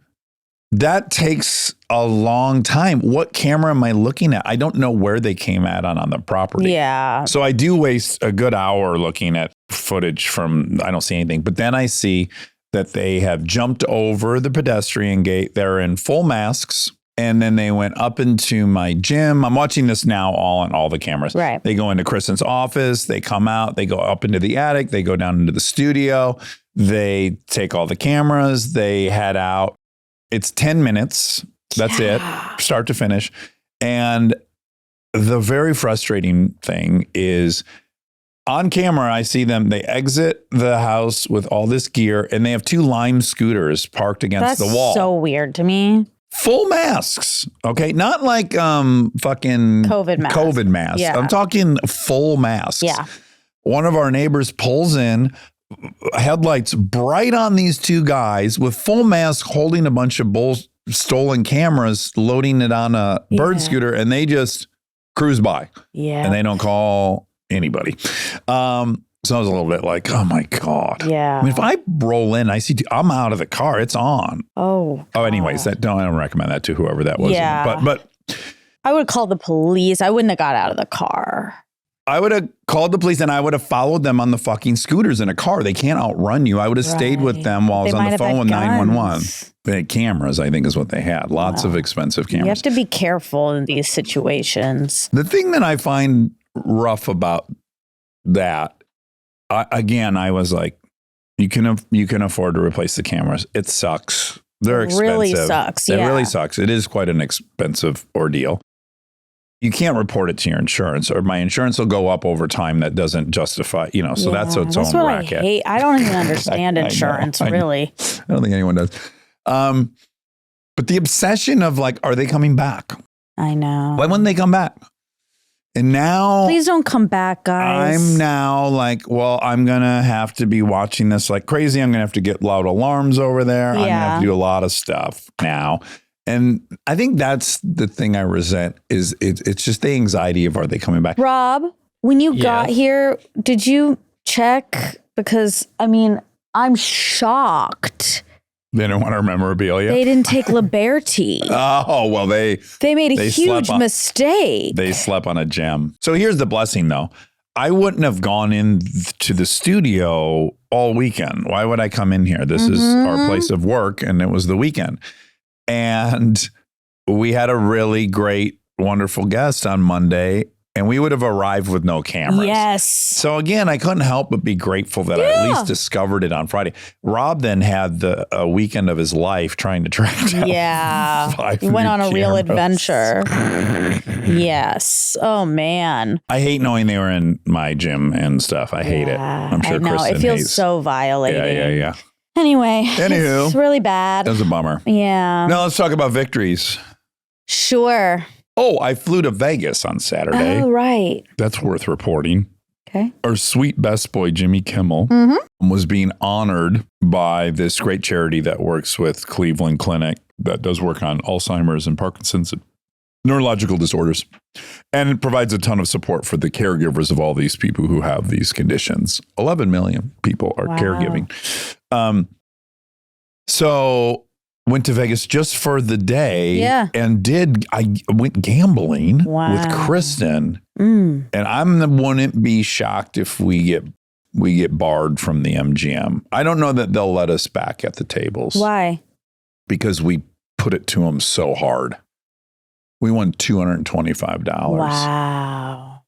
That takes a long time. What camera am I looking at? I don't know where they came at on the property. Yeah. So I do waste a good hour looking at footage I don't see anything. But then I see that they have jumped over the pedestrian gate. They're in full masks. And then they went up into my gym. I'm watching this now all on all the cameras. Right. They go into Kristen's office. They come out. They go up into the attic. They go down into the studio. They take all the cameras. They head out. It's 10 minutes. That's it. Start to finish. And the very frustrating thing is on camera, I see them. They exit the house with all this gear and they have 2 Lime scooters parked against the wall. That's so weird to me. Full masks, okay? Not like fucking COVID masks. Yeah. I'm talking full masks. Yeah. One of our neighbors pulls in, headlights bright on these 2 guys with full masks holding a bunch of stolen cameras, loading it on a bird scooter, and they just cruise by. Yeah. And they don't call anybody. So I was a little bit like, oh my God. Yeah. I mean, if I roll in, I see, I'm out of the car. It's on. Oh. Oh, anyways, I don't recommend that to whoever that was. Yeah. But I would call the police. I wouldn't have got out of the car. I would have called the police and I would have followed them on the fucking scooters in a car. They can't outrun you. I would have stayed with them while I was on the phone with 911. They had cameras, I think is what they had. Lots of expensive cameras. You have to be careful in these situations. The thing that I find rough about that, I was like, you can afford to replace the cameras. It sucks. They're expensive. Really sucks. It really sucks. It is quite an expensive ordeal. You can't report it to your insurance, or my insurance will go up over time. That doesn't justify, so that's its own racket. I hate. I don't even understand insurance, really. I don't think anyone does. But the obsession of like, are they coming back? I know. Why wouldn't they come back? And now, please don't come back, guys. I'm now like, well, I'm going to have to be watching this like crazy. I'm going to have to get loud alarms over there. I'm going to have to do a lot of stuff now. And I think that's the thing I resent is it's just the anxiety of, are they coming back? Rob, when you got here, did you check? Because, I mean, I'm shocked. They didn't want our memorabilia. They didn't take Liberty. Oh, well, they made a huge mistake. They slept on a gem. So here's the blessing, though. I wouldn't have gone into the studio all weekend. Why would I come in here? This is our place of work, and it was the weekend. And we had a really great, wonderful guest on Monday, and we would have arrived with no cameras. Yes. So again, I couldn't help but be grateful that I at least discovered it on Friday. Rob then had a weekend of his life trying to track down. Yeah. He went on a real adventure. Yes. Oh, man. I hate knowing they were in my gym and stuff. I hate it. I'm sure I know. Kristen It feels hates. so violating. Yeah. Anyway. Anywho. It's really bad. That's a bummer. Yeah. Now let's talk about victories. Sure. Oh, I flew to Vegas on Saturday. Oh, right. That's worth reporting. Okay. Our sweet best boy, Jimmy Kimmel, was being honored by this great charity that works with Cleveland Clinic that does work on Alzheimer's and Parkinson's and neurological disorders. And it provides a ton of support for the caregivers of all these people who have these conditions. 11 million people are caregiving. So went to Vegas just for the day and I went gambling with Kristen. And wouldn't be shocked if we get barred from the MGM. I don't know that they'll let us back at the tables. Why? Because we put it to them so hard. We won $225. Wow.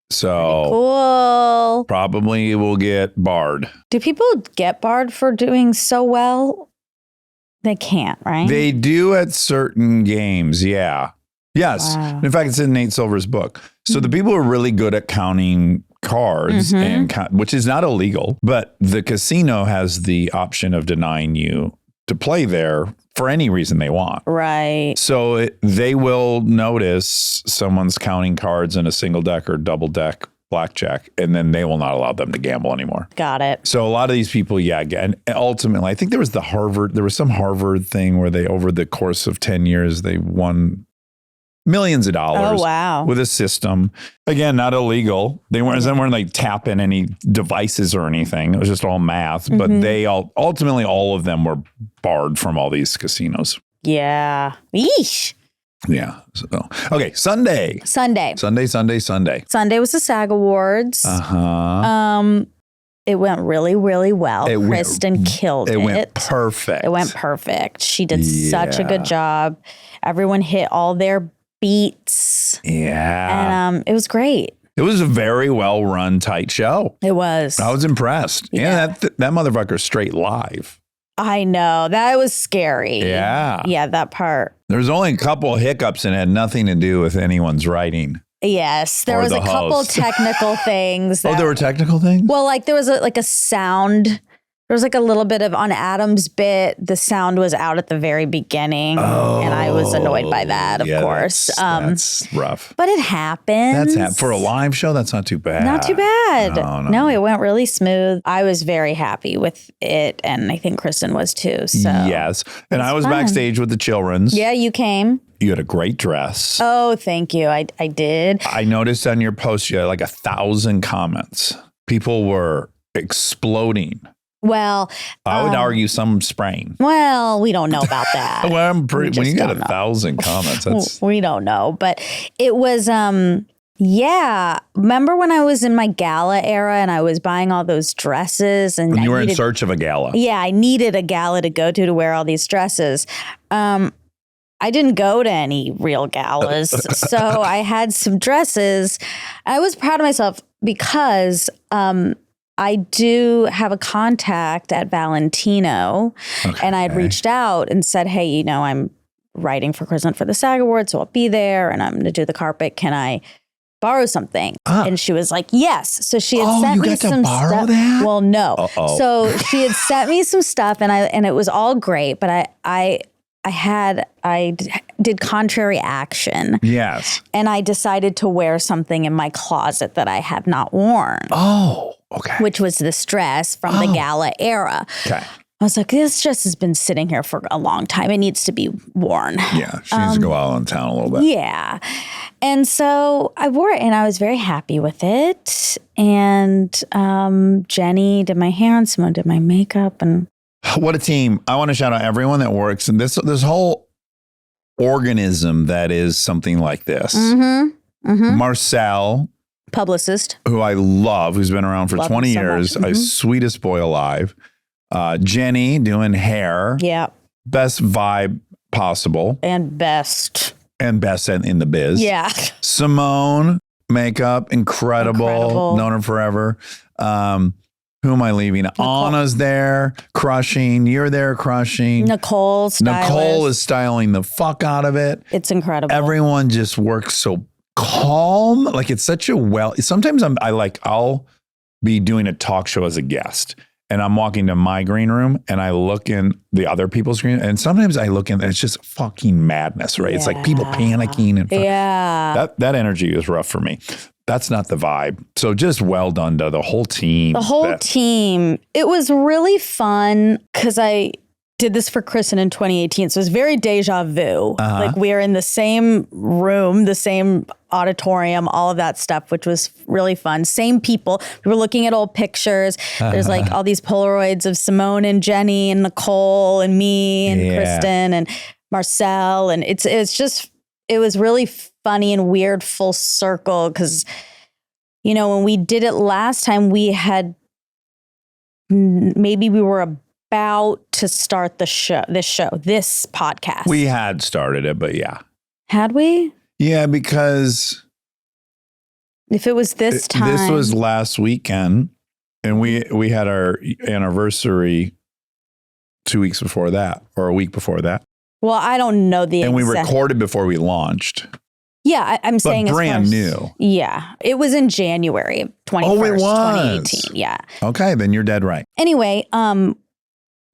So cool. Probably will get barred. Do people get barred for doing so well? They can't, right? They do at certain games, yeah. Yes. Wow. In fact, it's in Nate Silver's book. So the people who are really good at counting cards, and which is not illegal, but the casino has the option of denying you to play there for any reason they want. Right. So they will notice someone's counting cards in a single deck or double deck blackjack, and then they will not allow them to gamble anymore. Got it. So a lot of these people, and ultimately, I think there was some Harvard thing where they, over the course of 10 years, they won millions of dollars. Oh, wow. With a system. Again, not illegal. They weren't like tapping any devices or anything. It was just all math. But they ultimately, all of them were barred from all these casinos. Yeah. Yeesh. Yeah. So, okay. Sunday. Sunday was the SAG Awards. It went really, really well. Kristen killed it. It went perfect. She did such a good job. Everyone hit all their beats. Yeah. And it was great. It was a very well run, tight show. It was. I was impressed. Yeah. And that motherfucker's straight live. I know. That was scary. Yeah. Yeah, that part. There was only a couple of hiccups and it had nothing to do with anyone's writing. Yes. There Or was the a couple host. technical things. There were technical things? Well, like there was a sound. There was like a little bit of, on Adam's bit, the sound was out at the very beginning. And I was annoyed by that, of course. That's rough. But it happened. For a live show, that's not too bad. Not too bad. No. It went really smooth. I was very happy with it. And I think Kristen was too. So Yes. And I was fun. Backstage with the children's. Yeah, you came. You had a great dress. Oh, thank you. I did. I noticed on your post, you had like 1,000 comments. People were exploding. Well, I would argue some spraying. well, we don't know about that. Well, when you just got don't know. 1,000 comments, that's We don't know, but it was, yeah. Remember when I was in my gala era and I was buying all those dresses and when you I were in needed- search of a gala. Yeah, I needed a gala to go to wear all these dresses. I didn't go to any real galas, so I had some dresses. I was proud of myself because I do have a contact at Valentino, and I had reached out and said, hey, I'm writing for Kristen for the SAG Awards, so I'll be there, and I'm going to do the carpet. Can I borrow something? And she was like, yes. So she had sent me some borrow stuff. that? Well, no. Uh-oh. So she had sent me some stuff, and it was all great, but I did contrary action. Yes. And I decided to wear something in my closet that I have not worn. Oh, okay. Which was this dress from the gala era. Okay. I was like, this dress has been sitting here for a long time. It needs to be worn. Yeah, she needs to go out on town a little bit. Yeah. And so I wore it and I was very happy with it. And Jenny did my hair and Simone did my makeup. And What a team. I want to shout out everyone that works in this whole organism that is something like this. Marcel, publicist. who I love, who's been around for Love 20 him so years, much. a sweetest boy alive. Jenny doing hair. Yeah. Best vibe possible And best. and best in the biz. Yeah. Simone, makeup, incredible. Known her forever. Who am I leaving? Anna's there, crushing. You're there, crushing. Nicole is styling the fuck out of it. It's incredible. Everyone just works so calm. Like it's such a sometimes I'll be doing a talk show as a guest and I'm walking to my green room and I look in the other people's green and sometimes I look in and it's just fucking madness, right? It's like people panicking and that energy is rough for me. That's not the vibe. So just well done to the whole team. The whole team. It was really fun because I did this for Kristen in 2018. So it was very deja vu. Like we are in the same room, the same auditorium, all of that stuff, which was really fun. Same people. We were looking at old pictures. There's like all these Polaroids of Simone and Jenny and Nicole and me and Kristen and Marcel. And it was really funny and weird full circle because, you know, when we did it last time, we were about to start this podcast. We had started it, but yeah. Had we? Yeah, because if it was this time. This was last weekend and we had our anniversary 2 weeks before that or a week before that. Well, I don't know the And exact. we recorded before we launched. Yeah, I'm saying but brand new. Yeah, it was in January of 2018. Yeah. Okay, then you're dead right. Anyway,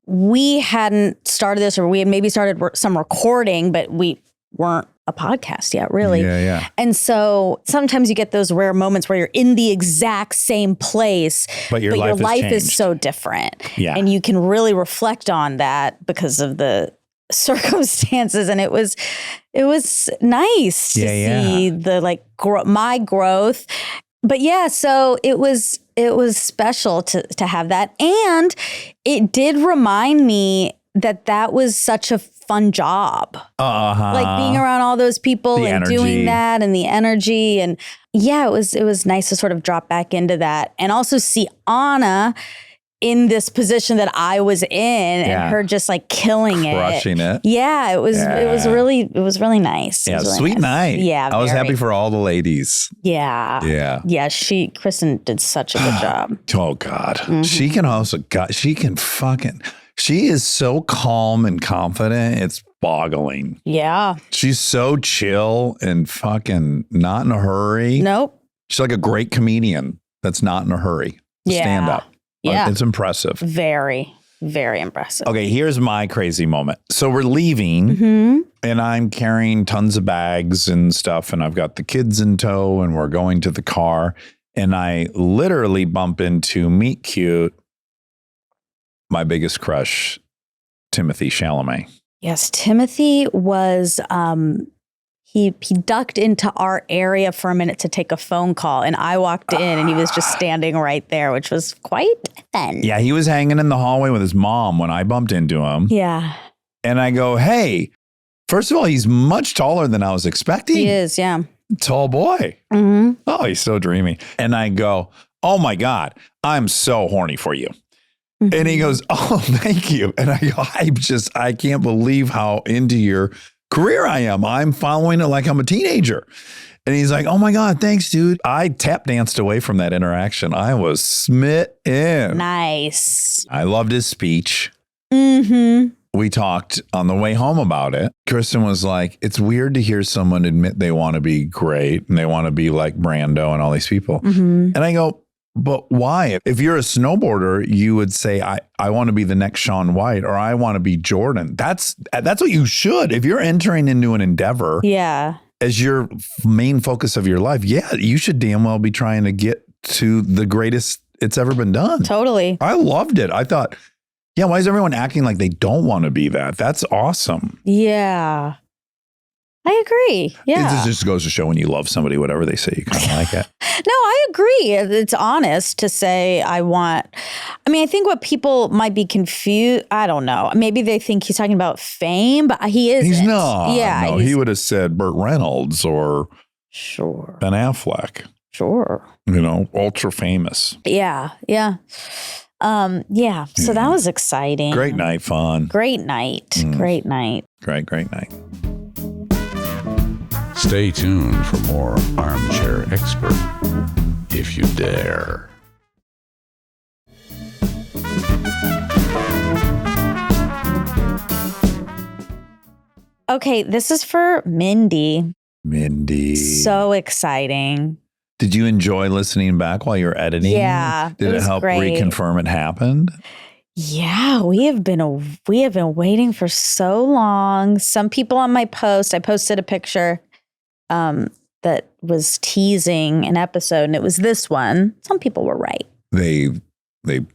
we hadn't started this, or we had maybe started some recording, but we weren't a podcast yet, really. Yeah. And so sometimes you get those rare moments where you're in the exact same place, but your life is so different. Yeah. And you can really reflect on that because of the circumstances, and it was nice to see the my growth. But yeah, so it was special to have that, and it did remind me that was such a fun job. Like being around all those people and energy. doing that and the energy, and yeah, it was nice to sort of drop back into that and also see Anna in this position that I was in and her just like killing crushing it. Yeah, it was really nice. Yeah, It was really sweet nice. night. Yeah. I was happy for all the ladies. Yeah. Yeah. Yeah, Kristen did such a good job. Oh God. She can also she is so calm and confident. It's boggling. Yeah. She's so chill and fucking not in a hurry. Nope. She's like a great comedian that's not in a hurry to stand up. Yeah. It's impressive. Very, very impressive. Okay, here's my crazy moment. So we're leaving and I'm carrying tons of bags and stuff and I've got the kids in tow and we're going to the car and I literally bump into meet cute, my biggest crush, Timothy Chalamet. Yes, Timothy was he ducked into our area for a minute to take a phone call, and I walked in and he was just standing right there, which was quite fun. Yeah, he was hanging in the hallway with his mom when I bumped into him. Yeah. And I go, hey, first of all, he's much taller than I was expecting. He is, yeah. Tall boy. Mm-hmm. Oh, he's so dreamy. And I go, oh my God, I'm so horny for you. Mm-hmm. And he goes, oh, thank you. And I go, I can't believe how into your career I am. I'm following it like I'm a teenager. And he's like, oh my God, thanks, dude. I tap danced away from that interaction. I was smitten. Nice. I loved his speech. Mm-hmm. We talked on the way home about it. Kristen was like, it's weird to hear someone admit they want to be great and they want to be like Brando and all these people. Mm-hmm. And I go, but why? If you're a snowboarder, you would say, I want to be the next Shaun White or I want to be Jordan. That's what you should. If you're entering into an endeavor as your main focus of your life, you should damn well be trying to get to the greatest it's ever been done. Totally. I loved it. I thought, why is everyone acting like they don't want to be that? That's awesome. Yeah. I agree. Yeah. It just goes to show when you love somebody, whatever they say, you kind of like it. No, I agree. It's honest to say I think what people might be confused, I don't know. Maybe they think he's talking about fame, but he isn't. He's not. Yeah. No, he would have said Burt Reynolds or sure Ben Affleck. Sure. Ultra famous. Yeah. Yeah. So that was exciting. Great night, fun. Great night. Great night. Great night. Stay tuned for more Armchair Expert, if you dare. Okay, this is for Mindy. Mindy. So exciting. Did you enjoy listening back while you were editing? Yeah, Did it was help great. reconfirm it happened? Yeah, we have been waiting for so long. Some people on my post, I posted a picture that was teasing an episode, and it was this one. Some people were right. They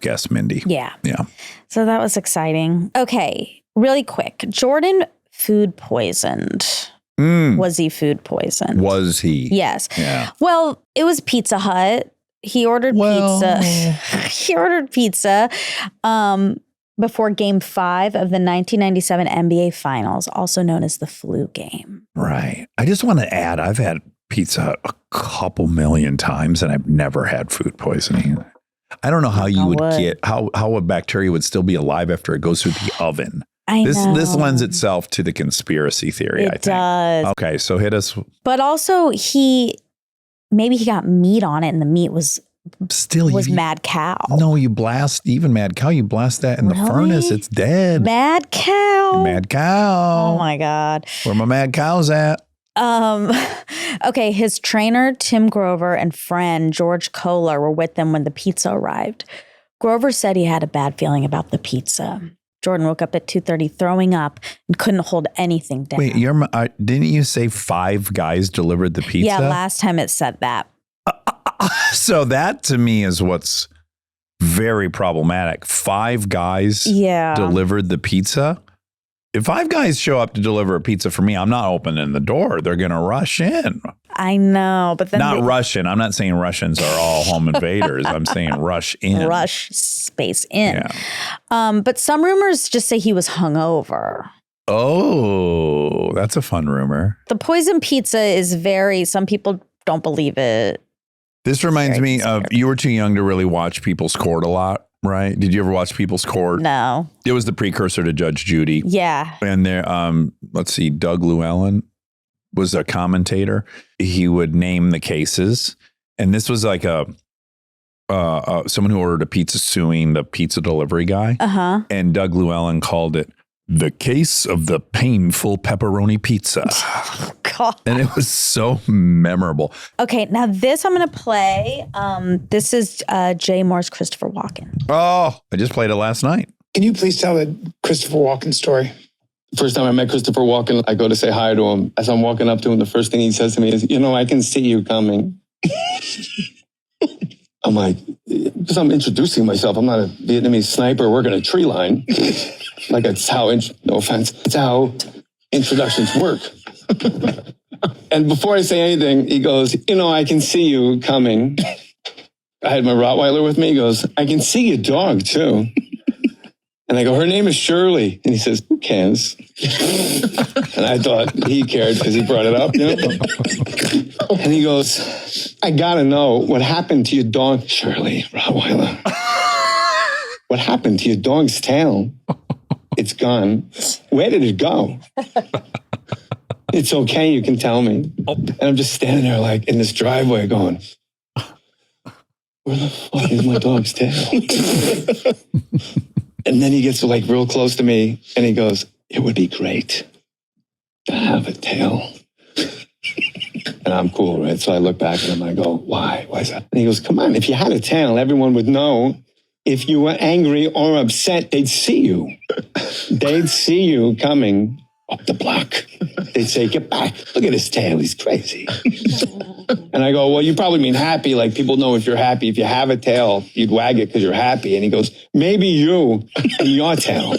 guessed Mindy. Yeah. Yeah. So that was exciting. Okay, really quick. Jordan food poisoned. Was he food poisoned? Was he? Yes. Yeah. Well, it was Pizza Hut. He ordered pizza. He ordered pizza before Game 5 of the 1997 NBA Finals, also known as the flu game. Right. I just want to add, I've had Pizza Hut a couple million times, and I've never had food poisoning. I don't know how you would get how a bacteria would still be alive after it goes through the oven. This lends itself to the conspiracy theory, I think. It does. Okay, so hit us. But also maybe he got meat on it, and the meat was mad cow. No, you blast even mad cow. You blast that in the furnace, it's dead. Mad cow. Mad cow. Oh my God. Where my mad cows at? Okay, his trainer, Tim Grover, and friend, George Kohler, were with them when the pizza arrived. Grover said he had a bad feeling about the pizza. Jordan woke up at 2:30 throwing up and couldn't hold anything down. Wait, didn't you say 5 guys delivered the pizza? Yeah, last time it said that. So that to me is what's very problematic. 5 guys delivered the pizza. If 5 guys show up to deliver a pizza for me, I'm not opening the door. They're going to rush in. I know, but then rush in. I'm not saying Russians are all home invaders. I'm saying rush in. Rush space in. Yeah. But some rumors just say he was hungover. Oh, that's a fun rumor. The poison pizza is some people don't believe it. This reminds me of, you were too young to really watch People's Court a lot, right? Did you ever watch People's Court? No. It was the precursor to Judge Judy. Yeah. And there, let's see, Doug Llewellyn was a commentator. He would name the cases. And this was like someone who ordered a pizza suing the pizza delivery guy. Uh-huh. And Doug Llewellyn called it the case of the painful pepperoni pizza. Oh, God. And it was so memorable. Okay, now this I'm going to play. This is Jay Moore's Christopher Walken. Oh, I just played it last night. Can you please tell the Christopher Walken story? First time I met Christopher Walken, I go to say hi to him. As I'm walking up to him, the first thing he says to me is, I can see you coming. I'm like, because I'm introducing myself. I'm not a Vietnamese sniper working a tree line. Like that's how, no offense, it's how introductions work. And before I say anything, he goes, I can see you coming. I had my Rottweiler with me. He goes, I can see your dog too. And I go, her name is Shirley. And he says, who cares? And I thought he cared because he brought it up. And he goes, I got to know what happened to your dog, Shirley, Rottweiler. What happened to your dog's tail? It's gone. Where did it go? It's okay, you can tell me. And I'm just standing there like in this driveway going, where the fuck is my dog's tail? And then he gets like real close to me and he goes, it would be great to have a tail. And I'm cool, right? So I look back at him and I go, why? Why is that? And he goes, come on, if you had a tail, everyone would know. If you were angry or upset, they'd see you. They'd see you coming up the block. They'd say, get back. Look at his tail. He's crazy. And I go, well, you probably mean happy. Like people know if you're happy. If you have a tail, you'd wag it because you're happy. And he goes, maybe you and your tail.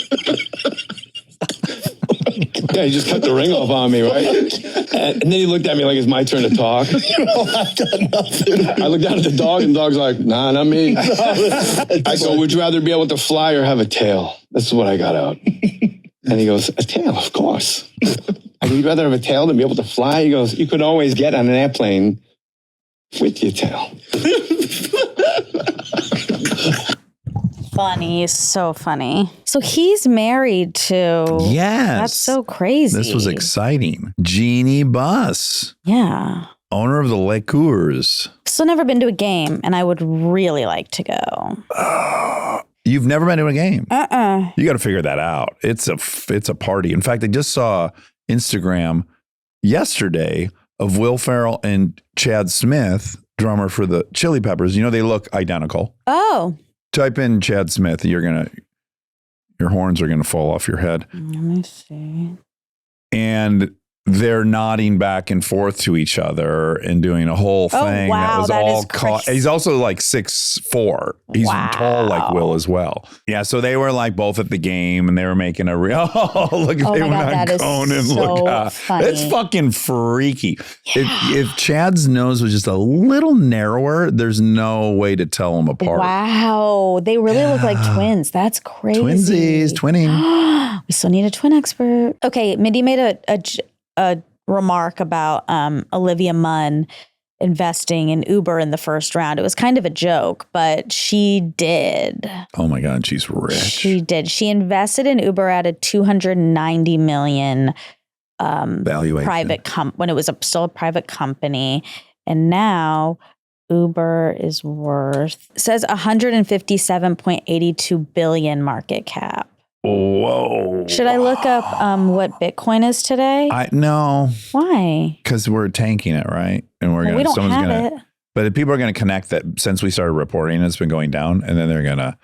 Yeah, he just cut the ring off on me, right? And then he looked at me like it's my turn to talk. I've done nothing. I looked down at the dog and the dog's like, nah, not me. I go, would you rather be able to fly or have a tail? This is what I got out. And he goes, a tail, of course. I go, you'd rather have a tail than be able to fly? He goes, you could always get on an airplane with your tail. funny. So funny. So he's married to. Yes. That's so crazy. This was exciting. Jeannie Buss, Yeah. owner of the Liqueurs. Still never been to a game, and I would really like to go. You've never been to a game? Uh-uh. You got to figure that out. It's a party. In fact, I just saw Instagram yesterday of Will Ferrell and Chad Smith, drummer for the Chili Peppers. You know, they look identical. Oh. Type in Chad Smith. Your horns are gonna fall off your head. Let me see. And they're nodding back and forth to each other and doing a whole thing. Wow, that that was is all crazy. He's also like 6'4". He's tall like Will as well. Yeah, so they were like both at the game and they were making a real look. Oh They my went God, on that is Conan. so Look, funny. it's fucking freaky. If Chad's nose was just a little narrower, there's no way to tell them apart. Wow. They really look like twins. That's crazy. Twinsies, twinning. We still need a twin expert. Okay, Mindy made a remark about Olivia Munn investing in Uber in the first round. It was kind of a joke, but she did. Oh my God, she's rich. She did. She invested in Uber at a $290 million Valuation. when it was still a private company. And now Uber is worth, it says 157.82 billion market cap. Whoa. Should I look up what Bitcoin is today? No, Why? because we're tanking it, right? And Well, we don't have it. But people are gonna connect that since we started reporting, it's been going down, and then they're gonna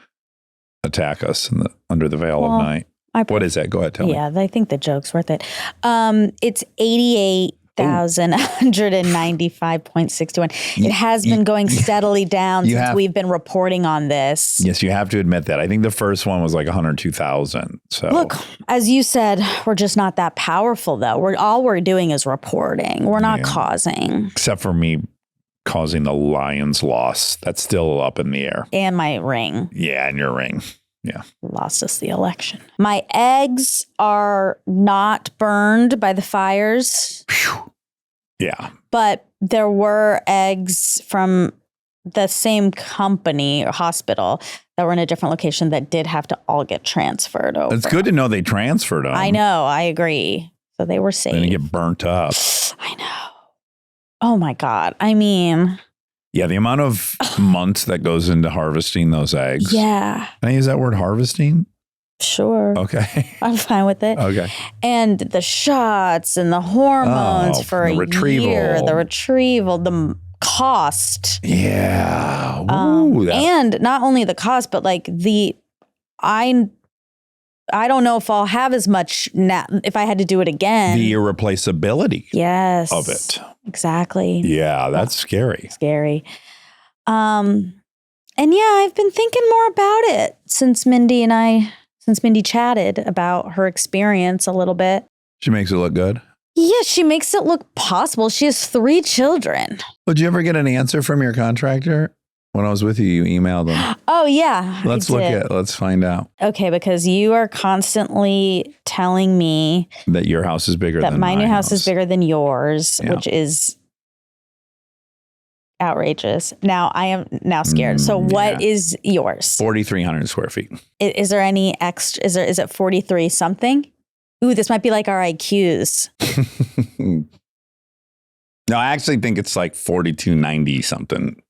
attack us under the veil of night. What is that? Go ahead, tell me. Yeah, I think the joke's worth it. It's 88,195.61. It has been going steadily down since we've been reporting on this. Yes, you have to admit that. I think the first one was like 102,000. So look, as you said, we're just not that powerful, though. All we're doing is reporting. We're not causing. Except for me causing the Lions loss. That's still up in the air. And my ring. Yeah, and your ring. Yeah. Lost us the election. My eggs are not burned by the fires. Yeah. But there were eggs from the same company or hospital that were in a different location that did have to all get transferred over. It's good to know they transferred them. I know. I agree. So they were safe. They didn't get burnt up. I know. Oh my God. I mean. Yeah, the amount of months that goes into harvesting those eggs. Yeah. Can I use that word, harvesting? Sure. Okay. I'm fine with it. Okay. And the shots and the hormones for a retrieval. year, the retrieval, the cost. Yeah. Ooh, and not only the cost, but like I don't know if I'll have as much now if I had to do it again. the irreplaceability of it. Exactly. Yeah, that's scary. Scary. And yeah, I've been thinking more about it since Mindy chatted about her experience a little bit. She makes it look good. Yeah, she makes it look possible. She has 3 children. Did you ever get an answer from your contractor? When I was with you, you emailed them. Oh, yeah. Let's find out. Okay, because you are constantly telling me that your house is bigger than my new house is bigger than yours, which is outrageous. Now I am scared. So what is yours? 4,300 square feet. Is there any extra? Is it 43 something? Ooh, this might be like our IQs. No, I actually think it's like 4,290 something.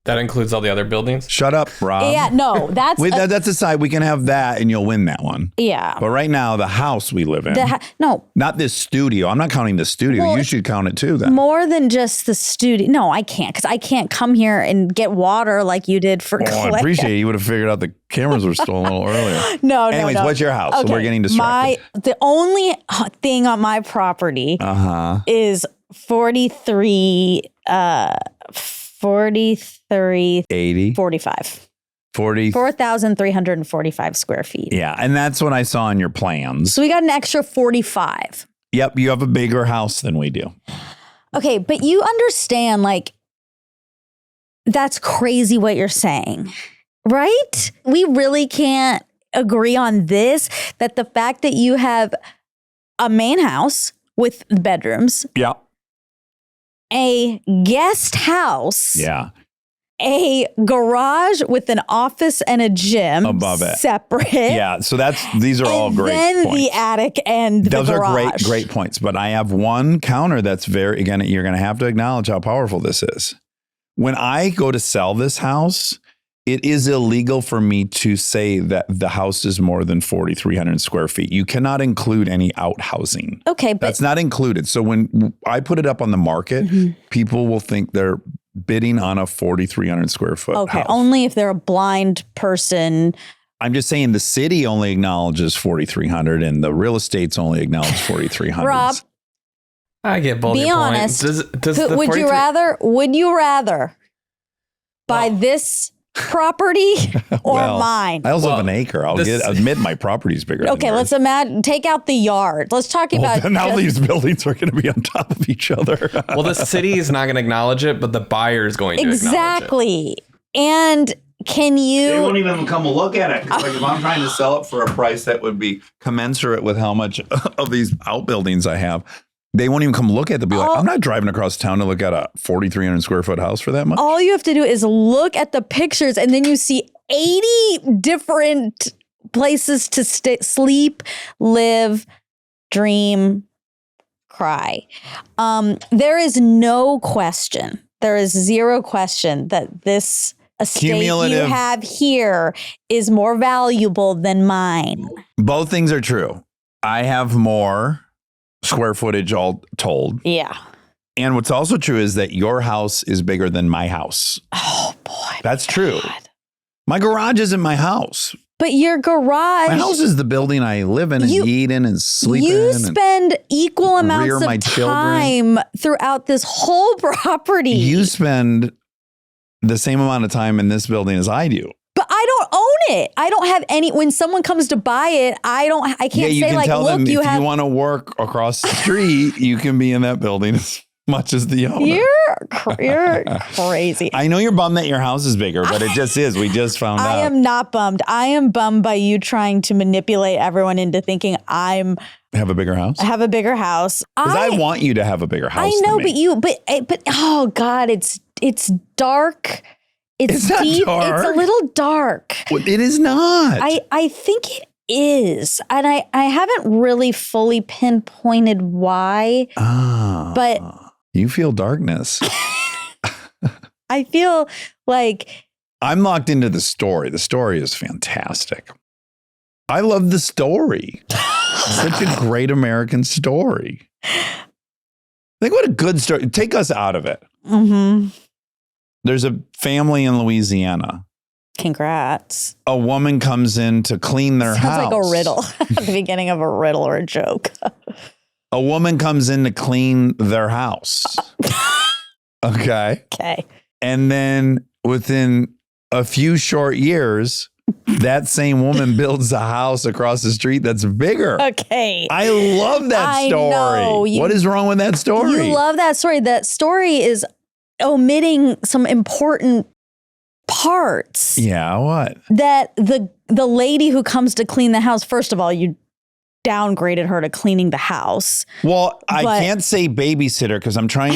That includes all the other buildings? Shut up, Rob. Yeah, no, that's that's aside. We can have that and you'll win that one. Yeah. But right now, the house we live in. No. Not this studio. I'm not counting the studio. Well, you should count it too then. More than just the studio. No, I can't because I can't come here and get water like you did for Claire. I appreciate it. You would have figured out the cameras were stolen a little earlier. No. Anyways, what's your house? So we're getting distracted. The only thing on my property is 43 80 45 40 4,345 square feet. Yeah, and that's what I saw in your plans. So we got an extra 45. Yep, you have a bigger house than we do. Okay, but you understand, like, that's crazy what you're saying, right? We really can't agree on this, that the fact that you have a main house with bedrooms. Yeah. A guest house. Yeah. a garage with an office and a gym above it. separate. Yeah, so these are all great then points. the attic and Those the are garage. great points. But I have one counter that's again, you're going to have to acknowledge how powerful this is. When I go to sell this house, it is illegal for me to say that the house is more than 4,300 square feet. You cannot include any outhousing. Okay, but That's not included. So when I put it up on the market, people will think they're bidding on a 4,300 square foot okay, house. only if they're a blind person. I'm just saying the city only acknowledges 4,300 and the real estate's only acknowledge 4,300. Rob, I get both be your honest. points. Does the would you 43 rather buy this property or Well, mine? I also have an acre. I'll admit my property's bigger. Okay, than let's imagine. Take out the yard. Let's talk about. Well, now just- these buildings are going to be on top of each other. Well, the city is not going to acknowledge it, but the buyer is going to acknowledge it. Exactly. And can you? They won't even come look at it. 'Cause, like, if I'm trying to sell it for a price that would be commensurate with how much of these outbuildings I have, they won't even come look at it. They'll be like, I'm not driving across town to look at a 4,300 square foot house for that much. All you have to do is look at the pictures, and then you see 80 different places to sleep, live, dream, cry. There is no question. There is zero question that this estate you have here is more valuable than mine. Both things are true. I have more square footage all told. Yeah. And what's also true is that your house is bigger than my house. Oh, boy. That's true. My garage isn't my house. But your garage. My house is the building I live in and eat in and sleep in. You and spend equal amounts my of children. time throughout this whole property. You spend the same amount of time in this building as I do. But I don't own it. I don't have any. When someone comes to buy it, I can't you say can like, tell look, them you if have. you want to work across the street, you can be in that building as much as the owner. You're crazy. I know you're bummed that your house is bigger, but it just is. We just found out. I am not bummed. I am bummed by you trying to manipulate everyone into thinking Have a bigger house? I have a bigger house. Because I want you to have a bigger house. I know, than me. but oh God, it's dark. It's not deep. dark. It's a little dark. Well, it is not. I think it is. And I haven't really fully pinpointed why. But you feel darkness. I feel like I'm locked into the story. The story is fantastic. I love the story. Such a great American story. Think what a good story. Take us out of it. Mm-hmm. There's a family in Louisiana. Congrats. A woman comes in to clean their house. Sounds like a riddle at the beginning of a riddle or a joke. A woman comes in to clean their house. Okay. Okay. And then within a few short years, that same woman builds a house across the street that's bigger. Okay. I love that story. know. What is wrong with that story? You love that story. That story is omitting some important parts. Yeah, what? That the lady who comes to clean the house, first of all, you downgraded her to cleaning the house. Well, I can't say babysitter because I'm trying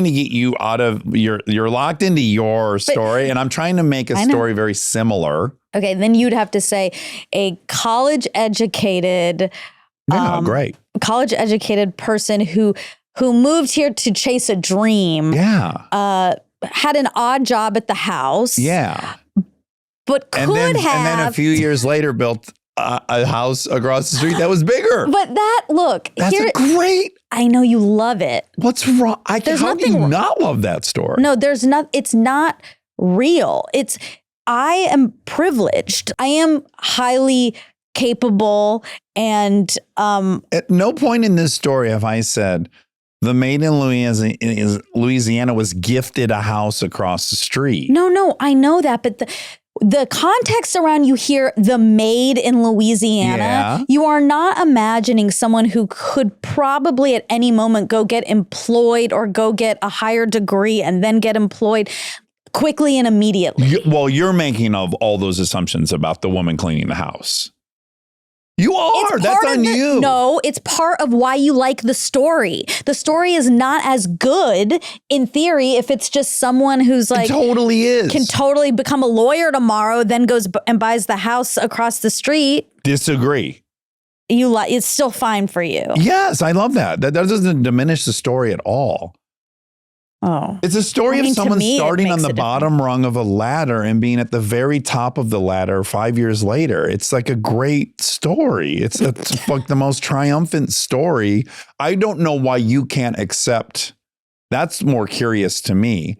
to get you out of you're locked into your story, and I'm trying to make a story very similar. Okay, then you'd have to say a college educated college educated person who moved here to chase a dream. Yeah. Had an odd job at the house. Yeah. But and then a few years later built a house across the street that was bigger. But that's great. I know you love it. What's wrong? How do you not love that story? No, it's not real. I am privileged. I am highly capable, and at no point in this story have I said the maid in Louisiana was gifted a house across the street. No, I know that, but the context around you hear the maid in Louisiana, you are not imagining someone who could probably at any moment go get employed or go get a higher degree and then get employed quickly and immediately. Well, you're making of all those assumptions about the woman cleaning the house. You are. That's on you. No, it's part of why you like the story. The story is not as good in theory if it's just someone who's like It totally is. can totally become a lawyer tomorrow, then goes and buys the house across the street. Disagree. It's still fine for you. Yes, I love that. That doesn't diminish the story at all. Oh. It's a story of to someone me, it starting on makes the a bottom rung of a ladder and being at the very top of the ladder 5 years later. It's like a great story. It's like the most triumphant story. I don't know why you can't accept. That's more curious to me.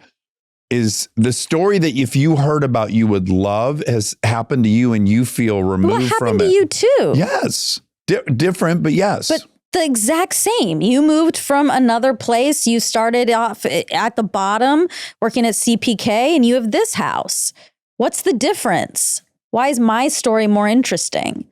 Is the story that if you heard about you would love has happened to you and you feel removed from it? Happened to you too. Yes. Different, but yes. But the exact same. You moved from another place. You started off at the bottom working at CPK and you have this house. What's the difference? Why is my story more interesting?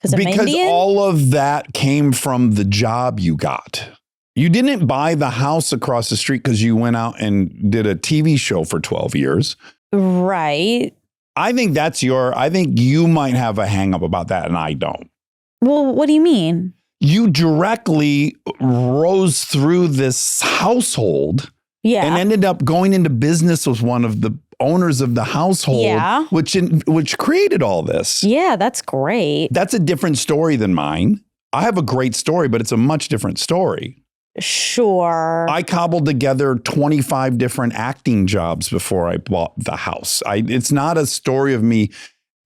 Because all of that came from the job you got. You didn't buy the house across the street because you went out and did a TV show for 12 years. Right. I think I think you might have a hang up about that and I don't. Well, what do you mean? You directly rose through this household and ended up going into business with one of the owners of the household, which created all this. Yeah, that's great. That's a different story than mine. I have a great story, but it's a much different story. Sure. I cobbled together 25 different acting jobs before I bought the house. It's not a story of me.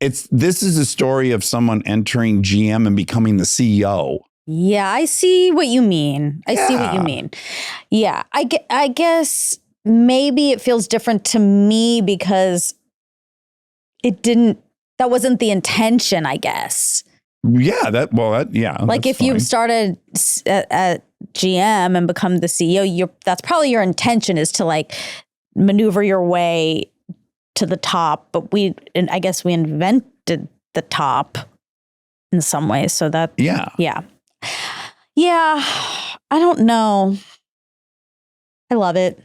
This is a story of someone entering GM and becoming the CEO. Yeah, I see what you mean. I see what you mean. Yeah, I guess maybe it feels different to me because that wasn't the intention, I guess. Yeah, like if you started at GM and become the CEO, that's probably your intention is to like maneuver your way to the top. But I guess we invented the top in some ways. So that, yeah. I don't know. I love it.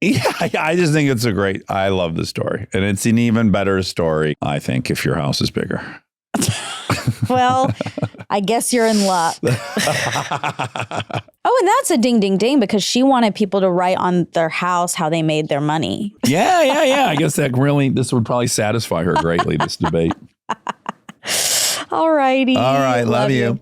Yeah, I just think I love the story. And it's an even better story, I think, if your house is bigger. Well, I guess you're in luck. Oh, and that's a ding, ding, ding, because she wanted people to write on their house how they made their money. Yeah. I guess this would probably satisfy her greatly, this debate. All righty. All right. Love you.